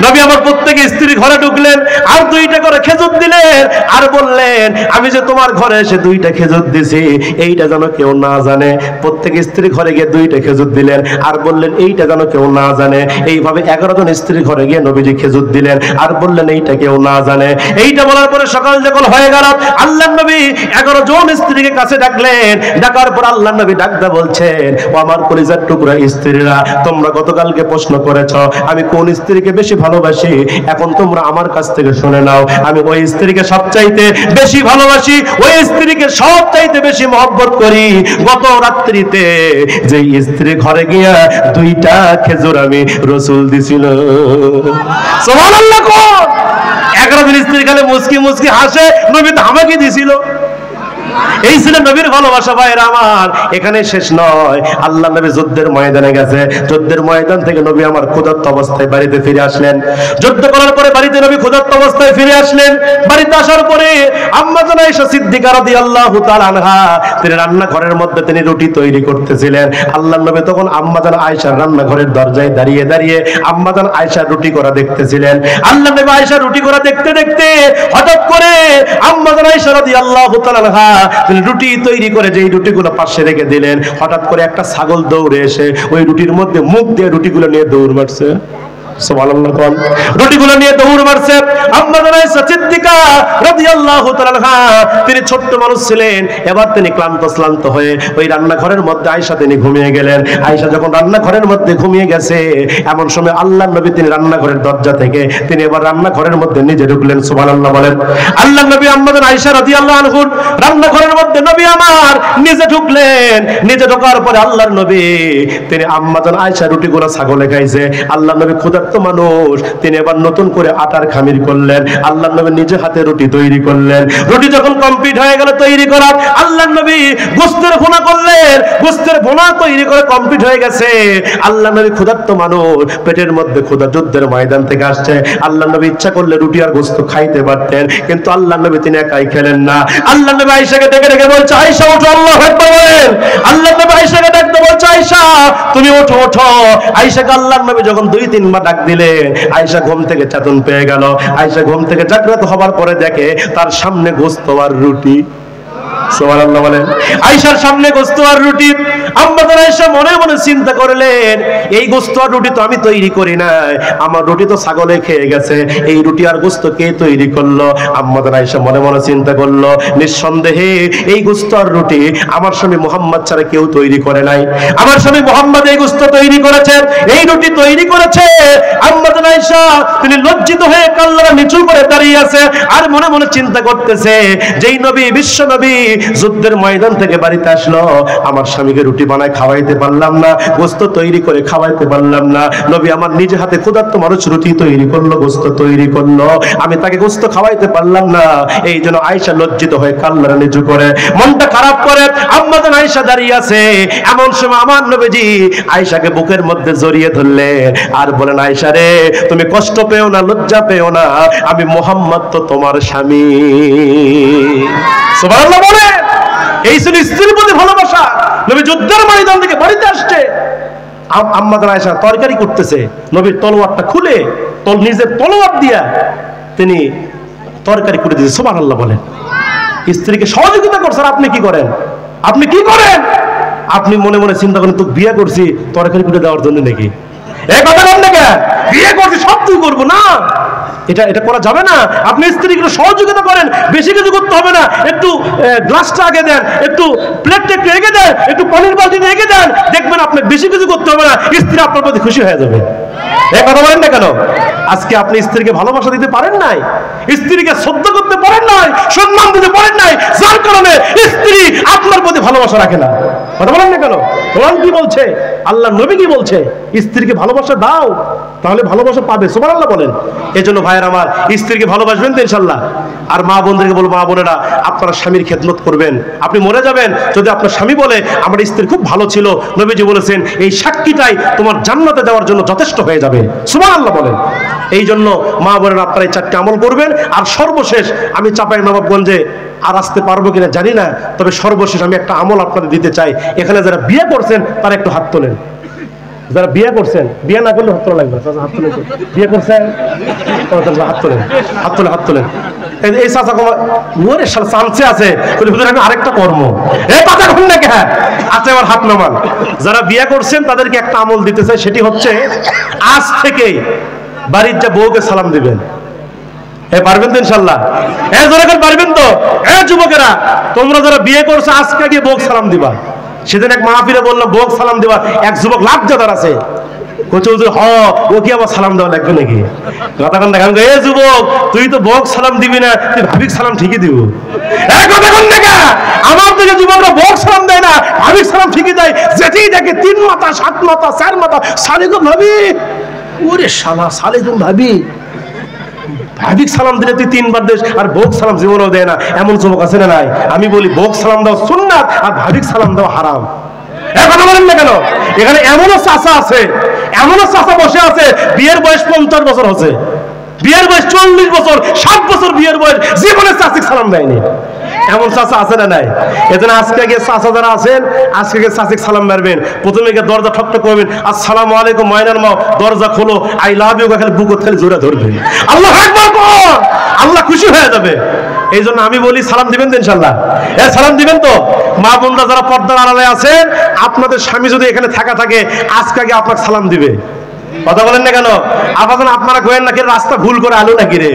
নবী আমার প্রত্যেক স্ত্রী ঘরে ঢুকলেন আর 2টা করে খেজুর দিলেন আর বললেন আমি যে তোমার ঘরে এসে 2টা খেজুর দিছি এইটা যেন কেউ না জানে। প্রত্যেক স্ত্রী ঘরে গিয়ে 2টা খেজুর দিলেন আর বললেন এইটা যেন কেউ না জানে। এইভাবে 11 জন স্ত্রী ঘরে গিয়ে নবীজি খেজুর দিলেন আর বললেন এইটা কেউ না জানে। এইটা বলার পরে সকাল যখন হয়ে গেল আল্লাহর নবী 11 জন স্ত্রীকে কাছে ডাকলেন। ডাকার পর আল্লাহর নবী ডাকদা বলছেন ও আমার কলিজার টুকরা স্ত্রীরা, তোমরা গতকালকে প্রশ্ন করেছো আমি কোন স্ত্রীকে বেশি ভালোবাসি, এখন তোমরা আমার কাছ থেকে শুনে নাও। আমি ওই স্ত্রীকে সবচাইতে বেশি ভালোবাসি, ওই স্ত্রীকে সবচাইতে বেশি মহব্বত করি গত রাত্রিতে যে স্ত্রী ঘরে গিয়া 2টা খেজুর আমি রাসূল দিছিল। সুবহানাল্লাহ। কোন 11 জন স্ত্রী খালি মুস্কি মুস্কি হাসে, নবী তো আমাকে দিছিল। এই ছিল নবীর ভালোবাসা। ভাইরা আমার এখানে শেষ নয়, আল্লাহ নবী যুদ্ধের ময়দানে গেছে, যুদ্ধের ময়দান থেকে নবী আমার ক্ষুধার্ত অবস্থায় বাড়িতে ফিরে আসলেন। যুদ্ধ করার পরে বাড়িতে নবী ক্ষুধার্ত অবস্থায় ফিরে আসলেন। বাড়িতে আসার পরে আম্মা জান আয়েশা সিদ্দিকা রাদিয়াল্লাহু তাআলা আনহা তিনি রান্নাঘরের মধ্যে তিনি রুটি তৈরি করতেছিলেন। আল্লাহ নবী তখন আম্মা জান আয়েশার রান্নাঘরের দরজায় দাঁড়িয়ে দাঁড়িয়ে আম্মা জান আয়েশা রুটি করা দেখতেছিলেন। আল্লাহ নবী আয়েশা রুটি করা দেখতে দেখতে হঠাৎ করে আম্মা জান আয়েশা রাদিয়াল্লাহু তাআলা আনহা তিনি রুটি তৈরি করে যেই রুটিগুলো পাশে রেখে দিলেন, হঠাৎ করে একটা ছাগল দৌড়ে এসে ওই রুটির মধ্যে মুখ দিয়ে রুটিগুলো নিয়ে দৌড় মারছে। সুবহানাল্লাহ কোন রুটিগুলো নিয়ে দৌড় মারছে আম্মা আয়েশা সিদ্দিকা রাদিয়াল্লাহু তাআলা আনহা তিনি ছোট্ট মানুষ ছিলেন এবার তিনি ক্লান্ত হয়ে ওই রান্নাঘরের মধ্যে আয়েশা তিনি ঘুমিয়ে গেলেন আয়েশা যখন রান্নাঘরের মধ্যে ঘুমিয়ে গেছে এমন সময় আল্লাহর নবী তিনি রান্নাঘরের দরজা থেকে তিনি এবার রান্নাঘরের মধ্যে নিজে ঢুকলেন সুবহানাল্লাহ বলেন আল্লাহর নবী আম্মা আয়েশা রাদিয়াল্লাহু আনহা রান্নাঘরের মধ্যে নবী আমার নিজে ঢুকলেন নিজে ঢোকার পরে আল্লাহর নবী তিনি আম্মা আয়েশা রুটিগুলো ছাগলে খাইছে আল্লাহর নবী ক্ষুধার্ত মানুষ তিনি এবার নতুন করে আটার খামির করলেন আল্লাহর নবী নিজে হাতে রুটি তৈরি করলেন রুটি যখন কমপ্লিট হয়ে গেল তৈরি করা আল্লাহর নবী গোশতের ভুনা করলেন গোশতের ভুনা তৈরি করে কমপ্লিট হয়ে গেছে আল্লাহর নবী ক্ষুধার্ত মানুষ পেটের মধ্যে ক্ষুধা যুদ্ধের ময়দান থেকে আসছে আল্লাহর নবী ইচ্ছা করলে রুটি আর গোশত খাইতে পারতেন কিন্তু আল্লাহর নবী তিনি একাই খেলেন না আল্লাহর নবী আয়েশাকে ডেকে বলছে আয়েশা ওঠো আল্লাহু আকবার বলেন আল্লাহর নবী আয়েশাকে ডাকতে বলছে আয়েশা তুমি ওঠো আয়েশাকে আল্লাহর নবী যখন 2-3 বার ডাক দিলেন আয়েশা ঘুম থেকে চেতন পেয়ে গেল আয়েশা ঘুম থেকে জাগ্রত হবার পরে দেখে তার সামনে গোশত আর রুটি সুবহানাল্লাহ বলেন আয়েশার সামনে গোশত আর রুটি আম্মা আয়েশা মনে মনে চিন্তা করলেন এই গোশত আর রুটি তো আমি তৈরি করি নাই আমার রুটি তো ছাগলে খেয়ে গেছে এই রুটি আর গোশত কে তৈরি করলো আম্মা আয়েশা মনে মনে চিন্তা করলো নিঃসন্দেহে এই গোশত আর রুটি আমার স্বামী মুহাম্মদ ছাড়া কেউ তৈরি করে নাই আমার স্বামী মুহাম্মদ এই গোশত তৈরি করেছে এই রুটি তৈরি করেছে আম্মা আয়েশা তিনি লজ্জিত হয়ে কাল্লারা নিচু করে দাঁড়িয়ে আছে আর মনে মনে চিন্তা করতেছে যেই নবী বিশ্ব নবী যুদ্ধের ময়দান থেকে বাড়িতে আসলো আমার স্বামীকে রুটি বানায় খাওয়াইতে পারলাম না গোশত তৈরি করে খাওয়াইতে পারলাম না নবী আমার নিজে হাতে ক্ষুধার্ত মানুষ রুটি তৈরি করলো গোশত তৈরি করলো আমি তাকে গোশত খাওয়াইতে পারলাম না এই জন্য আয়েশা লজ্জিত হয়ে কাল্লারা নিচু করে মনটা খারাপ করে আম্মা আয়েশা দাঁড়িয়ে আছে এমন সময় আমার নবীজি আয়েশাকে বুকের মধ্যে জড়িয়ে ধরলেন আর বলেন আয়েশা রে তুমি কষ্ট পেও না লজ্জা পেও না আমি মুহাম্মদ তো তোমার স্বামী সুবহানাল্লাহ বলে এই ছিল স্ত্রীর প্রতি ভালোবাসা নবী যুদ্ধের ময়দান থেকে বাড়িতে আসছে আম্মা আয়েশা তরকারি করতেছে নবীর তলোয়ারটা খুলে নিজের তলোয়ার দিয়া তিনি তরকারি করে দিয়েছে সুবহানাল্লাহ বলেন স্ত্রীকে সহযোগিতা করছেন আপনি কি করেন আপনি মনে মনে চিন্তা করেন তো বিয়ে করছি তরকারি করে দেওয়ার জন্য নাকি এই কথা বলেন না বিয়ে করছি সব তুই করবো না এটা করা যাবে না আপনি স্ত্রীকে সহযোগিতা করেন বেশি কিছু করতে হবে না একটু গ্লাসটা আগে দেন একটু প্লেটটা একটু এগিয়ে দেন একটু পানির বালতিটা এগিয়ে দেন দেখবেন আপনার বেশি কিছু করতে হবে না স্ত্রী আপনার প্রতি খুশি হয়ে যাবে এই কথা বলেন না কেন আজকে আপনি স্ত্রীকে ভালোবাসা দিতে পারেন নাই স্ত্রীকে শ্রদ্ধা করতে পারেন নাই সম্মান দিতে পারেন নাই যার কারণে স্ত্রী আপনার প্রতি ভালোবাসা রাখে না কথা বলেন না কেন কোরআন কি বলছে আল্লাহর নবী কি বলছে স্ত্রীকে ভালোবাসা দাও তাহলে ভালোবাসা পাবে সুবহানাল্লাহ বলেন এজন্য ভাইয়ের আমার স্ত্রীকে ভালোবাসবেন তো ইনশাআল্লাহ আর মা বোনদেরকে বলবো মা বোনেরা আপনারা স্বামীর খেদমত করবেন আপনি মরে যাবেন যদি আপনার স্বামী বলে আমার স্ত্রী খুব ভালো ছিল নবীজি বলেছেন এই সাক্ষীটাই তোমার জান্নাতে দেওয়ার জন্য যথেষ্ট হয়ে যাবে সুবহানাল্লাহ বলেন এই জন্য মা বোনেরা আপনারা এই 4টি আমল করবেন আর সর্বশেষ আমি চাঁপাইনবাবগঞ্জে আর আসতে পারবো কিনা জানি না তবে সর্বশেষ আমি একটা আমল আপনাদের দিতে চাই এখানে যারা বিয়ে করছেন তারা একটু হাত তোলেন যারা বিয়ে করছেন বিয়ে না করলে হাত তোলা লাগবে হাত তুলে বিয়ে করছেন হাত তোলেন এই চাচা ওরে চান্সে আছে আরেকটা কর্ম এই কথা বল না কে আচ্ছা এবার হাত নামান যারা বিয়ে করছেন তাদেরকে একটা আমল দিতে চাই সেটি হচ্ছে আজ থেকে বাড়ির যা বউকে সালাম দিবেন পারবেন তো ইনশাল্লাহ পারবেন তো যুবকেরা তোমরা যারা বিয়ে করছো আজকে গিয়ে বউ সালাম দিবা সেদিন এক মাহফিলে বললাম বউ সালাম দিবা এক যুবক লাভজাদার আছে ও কি আবার সালাম দেওয়া লাগবে নাকি কথা কন দেখান এ যুবক তুই তো বউ সালাম দিবি না তুই ভাবিক সালাম ঠিকই দিব কথা কন দেখা আমার থেকে যুবকরা বউ সালাম দেয় না ভাবিক সালাম ঠিকই দেয় যেতেই দেখে 3 মাথা 7 মাথা 4 মাথা সালেকুম ভাবি ওরে শালা সালেকুম ভাবি ভাবিক সালাম দিলে তুই 3 বার দেশ আর বউক সালাম জীবনও দেয় না এমন যুবক আছে না নাই আমি বলি বউক সালাম দাও সুন্নাত আর ভাবিক সালাম দাও হারাম এখন বলেন না কেন এখানে এমনও চাচা আছে এমনও চাচা বসে আছে বিয়ের বয়স 50 বছর হচ্ছে বিয়ের বয়স 40 বছর 60 বছর বিয়ের বয়স জীবনে চাচিক সালাম দেয়নি এমন চাচা আছে না নাই এজন্য আজকে গিয়ে চাচা যারা আছেন আজকে গিয়ে চাচিক সালাম মারবেন প্রথমে গিয়ে দরজা ঠকঠক করবেন আসসালামু আলাইকুম ময়নার মা দরজা খোলো আই লাভ ইউ খালি বুকত খালি জোরে ধরবেন আল্লাহু আকবার কর আল্লাহ খুশি হয়ে যাবে এই জন্য আমি বলি সালাম দিবেন তো ইনশাআল্লাহ সালাম দিবেন তো মা বোনরা যারা পর্দার আড়ালে আছেন আপনাদের স্বামী যদি এখানে থাকে আজকে আগে আপনাকে সালাম দিবে কথা বলেন না কেন? আপাতত আপনারা কয়েন নাকি রাস্তা ভুল করে আলু নাকি রে?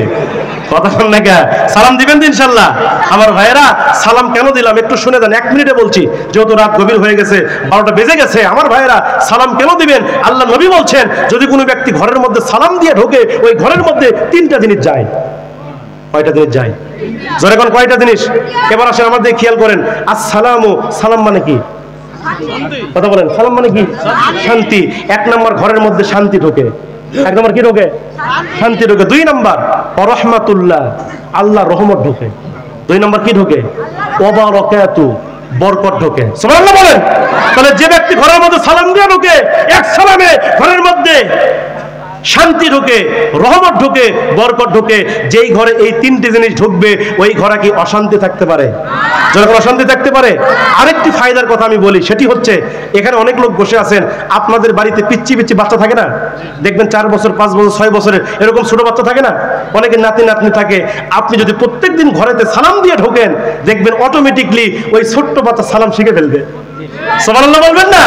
কথা বলেন না কেন? সালাম দিবেন তো ইনশাল্লাহ? আমার ভাইয়েরা সালাম কেন দিলাম একটু শুনে দেন, 1 মিনিটে বলছি, যেহেতু রাত গভীর হয়ে গেছে, 12টা বেজে গেছে। আমার ভাইয়েরা সালাম কেন দিবেন? আল্লাহ নবী বলছেন যদি কোনো ব্যক্তি ঘরের মধ্যে সালাম দিয়ে ঢোকে ওই ঘরের মধ্যে 3টা জিনিস যায়। কয়টা জিনিস যায়? জোরে কোন কয়টা জিনিস? এবার আসেন আমার দিকে খেয়াল করেন। আসসালামু, সালাম মানে কি? কথা বলেন, সালাম মানে কি? শান্তি। 1 নম্বর ঘরের মধ্যে শান্তি ঢোকে। 1 নম্বর কি ঢোকে? শান্তি ঢোকে। 2 নম্বর রাহমাতুল্লাহ, আল্লাহ রহমত ঢোকে। 2 নম্বর কি ঢোকে? ওয়া বারাকাতু, বরকত ঢোকে। সুবহানাল্লাহ বলেন। তাহলে যে ব্যক্তি ঘরের মধ্যে সালাম দিয়ে ঢোকে, এক সালামে ঘরের মধ্যে শান্তি ঢোকে, রহমত ঢোকে, বরকত ঢোকে। যেই ঘরে এই 3টে জিনিস ঢুকবে ওই ঘরে কি অশান্তি থাকতে পারে? যখন অশান্তি থাকতে পারে। আরেকটি ফায়দার কথা আমি বলি, সেটি হচ্ছে এখানে অনেক লোক বসে আছেন, আপনাদের বাড়িতে পিচ্চি পিচ্চি বাচ্চা থাকে না? দেখবেন 4 বছর, 5 বছর, 6 বছরের এরকম ছোট বাচ্চা থাকে না? অনেকের নাতি নাতনি থাকে। আপনি যদি প্রত্যেকদিন ঘরেতে সালাম দিয়ে ঢোকেন দেখবেন অটোমেটিকলি ওই ছোট্ট বাচ্চা সালাম শিখে ফেলবে। সুবহানাল্লাহ বলবেন না?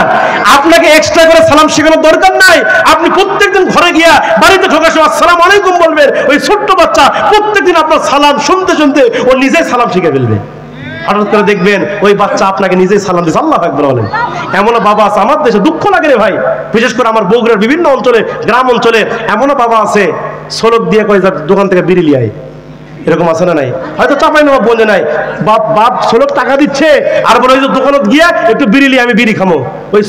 আপনাকে এক্সট্রা করে সালাম শেখানোর দরকার নাই। আপনি প্রত্যেকদিন ঘরে গিয়া বাড়িতে ঢোকার সময় আসসালামু আলাইকুম বলবেন, ওই ছোট্ট বাচ্চা প্রত্যেকদিন আপনার সালাম শুনতে শুনতে ও নিজেই সালাম শিখে ফেলবে। হঠাৎ করে দেখবেন ওই বাচ্চা আপনাকে নিজেই সালাম দিচ্ছে। আল্লাহু আকবার বলেন। এমনও বাবা আছে আমার দেশে, দুঃখ লাগে রে ভাই, বিশেষ করে আমার বগুড়ার বিভিন্ন অঞ্চলে, গ্রাম অঞ্চলে এমনও বাবা আছে সলক দিয়ে কয় দোকান থেকে বিড়ি লিয়ে আয়। এরকম আছে না নাই? হয়তো চাপাই নবাব বলে নাই, বাপ ষোলক টাকা দিচ্ছে আর বলে ওই যে দোকানে গিয়া একটু বিড়ি লিয়ে আমি বিড়ি খামো। ওই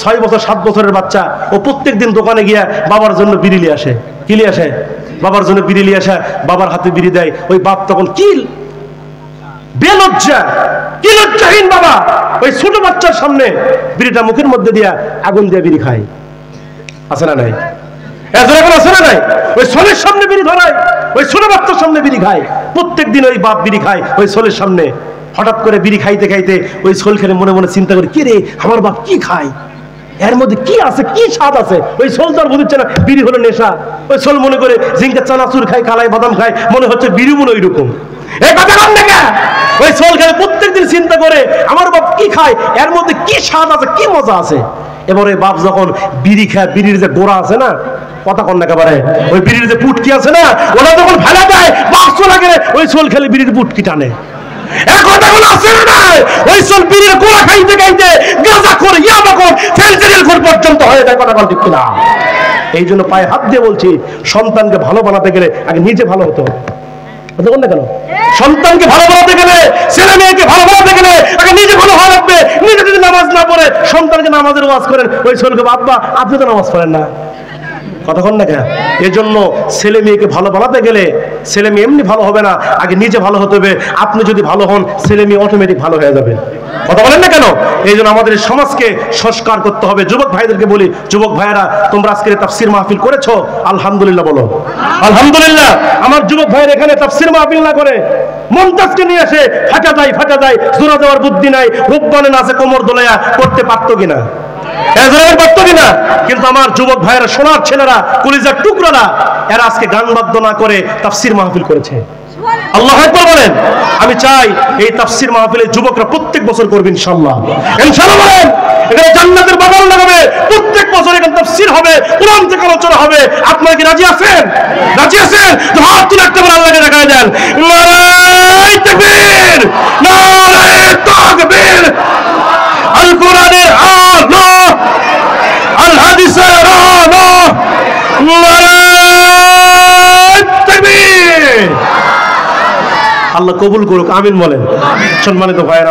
6 বছর 7 বছরের বাচ্চা ও প্রত্যেক দিন দোকানে গিয়া বাবার জন্য বিড়ি লিয়ে আসে। কি লিয়ে আসে? বাবার জন্য বিড়ি লিয়ে আসে, বাবার হাতে বিড়ি দেয়। ওই বাপ তখন কি বেলজ্জা, কি লজ্জাহীন বাবা ওই ছোট বাচ্চার সামনে বিড়িটা মুখের মধ্যে দিয়া আগুন দিয়ে বিড়ি খায়। আছে না নাই? আছে না নাই? ওই ছোলের সামনে বিড়ি ধরায়, ওই ছোট বাচ্চার সামনে বিড়ি খায়। প্রত্যেক দিন ওই বাপ বিড়ি খায় ওই ছোলের সামনে। হঠাৎ করে বিড়ি খাইতে খাইতে ওই ছোল খেলে মনে মনে চিন্তা করে, কি রে আমার বাপ কি খায়, এর মধ্যে কি আছে, কি স্বাদ আছে। ওই ছোল তো আর বুঝছে না বিড়ি হলো নেশা। ওই ছোল মনে করে জিঙ্কা চানাচুর খায়, কালাই বাদাম খায়, মনে হচ্ছে বিড়ি মনে ওই রকম। ওই ছোল খেলে প্রত্যেকদিন চিন্তা করে আমার বাপ কি খায়, এর মধ্যে কি স্বাদ আছে, কি মজা আছে। এবারে বাপ যখন বিড়ি খায়, বিড়ির যে গোড়া আছে না, কথা কন না একেবারে, ওই বিড়ির যে পুটকি আছে না, ওরা যখন ফেলা দেয় বাপ চলে গেলে ওই ছোল খেলে বিড়ির পুটকি টানে। ওই ছোল বিড়ির গোড়া খাইতে খাইতে গাঁজা করে, ইয়াবা করে, ফেন্সিডিল করে পর্যন্ত হয়ে যায়। কথা বল ঠিক কিনা? এই জন্য পায়ে হাত দিয়ে বলছি, সন্তানকে ভালো বানাতে গেলে আগে নিজে ভালো হতে হবে। কেন? সন্তানকে ভালো বানাতে গেলে, ছেলে মেয়েকে ভালো বানাতে গেলে আগে নিজে ভালো হওয়া লাগবে। নিজে যদি নামাজ না পড়ে সন্তানকে নামাজের ওয়াজ করেন, ওই ছেলেকে বাবা আপনি তো নামাজ পড়েন না। কতক্ষণ না কেন? এজন্য ছেলে মেয়েকে ভালো বানাতে গেলে ছেলে মেয়ে এমনি ভালো হবে না, আগে নিজে ভালো হতে হবে। আপনি যদি ভালো হন ছেলে মেয়ে অটোমেটিক ভালো হয়ে যাবে। কথা বলেন না কেন? এই জন্য আমাদের সমাজকে সংস্কার করতে হবে। যুবক ভাইদেরকে বলি, যুবক ভাইয়েরা তোমরা আজকের তাফসীর মাহফিল করেছো, আলহামদুলিল্লাহ বলো আলহামদুলিল্লাহ। আমার যুবক ভাইয়ের এখানে তাফসীর মাহফিল না করে মমতাজকে নিয়ে আসে ফাটা যায়, জোড়া দেওয়ার বুদ্ধি নাই, রূপবানে নাচে কোমর দোলাইয়া করতে পারতো কিনা? কিন্তু আমার যুবক ভাইয়েরা, সোনার ছেলেরা, কলিজার টুকরারা, এরা আজকে গান বাদ্য না করে তাফসীর মাহফিল করেছে। আল্লাহু আকবার বলেন। আমি চাই এই তাফসীর মাহফিলে যুবকরা প্রত্যেক বছর করবে ইনশাআল্লাহ। ইনশাআল্লাহ বলেন। এখানে জান্নাতের বাগান লাগাবে, প্রত্যেক বছর এখানে তাফসীর হবে, কোরআন থেকে আলোচনা হবে। আপনারা কি রাজি আছেন? রাজি আছেন? তো হাত তুলে একটা বার আল্লাহকে দেখায় দেন। নারায়ে তাকবীর, নারায়ে তাকবীর। আল কোরআনের আলো, আল হাদিসের আলো, নারায়ে তাকবীর। আল্লাহ কবুল করুক, আমিন বলেন। সম্মানিত ভাইয়ের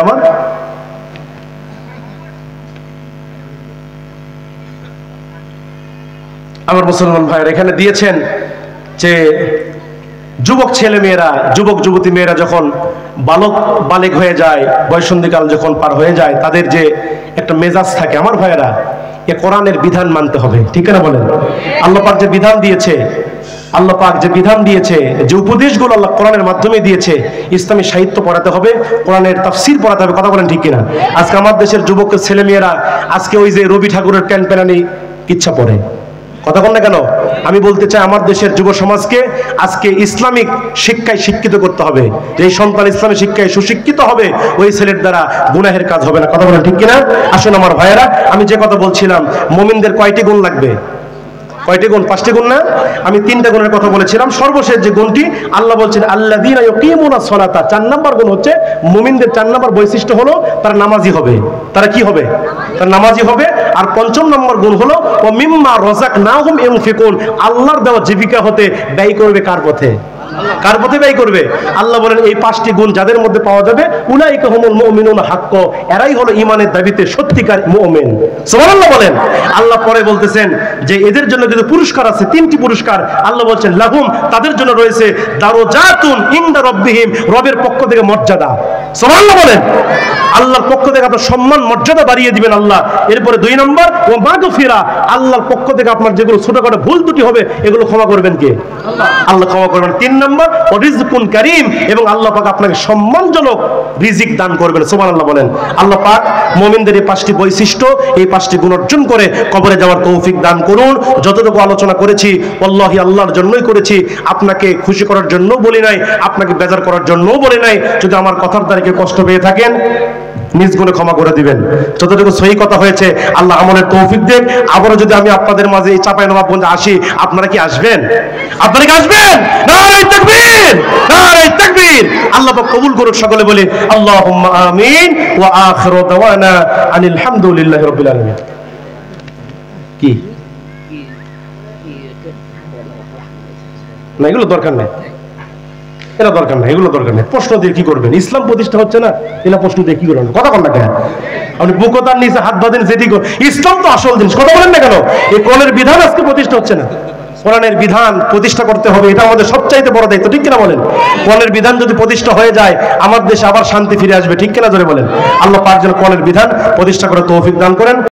আমার মুসলমান ভাইয়ের এখানে দিয়েছেন যে যুবক ছেলে মেয়েরা, যুবক যুবতী মেয়েরা যখন বালেক হয়ে যায়, বয়ঃসন্ধিকাল যখন পার হয়ে যায়, তাদের যে একটা মেজাজ থাকে, আমার ভাইয়েরা এ কোরআনের বিধান মানতে হবে। ঠিক না বলেন? আল্লাহ পাক যে বিধান দিয়েছে, আল্লাহ পাক যে বিধান দিয়েছে, যে উপদেশগুলো আল্লাহ কোরআনের মাধ্যমে দিয়েছে, ইসলামী সাহিত্য পড়াতে হবে, কোরআনের তাফসীর পড়াতে হবে। কথা বলেন ঠিক কিনা? আজকে আমার দেশের যুবক ছেলে মেয়েরা আজকে ওই যে রবি ঠাকুরের ক্যাম্পেনানি ইচ্ছা পড়ে। কথা বল না কেন? আমি বলতে চাই আমার দেশের যুব সমাজকে আজকে ইসলামিক শিক্ষায় শিক্ষিত করতে হবে। যে সন্তান ইসলামী শিক্ষায় সুশিক্ষিত হবে ওই ছেলের দ্বারা গুনাহের কাজ হবে না। কথা বলেন ঠিক কিনা? আসুন আমার ভাইয়েরা, আমি যে কথা বলছিলাম, মুমিনদের কয়টি গুণ লাগবে? কয়টি গুণ? 5টি গুণ না? আমি 3টা গুণের কথা বলেছিলাম। সর্বশেষ যে গুণটি আল্লাহ বলছেন আল্লাযীনা ইয়াকিমুনাস সালাতা, 4 নম্বর গুণ হচ্ছে মুমিনদের 4 নম্বর বৈশিষ্ট্য হলো তারা নামাজি হবে। তারা কি হবে? তারা নামাজি হবে। আর 5ম নম্বর গুণ হলো ওয়া মিম্মা রাযাকনাহুম ইউনফিকুন, আল্লাহর দেওয়া জীবিকা হতে ব্যয় করবে কার পথে? কার পথে ব্যয় করবে? আল্লাহ বলেন এই 5টি গুণ যাদের মধ্যে পাওয়া যাবে উলাইকা হুমুল মুমিনুনা হাক্ক, এরাই হলো ঈমানের দাবিতে সত্যিকার মুমিন। সুবহানাল্লাহ বলেন। আল্লাহ পরে বলতেছেন যে এদের জন্য কিন্তু পুরস্কার আছে, 3টি পুরস্কার। আল্লাহ বলছেন লাহুম, তাদের জন্য রয়েছে দারজাতুন ইনদা রাব্বিহিম, রবের পক্ষ থেকে মর্যাদা। সুবহানাল্লাহ বলেন। আল্লাহর পক্ষ থেকে আপনার সম্মান মর্যাদা বাড়িয়ে দিবেন আল্লাহ। এরপরে 2 নম্বর ওয়া মাগফিরা, আল্লাহর পক্ষ থেকে আপনার যেগুলো ছোটখাটো ভুল ত্রুটি হবে এগুলো ক্ষমা করবেন কে? আল্লাহ ক্ষমা করবেন। 3 নম্বর ও রিজকুন কারীম, এবং আল্লাহ পাক আপনাকে সম্মানজনক রিজিক দান করবেন। সুবহানাল্লাহ বলেন। আল্লাহ পাক মুমিনদের এই 5টি বৈশিষ্ট্য, এই 5টি গুণ অর্জন করে কবরে যাওয়ার তৌফিক দান করুন। যতটুকু আলোচনা করেছি ওয়াল্লাহি আল্লাহর জন্যই করেছি, আপনাকে খুশি করার জন্য বলি নাই, আপনাকে বেজার করার জন্য বলি নাই। যদি আমার কথার দ্বারা কেউ কষ্ট পেয়ে থাকেন নিজ গুণে ক্ষমা করে দিবেন। যতটুকু সহি কথা হয়েছে আল্লাহ আমলের তৌফিক দেন। আবারও যদি আমি আপনাদের মাঝে এই চাঁপাইনবাবগঞ্জে আসি, আপনারা কি আসবেন? আপনারা কি আসবেন? নারে তাকবীর, নারে তাকবীর। আল্লাহ পাক কবুল করুন। সকলে বলি আল্লাহুম্মা আমিন ওয়া আখিরু দাওয়ানা আনিল হামদুলিল্লাহি রাব্বিল আলামিন। কি না এগুলো দরকার নেই, এটা দরকার নেই, এগুলো দরকার নেই। প্রশ্ন দিয়ে কি করবেন? ইসলাম প্রতিষ্ঠা হচ্ছে না, এটা প্রশ্ন দিয়ে কি করবেন? কথা বলেন না কেন? আপনি বুকতার নিচে হাত বাঁধেন যেটি, ইসলাম তো আসল জিনিস, কথা বলেন না কেন? এই কোরআনের বিধান আজকে প্রতিষ্ঠা হচ্ছে না। কোরআনের বিধান প্রতিষ্ঠা করতে হবে, এটা আমাদের সবচাইতে বড় দায়িত্ব, ঠিক কিনা বলেন? কোরআনের বিধান যদি প্রতিষ্ঠা হয়ে যায় আমার দেশে আবার শান্তি ফিরে আসবে, ঠিক কিনা জোরে বলেন? আল্লাহ পাক যেন কোরআনের বিধান প্রতিষ্ঠা করে তৌফিক দান করেন।